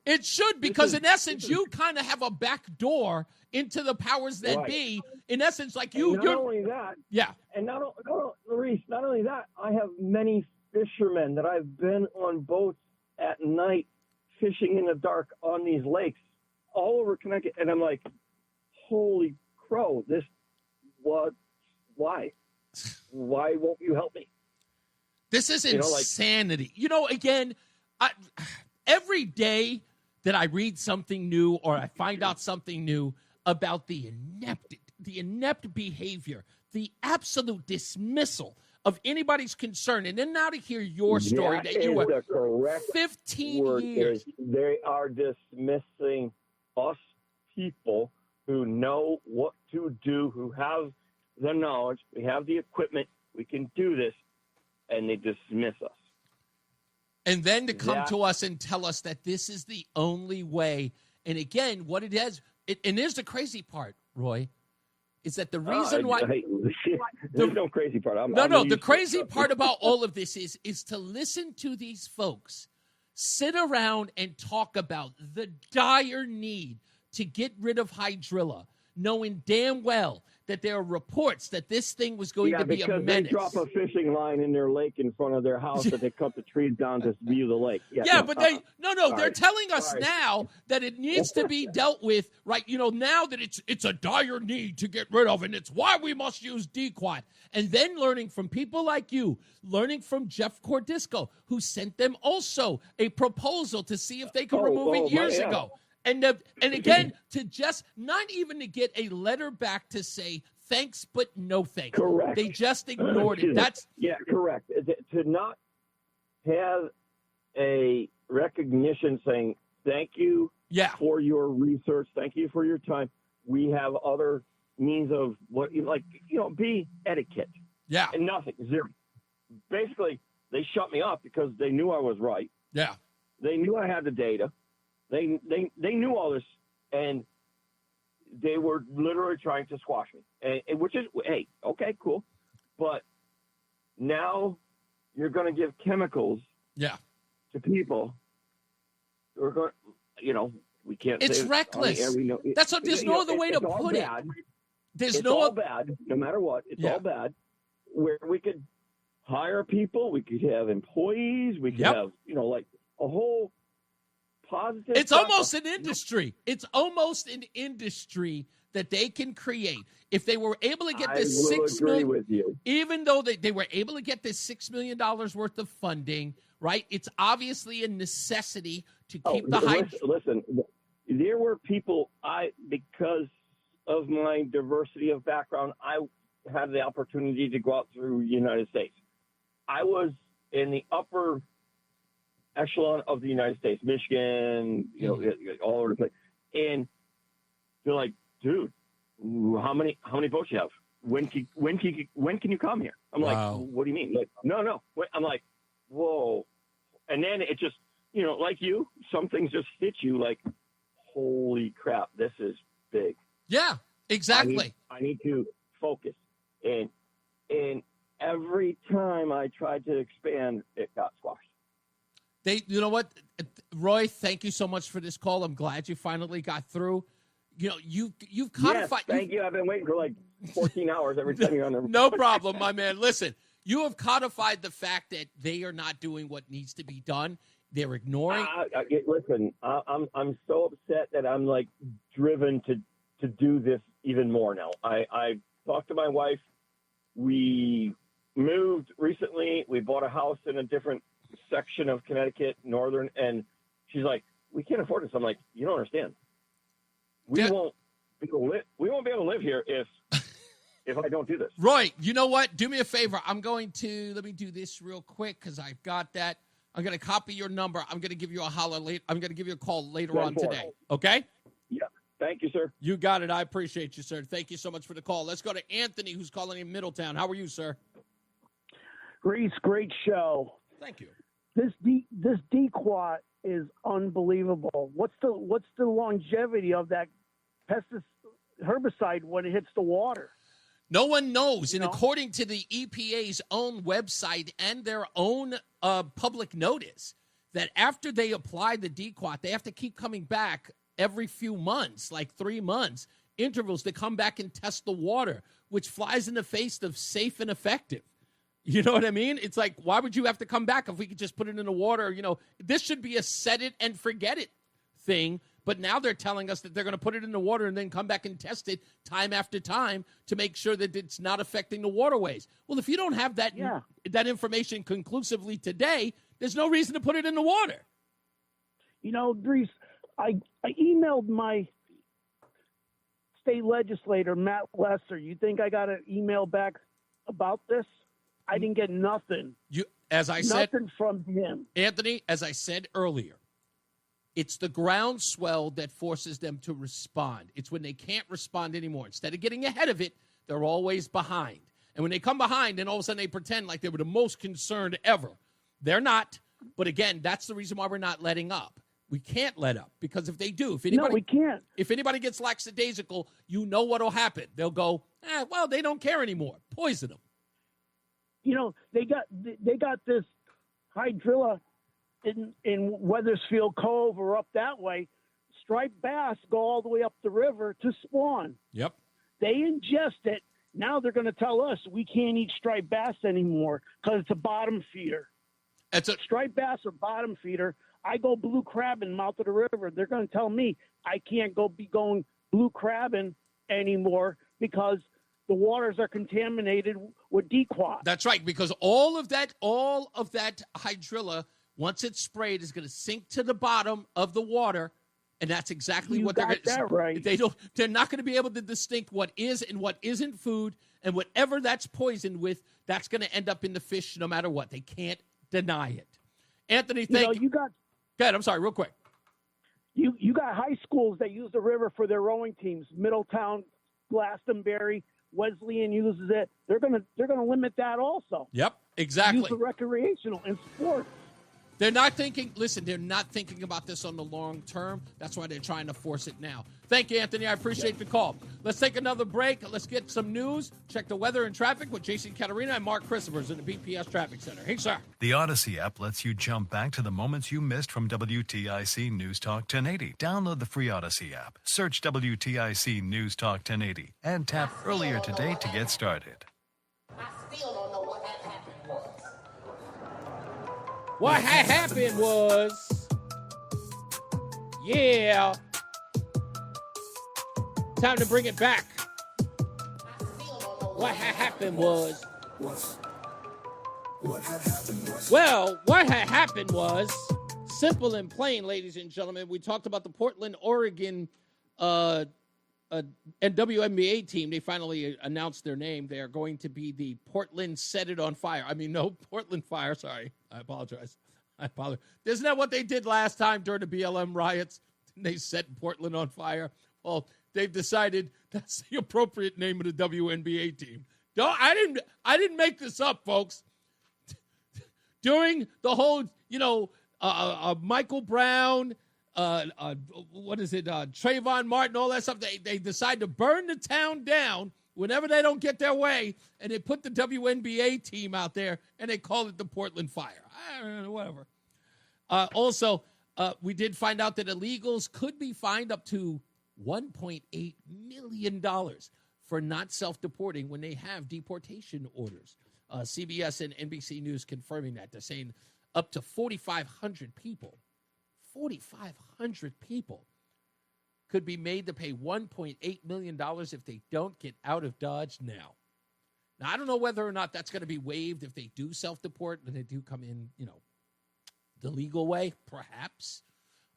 It should, because in essence, you kind of have a back door into the powers that be. In essence, like you're not only that. Yeah. And Reese, not only that, I have many fishermen that I've been on boats at night fishing in the dark on these lakes all over Connecticut. And I'm like, holy crow, why? Why won't you help me? This is insanity. Again, every day that I read something new or I find out something new about the inept behavior, the absolute dismissal of anybody's concern, and then now to hear your story that you were 15 years. They are dismissing us people who know what to do, who have the knowledge, we have the equipment, we can do this, and they dismiss us. And then to come to us and tell us that this is the only way. And again, what it is, and here's the crazy part, Roy, is that the reason why... There's no crazy part. The crazy part about all of this is to listen to these folks sit around and talk about the dire need to get rid of hydrilla, knowing damn well that there are reports that this thing was going to be a menace. They drop a fishing line in their lake in front of their house that they cut the trees down to view the lake. They're telling us now that it needs to be dealt with, right? Now that it's a dire need to get rid of, and it's why we must use DQuad. And then learning from people like you, learning from Jeff Cordisco, who sent them also a proposal to see if they could remove it years ago. And again, to just not even to get a letter back to say thanks, but no thanks. Correct. They just ignored it. Correct. To not have a recognition saying thank you for your research, thank you for your time. We have other means of be etiquette. Yeah. And nothing. Zero. Basically, they shut me up because they knew I was right. Yeah. They knew I had the data. They knew all this, and they were literally trying to squash me, and which is, hey, okay, cool. But now you're going to give chemicals to people who are going, we can't. It's reckless. There's no other way to put it. It's all bad, no matter what. It's all bad. Where we could hire people. We could have employees. We could have, like a whole positive. It's almost an industry. It's almost an industry that they can create. If they were able to get this $6 million, with you. Even though they were able to get this $6 million worth of funding, right? It's obviously a necessity to keep the high. Listen, there were people, because of my diversity of background, I had the opportunity to go out through the United States. I was in the upper echelon of the United States, Michigan, all over the place. And they're like, dude, how many votes you have? When can you come here? I'm like, what do you mean? Like, no. Wait. I'm like, whoa. And then it just, like you, some things just hit you like, holy crap, this is big. Yeah, exactly. I need to focus. And every time I tried to expand, it got squashed. You know what, Roy, thank you so much for this call. I'm glad you finally got through. You've codified. Yes, thank you. I've been waiting for like 14 hours every time you're on there. No problem, my man. Listen, you have codified the fact that they are not doing what needs to be done. They're ignoring. Listen, I'm so upset that I'm like driven to do this even more now. I talked to my wife. We moved recently. We bought a house in a different section of Connecticut, northern, and she's like, we can't afford this. I'm like, you don't understand. We won't be able to live here if I don't do this. Roy, you know what? Do me a favor. Let me do this real quick because I've got that. I'm going to copy your number. I'm going to give you I'm going to give you a call later on today. Okay? Yeah. Thank you, sir. You got it. I appreciate you, sir. Thank you so much for the call. Let's go to Anthony, who's calling in Middletown. How are you, sir? Reese, great show. Thank you. This DEQA is unbelievable. What's the longevity of that herbicide when it hits the water? No one knows. And according to the EPA's own website and their own public notice, that after they apply the DEQA, they have to keep coming back every few months, like 3 months, intervals to come back and test the water, which flies in the face of safe and effective. You know what I mean? It's like, why would you have to come back if we could just put it in the water? This should be a set it and forget it thing. But now they're telling us that they're going to put it in the water and then come back and test it time after time to make sure that it's not affecting the waterways. Well, if you don't have that information conclusively today, there's no reason to put it in the water. Reese, I emailed my state legislator, Matt Lesser. You think I got an email back about this? I didn't get nothing. Nothing from him. Anthony, as I said earlier, it's the groundswell that forces them to respond. It's when they can't respond anymore. Instead of getting ahead of it, they're always behind. And when they come behind, then all of a sudden they pretend like they were the most concerned ever. They're not. But again, that's the reason why we're not letting up. We can't let up because if they do, we can't. If anybody gets lackadaisical, you know what will happen. They'll go, they don't care anymore. Poison them. They got this hydrilla in Weathersfield Cove or up that way. Striped bass go all the way up the river to spawn. Yep. They ingest it. Now they're going to tell us we can't eat striped bass anymore because it's a bottom feeder. Striped bass or bottom feeder. I go blue crabbing mouth of the river. They're going to tell me I can't be going blue crabbing anymore because the waters are contaminated with DEQA. That's right, because all of that hydrilla, once it's sprayed, is going to sink to the bottom of the water, and that's exactly what they're going to. Right. They're not going to be able to distinct what is and what isn't food, and whatever that's poisoned with, that's going to end up in the fish no matter what. They can't deny it. Anthony, thank you. Go ahead. I'm sorry, real quick. You got high schools that use the river for their rowing teams. Middletown, Glastonbury, Wesleyan uses it. They're gonna limit that also. Yep, exactly. Use the recreational and sports. They're not thinking about this on the long term. That's why they're trying to force it now. Thank you, Anthony. I appreciate the call. Let's take another break. Let's get some news. Check the weather and traffic with Jason Caterina and Mark Christophers in the BPS Traffic Center. Hey, sir. The Odyssey app lets you jump back to the moments you missed from WTIC News Talk 1080. Download the free Odyssey app. Search WTIC News Talk 1080 and tap earlier today to get started. I still don't know what had happened was. What had happened was, time to bring it back. What had happened was, what had happened was simple and plain, ladies and gentlemen. We talked about the Portland, Oregon WNBA team. They finally announced their name. They are going to be the Portland Set It on Fire. Portland Fire. Sorry. I apologize. Isn't that what they did last time during the BLM riots? They set Portland on fire. Well, they've decided that's the appropriate name of the WNBA team. No, I didn't make this up, folks. During the whole, Michael Brown, Trayvon Martin, all that stuff, they decide to burn the town down whenever they don't get their way, and they put the WNBA team out there, and they call it the Portland Fire. I don't know, whatever. Also, we did find out that illegals could be fined up to $1.8 million for not self-deporting when they have deportation orders. CBS and NBC News confirming that. They're saying up to 4,500 people could be made to pay $1.8 million if they don't get out of Dodge now. Now, I don't know whether or not that's going to be waived if they do self-deport and they do come in, the legal way, perhaps.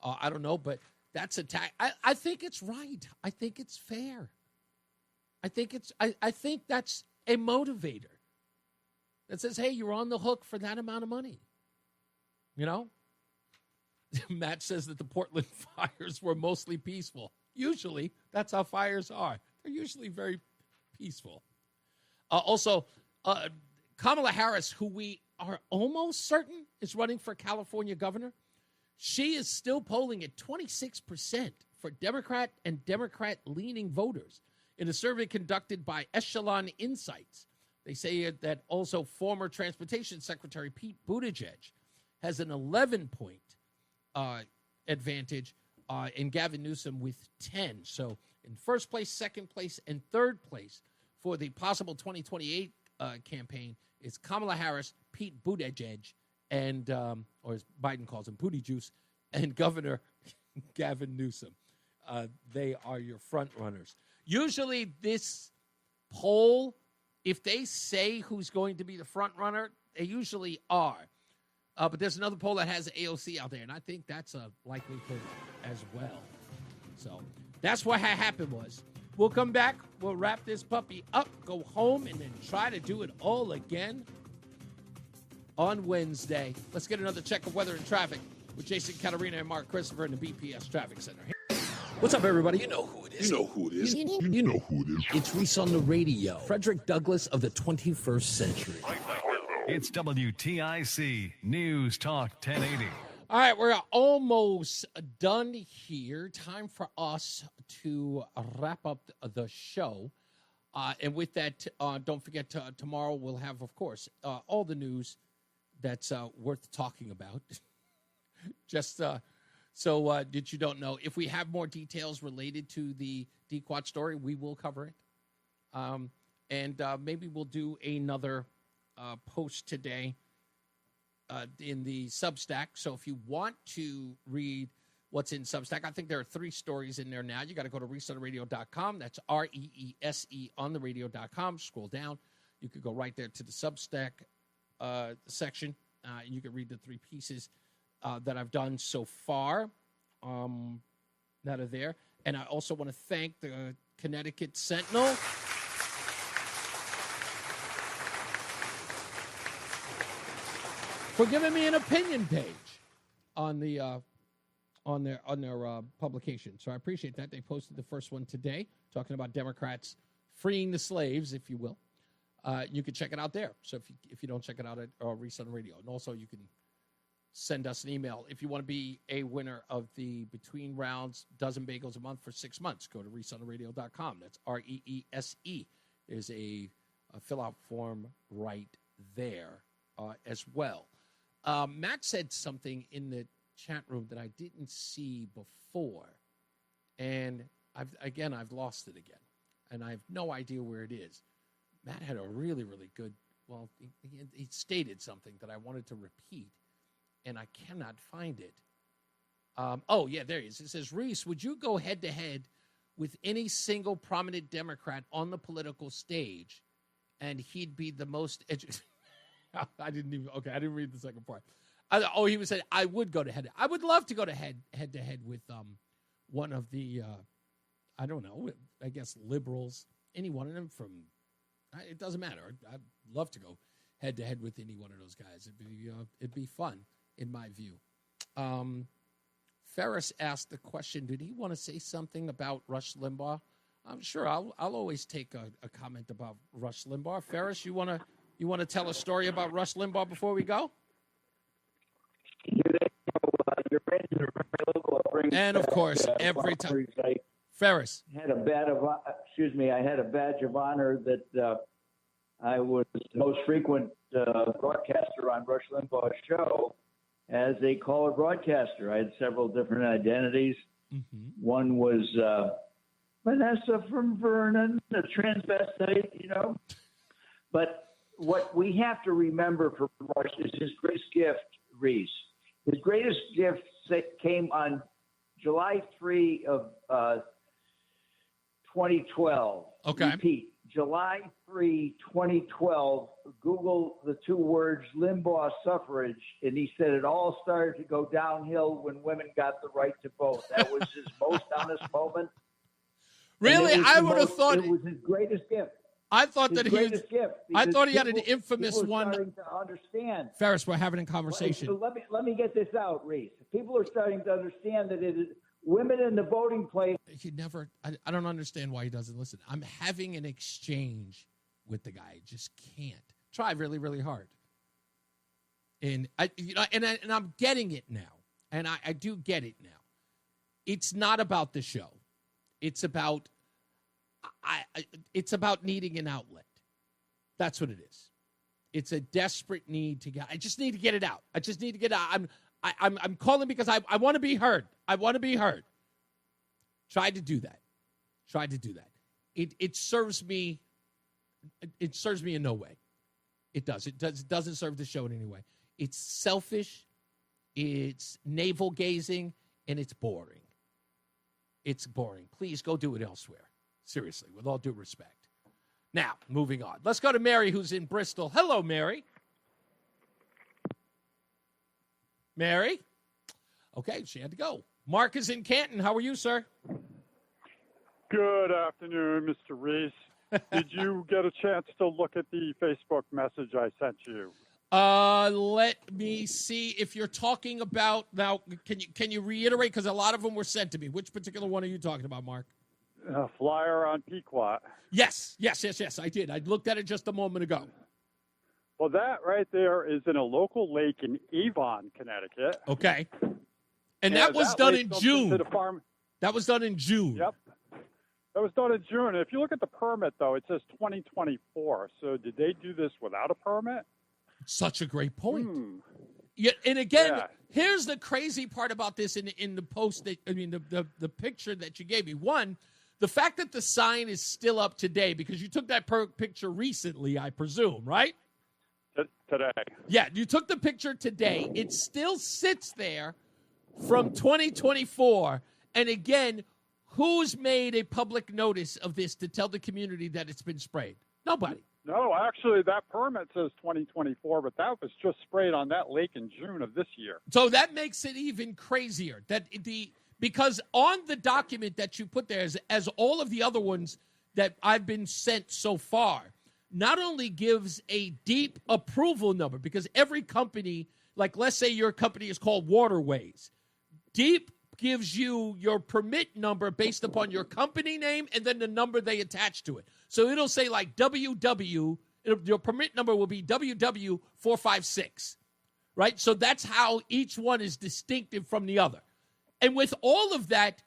I don't know, but that's a tax. I think it's right. I think it's fair. I think that's a motivator that says, hey, you're on the hook for that amount of money. Matt says that the Portland fires were mostly peaceful. Usually, that's how fires are. They're usually very peaceful. Also, Kamala Harris, who we are almost certain is running for California governor, she is still polling at 26% for Democrat and Democrat-leaning voters in a survey conducted by Echelon Insights. They say that also former Transportation Secretary Pete Buttigieg has an 11-point advantage in Gavin Newsom with 10. So in first place, second place, and third place for the possible 2028 campaign is Kamala Harris, Pete Buttigieg, and, or as Biden calls him, Booty Juice, and Governor Gavin Newsom. They are your front runners. Usually this poll, if they say who's going to be the front runner, they usually are. But there's another poll that has AOC out there, and I think that's a likelihood as well. So that's what happened was. We'll come back. We'll wrap this puppy up, go home, and then try to do it all again on Wednesday. Let's get another check of weather and traffic with Jason Catarina and Mark Christopher in the BPS Traffic Center. What's up, everybody? You know who it is. You know who it is. You know who it is. It's Reese on the radio. Frederick Douglass of the 21st century. It's WTIC News Talk 1080. All right, we're almost done here. Time for us to wrap up the show. And with that, don't forget, tomorrow we'll have, of course, all the news that's worth talking about. Just so that you don't know, if we have more details related to the DQuad story, we will cover it. And maybe we'll do another post today in the Substack. So if you want to read what's in Substack, I think there are 3 stories in there now. You got to go to reeseontheradio.com. That's REESE on the radio.com. Scroll down. You could go right there to the Substack section. You can read the 3 pieces that I've done so far that are there. And I also want to thank the Connecticut Centinal for giving me an opinion page on the on their publication. So I appreciate that. They posted the first one today, talking about Democrats freeing the slaves, if you will. You can check it out there. So if you don't check it out at Reese on Radio, and also you can send us an email if you want to be a winner of the Between Rounds dozen bagels a month for 6 months. Go to reeseontheradio.com. That's REESE. There's a fill-out form right there as well. Matt said something in the chat room that I didn't see before, and I've lost it again, and I have no idea where it is. Matt had a really, really good, he stated something that I wanted to repeat, and I cannot find it. Oh, yeah, there it is. It says, Reese, would you go head-to-head with any single prominent Democrat on the political stage, and he'd be the most I didn't read the second part. He was saying, I would go to head. I would love to go to head-to-head with one of the, I don't know, I guess liberals, any one of them from, it doesn't matter. I'd love to go head-to-head with any one of those guys. It'd be fun, in my view. Ferris asked the question, did he want to say something about Rush Limbaugh? I'm sure I'll always take a comment about Rush Limbaugh. Ferris, you want to tell a story about Rush Limbaugh before we go? And of course, every time Ferris I had a badge of honor that I was the most frequent broadcaster on Rush Limbaugh's show as a caller broadcaster. I had several different identities. Mm-hmm. One was Vanessa from Vernon, a transvestite, But what we have to remember for Rush is his greatest gift, Reese. His greatest gift came on July 3 of 2012. Okay. Repeat, July 3, 2012, Google the two words Limbaugh suffrage, and he said it all started to go downhill when women got the right to vote. That was his most honest moment. Really? I would have thought it was his greatest gift. I thought that I thought he had an infamous people one. Starting to understand. Ferris, we're having a conversation. Let me get this out, Reese. People are starting to understand that it is women in the voting place. I don't understand why he doesn't listen. I'm having an exchange with the guy. I just can't. Try really, really hard. And I'm getting it now. And I do get it now. It's not about the show. It's about it's about needing an outlet. That's what it is. It's a desperate need to get. I just need to get it out. I just need to get it out. I'm calling because I want to be heard. I want to be heard. Try to do that. It serves me. It serves me in no way. It does. It doesn't serve the show in any way. It's selfish. It's navel gazing, and it's boring. It's boring. Please go do it elsewhere. Seriously, with all due respect. Now, moving on. Let's go to Mary, who's in Bristol. Hello, Mary. Mary? Okay, she had to go. Mark is in Canton. How are you, sir? Good afternoon, Mr. Reese. Did you get a chance to look at the Facebook message I sent you? Let me see if you're talking about now. Can you reiterate? Because a lot of them were sent to me. Which particular one are you talking about, Mark? A flyer on Pequot. Yes. I did. I looked at it just a moment ago. Well, that right there is in a local lake in Avon, Connecticut. Okay. And that was done in June. That was done in June. Yep. That was done in June. If you look at the permit, though, it says 2024. So did they do this without a permit? Such a great point. Yeah, and again, here's the crazy part about this in the post that the picture that you gave me. One, the fact that the sign is still up today because you took that picture recently, I presume, right? Today. Yeah, you took the picture today. It still sits there from 2024. And again, who's made a public notice of this to tell the community that it's been sprayed? Nobody. No, actually, that permit says 2024, but that was just sprayed on that lake in June of this year. So that makes it even crazier. Because on the document that you put there, as all of the other ones that I've been sent so far, not only gives a deep approval number, because every company, like let's say your company is called Waterways, Deep gives you your permit number based upon your company name and then the number they attach to it. So it'll say like WW, your permit number will be WW456, right? So that's how each one is distinctive from the other. And with all of that,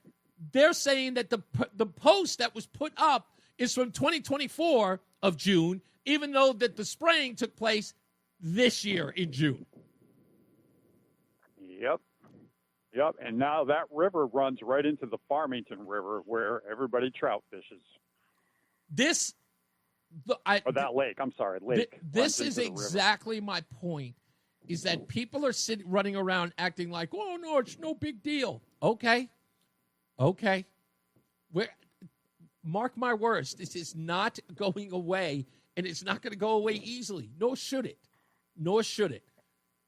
they're saying that the post that was put up is from 2024 of June, even though that the spraying took place this year in June. Yep, and now that river runs right into the Farmington River where everybody trout fishes. That lake, I'm sorry, lake. This is exactly my point, is that people are running around acting like, oh, no, it's no big deal. Okay. Mark my words, this is not going away, and it's not going to go away easily. Nor should it.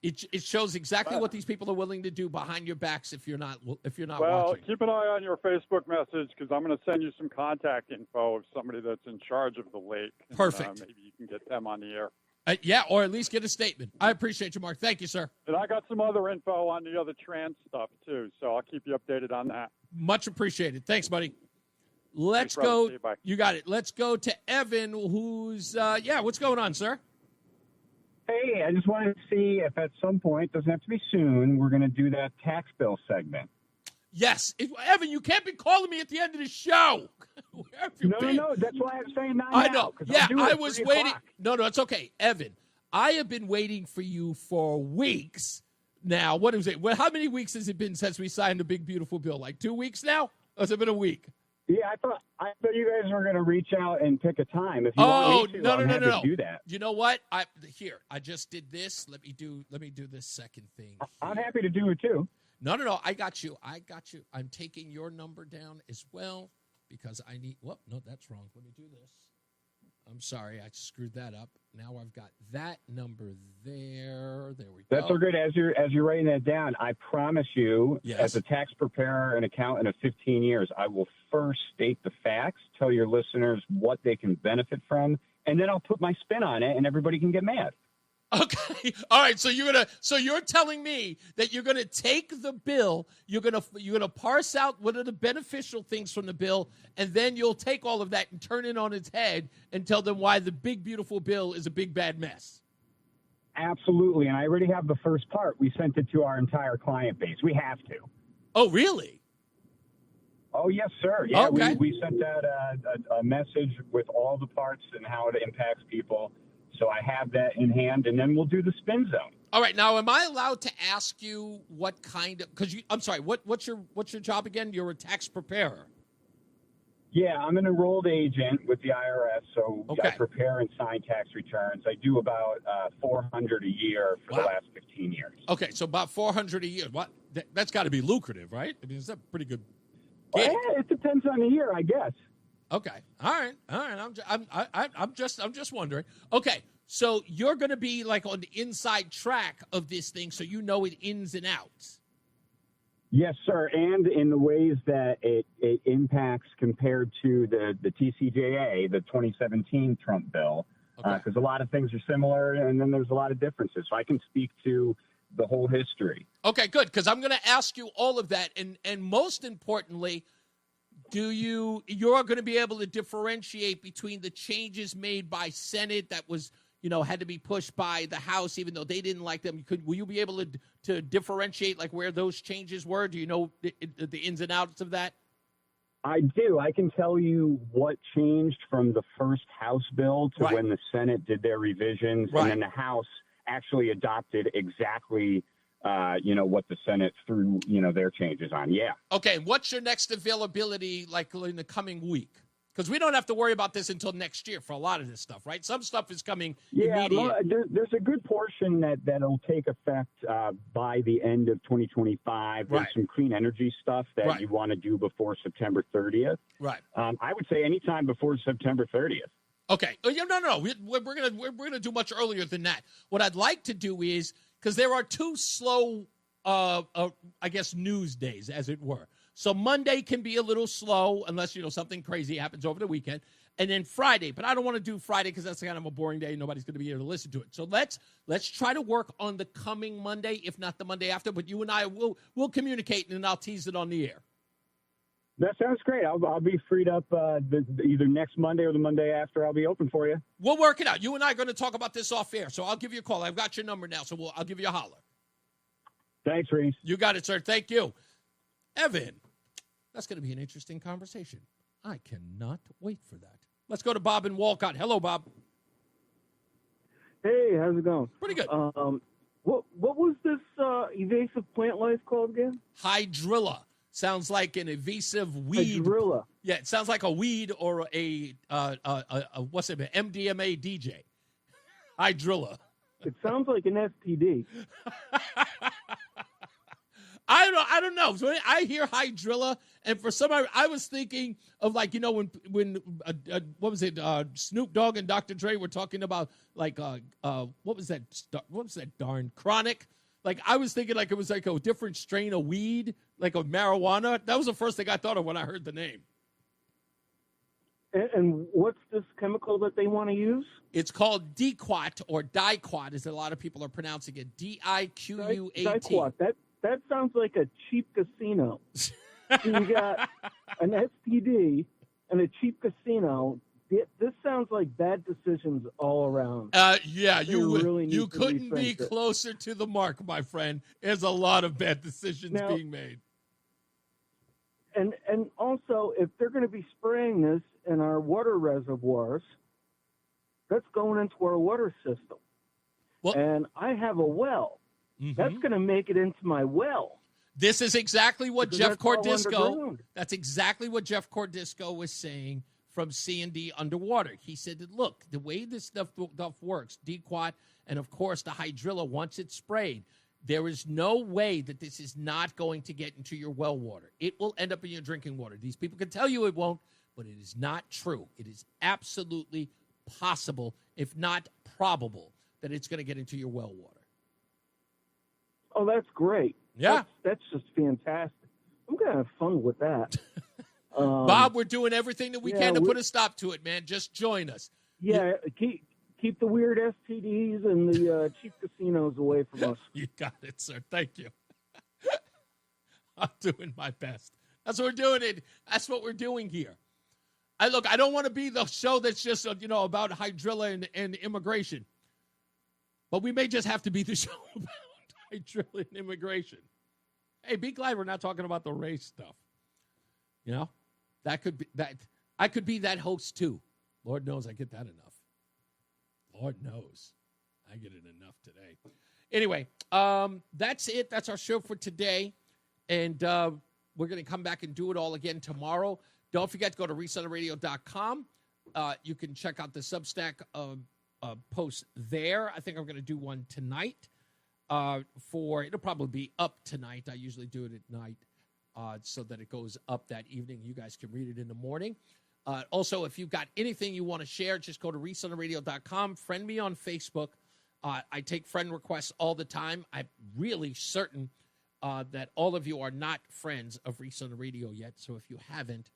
It shows exactly what these people are willing to do behind your backs if you're not watching. Well, keep an eye on your Facebook message because I'm going to send you some contact info of somebody that's in charge of the lake. Perfect. Maybe you can get them on the air. Yeah, or at least get a statement. I appreciate you, Mark. Thank you, sir. And I got some other info on the other trans stuff, too, so I'll keep you updated on that. Much appreciated. Thanks, buddy. Let's go. You got it. Let's go to Evan, who's, what's going on, sir? Hey, I just wanted to see if at some point, doesn't have to be soon, we're going to do that tax bill segment. Yes. Evan, you can't be calling me at the end of the show. No. That's why I'm saying not I now. know. Yeah, I was waiting. No, it's okay. Evan, I have been waiting for you for weeks now. What is it? How many weeks has it been since we signed the big, beautiful bill? Like 2 weeks now? Or has it been a week? Yeah, I thought you guys were going to reach out and pick a time. If you want me to, I'm happy to do that. You know what? I just did this. Let me do this second thing. I'm happy to do it too. No. I got you. I'm taking your number down as well because I need. Whoop, no, that's wrong. Let me do this. I'm sorry, I screwed that up. Now I've got that number there. There we go. That's so good. As you're writing that down, I promise you, yes, as a tax preparer and accountant of 15 years, I will first state the facts, tell your listeners what they can benefit from, and then I'll put my spin on it, and everybody can get mad. Okay. All right. So you're telling me that you're gonna take the bill, you're gonna parse out what are the beneficial things from the bill, and then you'll take all of that and turn it on its head and tell them why the big beautiful bill is a big bad mess. Absolutely. And I already have the first part. We sent it to our entire client base. We have to. Oh, really? Oh, yes, sir. Yeah, okay. we sent out a message with all the parts and how it impacts people. So I have that in hand, and then we'll do the spin zone. All right. Now, am I allowed to ask you what kind of? Because I'm sorry. What's your job again? You're a tax preparer. Yeah, I'm an enrolled agent with the IRS, so okay. I prepare and sign tax returns. I do about 400 a year for the last 15 years. Okay, so about 400 a year. What? That's got to be lucrative, right? I mean, is that pretty good? Yeah, it depends on the year, I guess. Okay. All right. I'm just wondering. Okay. So you're going to be like on the inside track of this thing, so you know it ins and outs. Yes, sir. And in the ways that it impacts compared to the TCJA, the 2017 Trump bill, because a lot of things are similar, and then there's a lot of differences. So I can speak to the whole history. Okay, good. Because I'm going to ask you all of that, and most importantly, you're going to be able to differentiate between the changes made by Senate that was, had to be pushed by the House, even though they didn't like them. Will you be able to differentiate like where those changes were? Do you know the ins and outs of that? I do. I can tell you what changed from the first House bill to when the Senate did their revisions, and then the House actually adopted exactly what the Senate threw, their changes on. Yeah. Okay. What's your next availability like in the coming week? Because we don't have to worry about this until next year for a lot of this stuff, right? Some stuff is coming immediate. There's a good portion that'll take effect by the end of 2025. There's some clean energy stuff that you want to do before September 30th. Right. I would say anytime before September 30th. Okay. No. We're gonna do much earlier than that. What I'd like to do is, because there are two slow, news days, as it were. So Monday can be a little slow unless, something crazy happens over the weekend. And then Friday. But I don't want to do Friday because that's kind of a boring day. Nobody's going to be able to listen to it. So let's try to work on the coming Monday, if not the Monday after. But you and I will communicate, and then I'll tease it on the air. That sounds great. I'll be freed up either next Monday or the Monday after. I'll be open for you. We'll work it out. You and I are going to talk about this off air. So I'll give you a call. I've got your number now, so I'll give you a holler. Thanks, Reese. You got it, sir. Thank you. Evan, that's going to be an interesting conversation. I cannot wait for that. Let's go to Bob in Walcott. Hello, Bob. Hey, how's it going? Pretty good. What was this evasive plant life called again? Hydrilla. Sounds like an evasive weed. Hydrilla. Yeah, it sounds like a weed or a what's it? MDMA DJ. Hydrilla. It sounds like an STD. I don't know. So I hear hydrilla, and for some, I was thinking of like, you know, when what was it? Snoop Dogg and Dr. Dre were talking about like what was that darn chronic? Like I was thinking like it was like a different strain of weed, like of marijuana. That was the first thing I thought of when I heard the name. And what's this chemical that they want to use? It's called Diquat or Diquat, as a lot of people are pronouncing it. Diquat. Diquat. That sounds like a cheap casino. So you got an STD and a cheap casino. This sounds like bad decisions all around. Yeah, you couldn't be it. closer to the mark, my friend. There's a lot of bad decisions being made. And also, if they're going to be spraying this in our water reservoirs, that's going into our water system. And I have a well. Mm-hmm. That's going to make it into my well. This is exactly what Because Jeff that's all Cordisco. underground. That's exactly what Jeff Cordisco was saying from C&D Underwater. He said that, look, the way this stuff works, Diquat and, of course, the hydrilla, once it's sprayed, there is no way that this is not going to get into your well water. It will end up in your drinking water. These people can tell you it won't, but it is not true. It is absolutely possible, if not probable, that it's going to get into your well water. Oh, that's great. Yeah. That's just fantastic. I'm going to have fun with that. Bob, we're doing everything that we can to put a stop to it, man. Just join us. Yeah, keep the weird STDs and the cheap casinos away from us. You got it, sir. Thank you. I'm doing my best. That's what we're doing. That's what we're doing here. I don't want to be the show that's just, about hydrilla and immigration. But we may just have to be the show about hydrilla and immigration. Hey, be glad we're not talking about the race stuff. That could be that. I could be that host too. Lord knows I get that enough. Lord knows I get it enough today. Anyway, that's it. That's our show for today. And we're going to come back and do it all again tomorrow. Don't forget to go to resetterradio.com. You can check out the Substack post there. I think I'm going to do one tonight. It'll probably be up tonight. I usually do it at night so that it goes up that evening. You guys can read it in the morning. Also, if you've got anything you want to share, just go to resetterradio.com. Friend me on Facebook. I take friend requests all the time. I'm really certain that all of you are not friends of Reese on the Radio yet. So if you haven't,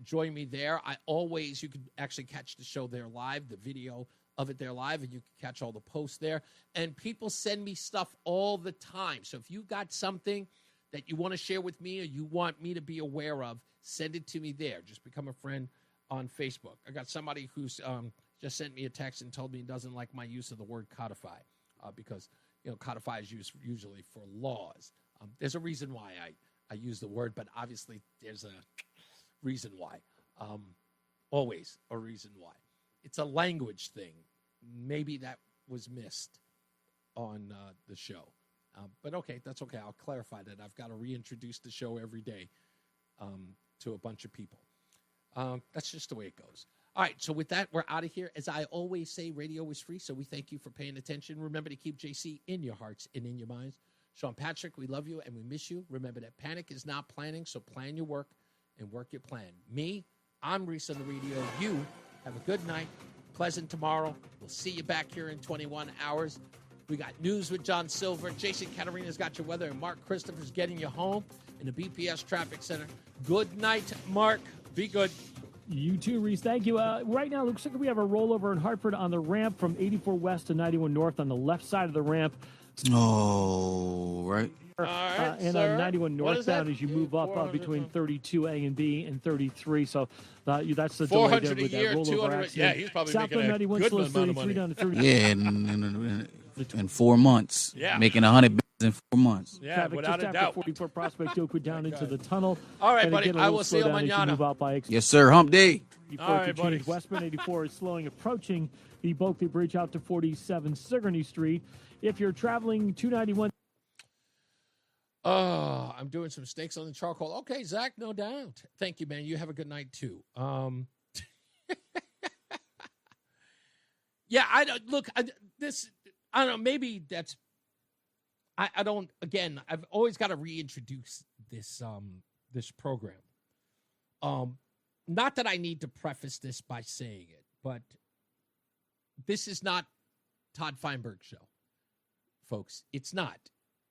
join me there. You can actually catch the show there live, the video of it there live, and you can catch all the posts there. And people send me stuff all the time. So if you've got something that you want to share with me or you want me to be aware of, send it to me there. Just become a friend on Facebook. I got somebody who's just sent me a text and told me he doesn't like my use of the word codify because, codify is used usually for laws. There's a reason why I use the word, but obviously there's a reason why. Always a reason why. It's a language thing. Maybe that was missed on the show. But okay, that's okay. I'll clarify that. I've got to reintroduce the show every day to a bunch of people. That's just the way it goes. All right, so with that, we're out of here. As I always say, radio is free, so we thank you for paying attention. Remember to keep JC in your hearts and in your minds. Sean Patrick, we love you and we miss you. Remember that panic is not planning, so plan your work and work your plan. Me, I'm Reese on the Radio. You have a good night, pleasant tomorrow. We'll see you back here in 21 hours. We got news with John Silver. Jason Caterina's got your weather, and Mark Christopher's getting you home in the BPS Traffic Center. Good night, Mark. Be good. You too, Reese. Thank you. Right now, it looks like we have a rollover in Hartford on the ramp from 84 West to 91 North on the left side of the ramp. Oh, right. All right, and sir. on 91 What is northbound that? as you move up between 32A and B and 33. So that's the 400 delay there with a year, that rollover 200. accident. Yeah, he's probably Southbound making a 91 good slows amount of 33 money. down to 30. Yeah, in 4 months. Yeah. Making $100 in 4 months. Yeah, Traffic without just a after doubt. 44 Prospect Oakwood down into the tunnel. All right, And buddy. again, a I little will see you slowdown as mañana. move out by Yes, sir. Hump day. Before All right, it continues, buddy. westbound 84 is slowing, approaching the Bulkley Bridge out to 47 Sigourney Street. If you're traveling 291. I'm doing some steaks on the charcoal. Okay, Zach, no doubt. Thank you, man. You have a good night, too. Yeah, I don't know. Maybe that's. I don't. Again, I've always got to reintroduce this this program. Not that I need to preface this by saying it, but this is not Todd Feinberg's show, folks. It's not.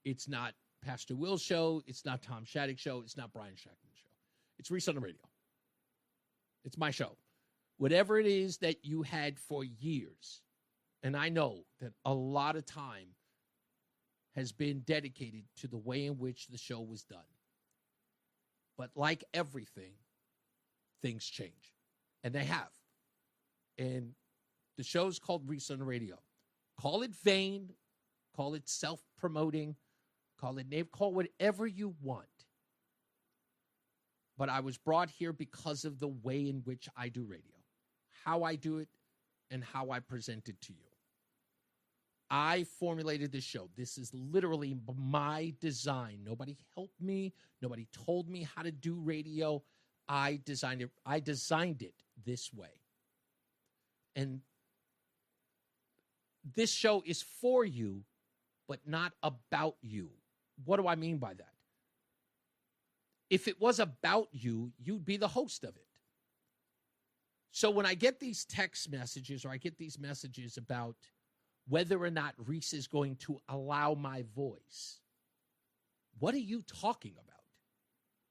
It's not Pastor Will's show. It's not Tom Shattuck's show. It's not Brian Shackman's show. It's Reese on the Radio. It's my show. Whatever it is that you had for years, and I know that a lot of time has been dedicated to the way in which the show was done. But like everything, things change. And they have. And the show's called Reese on the Radio. Call it vain, call it self-promoting, call it name, call whatever you want. But I was brought here because of the way in which I do radio, how I do it, and how I present it to you. I formulated this show. This is literally my design. Nobody helped me. Nobody told me how to do radio. I designed it. I designed it this way. And this show is for you, but not about you. What do I mean by that? If it was about you, you'd be the host of it. So when I get these text messages or I get these messages about whether or not Reese is going to allow my voice, what are you talking about?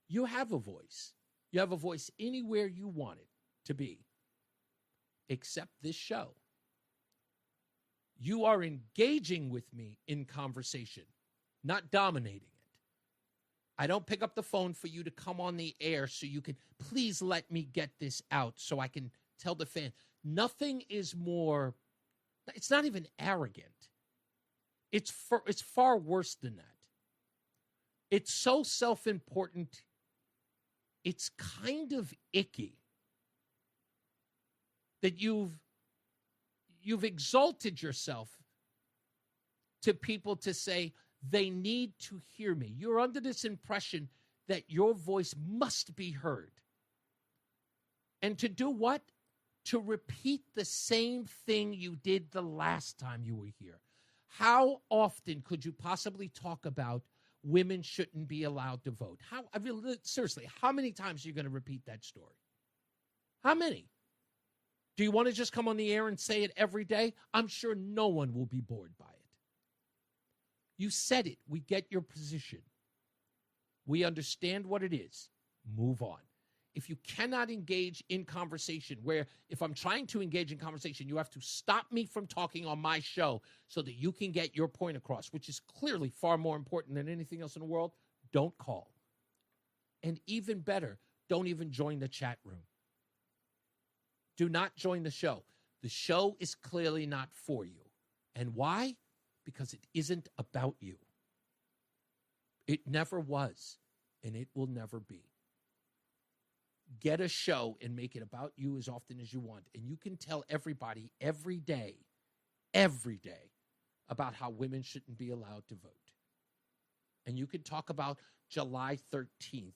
You have a voice. You have a voice anywhere you want it to be, except this show. You are engaging with me in conversation, not dominating it. I don't pick up the phone for you to come on the air so you can, please let me get this out so I can tell the fan. Nothing is more, it's not even arrogant. It's far worse than that. It's so self-important, it's kind of icky that you've exalted yourself to people to say they need to hear me. You're under this impression that your voice must be heard. And to do what? To repeat the same thing you did the last time you were here. How often could you possibly talk about women shouldn't be allowed to vote? Seriously, how many times are you going to repeat that story? How many? Do you want to just come on the air and say it every day? I'm sure no one will be bored by it. You said it. We get your position. We understand what it is. Move on. If you cannot engage in conversation, where if I'm trying to engage in conversation, you have to stop me from talking on my show so that you can get your point across, which is clearly far more important than anything else in the world, don't call. And even better, don't even join the chat room. Do not join the show. The show is clearly not for you. And why? Because it isn't about you. It never was, and it will never be. Get a show and make it about you as often as you want. And you can tell everybody every day, about how women shouldn't be allowed to vote. And you can talk about July 13th,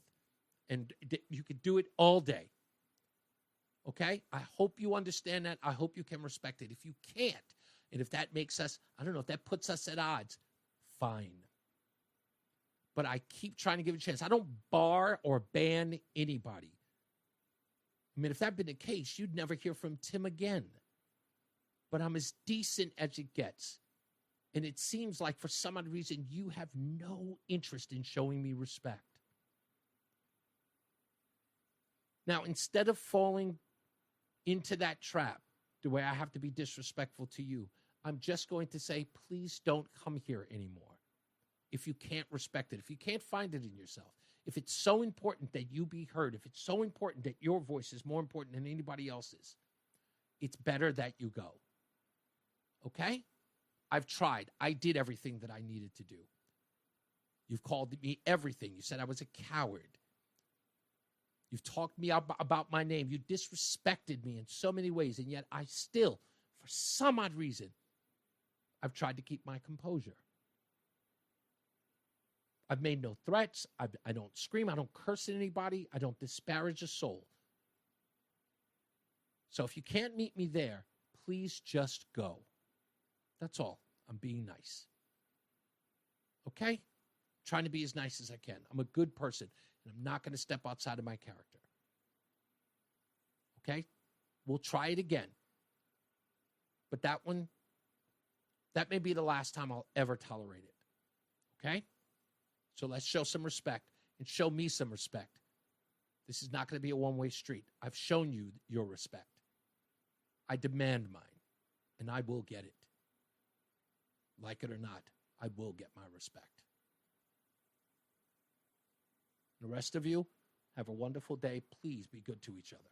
and you could do it all day. Okay? I hope you understand that. I hope you can respect it. If you can't, and if that makes us, I don't know, if that puts us at odds, fine. But I keep trying to give it a chance. I don't bar or ban anybody. I mean, if that had been the case, you'd never hear from Tim again. But I'm as decent as it gets. And it seems like for some odd reason, you have no interest in showing me respect. Now, instead of falling into that trap, the way I have to be disrespectful to you, I'm just going to say, please don't come here anymore. If you can't respect it, if you can't find it in yourself, if it's so important that you be heard, if it's so important that your voice is more important than anybody else's, it's better that you go. Okay? I've tried. I did everything that I needed to do. You've called me everything. You said I was a coward. You've talked me about my name. You disrespected me in so many ways, and yet I still, for some odd reason, I've tried to keep my composure. I've made no threats. I don't scream. I don't curse at anybody. I don't disparage a soul. So if you can't meet me there, please just go. That's all. I'm being nice. Okay? Trying to be as nice as I can. I'm a good person, and I'm not going to step outside of my character. Okay? We'll try it again. But that may be the last time I'll ever tolerate it. Okay? So let's show some respect and show me some respect. This is not going to be a one-way street. I've shown you your respect. I demand mine, and I will get it. Like it or not, I will get my respect. The rest of you, have a wonderful day. Please be good to each other.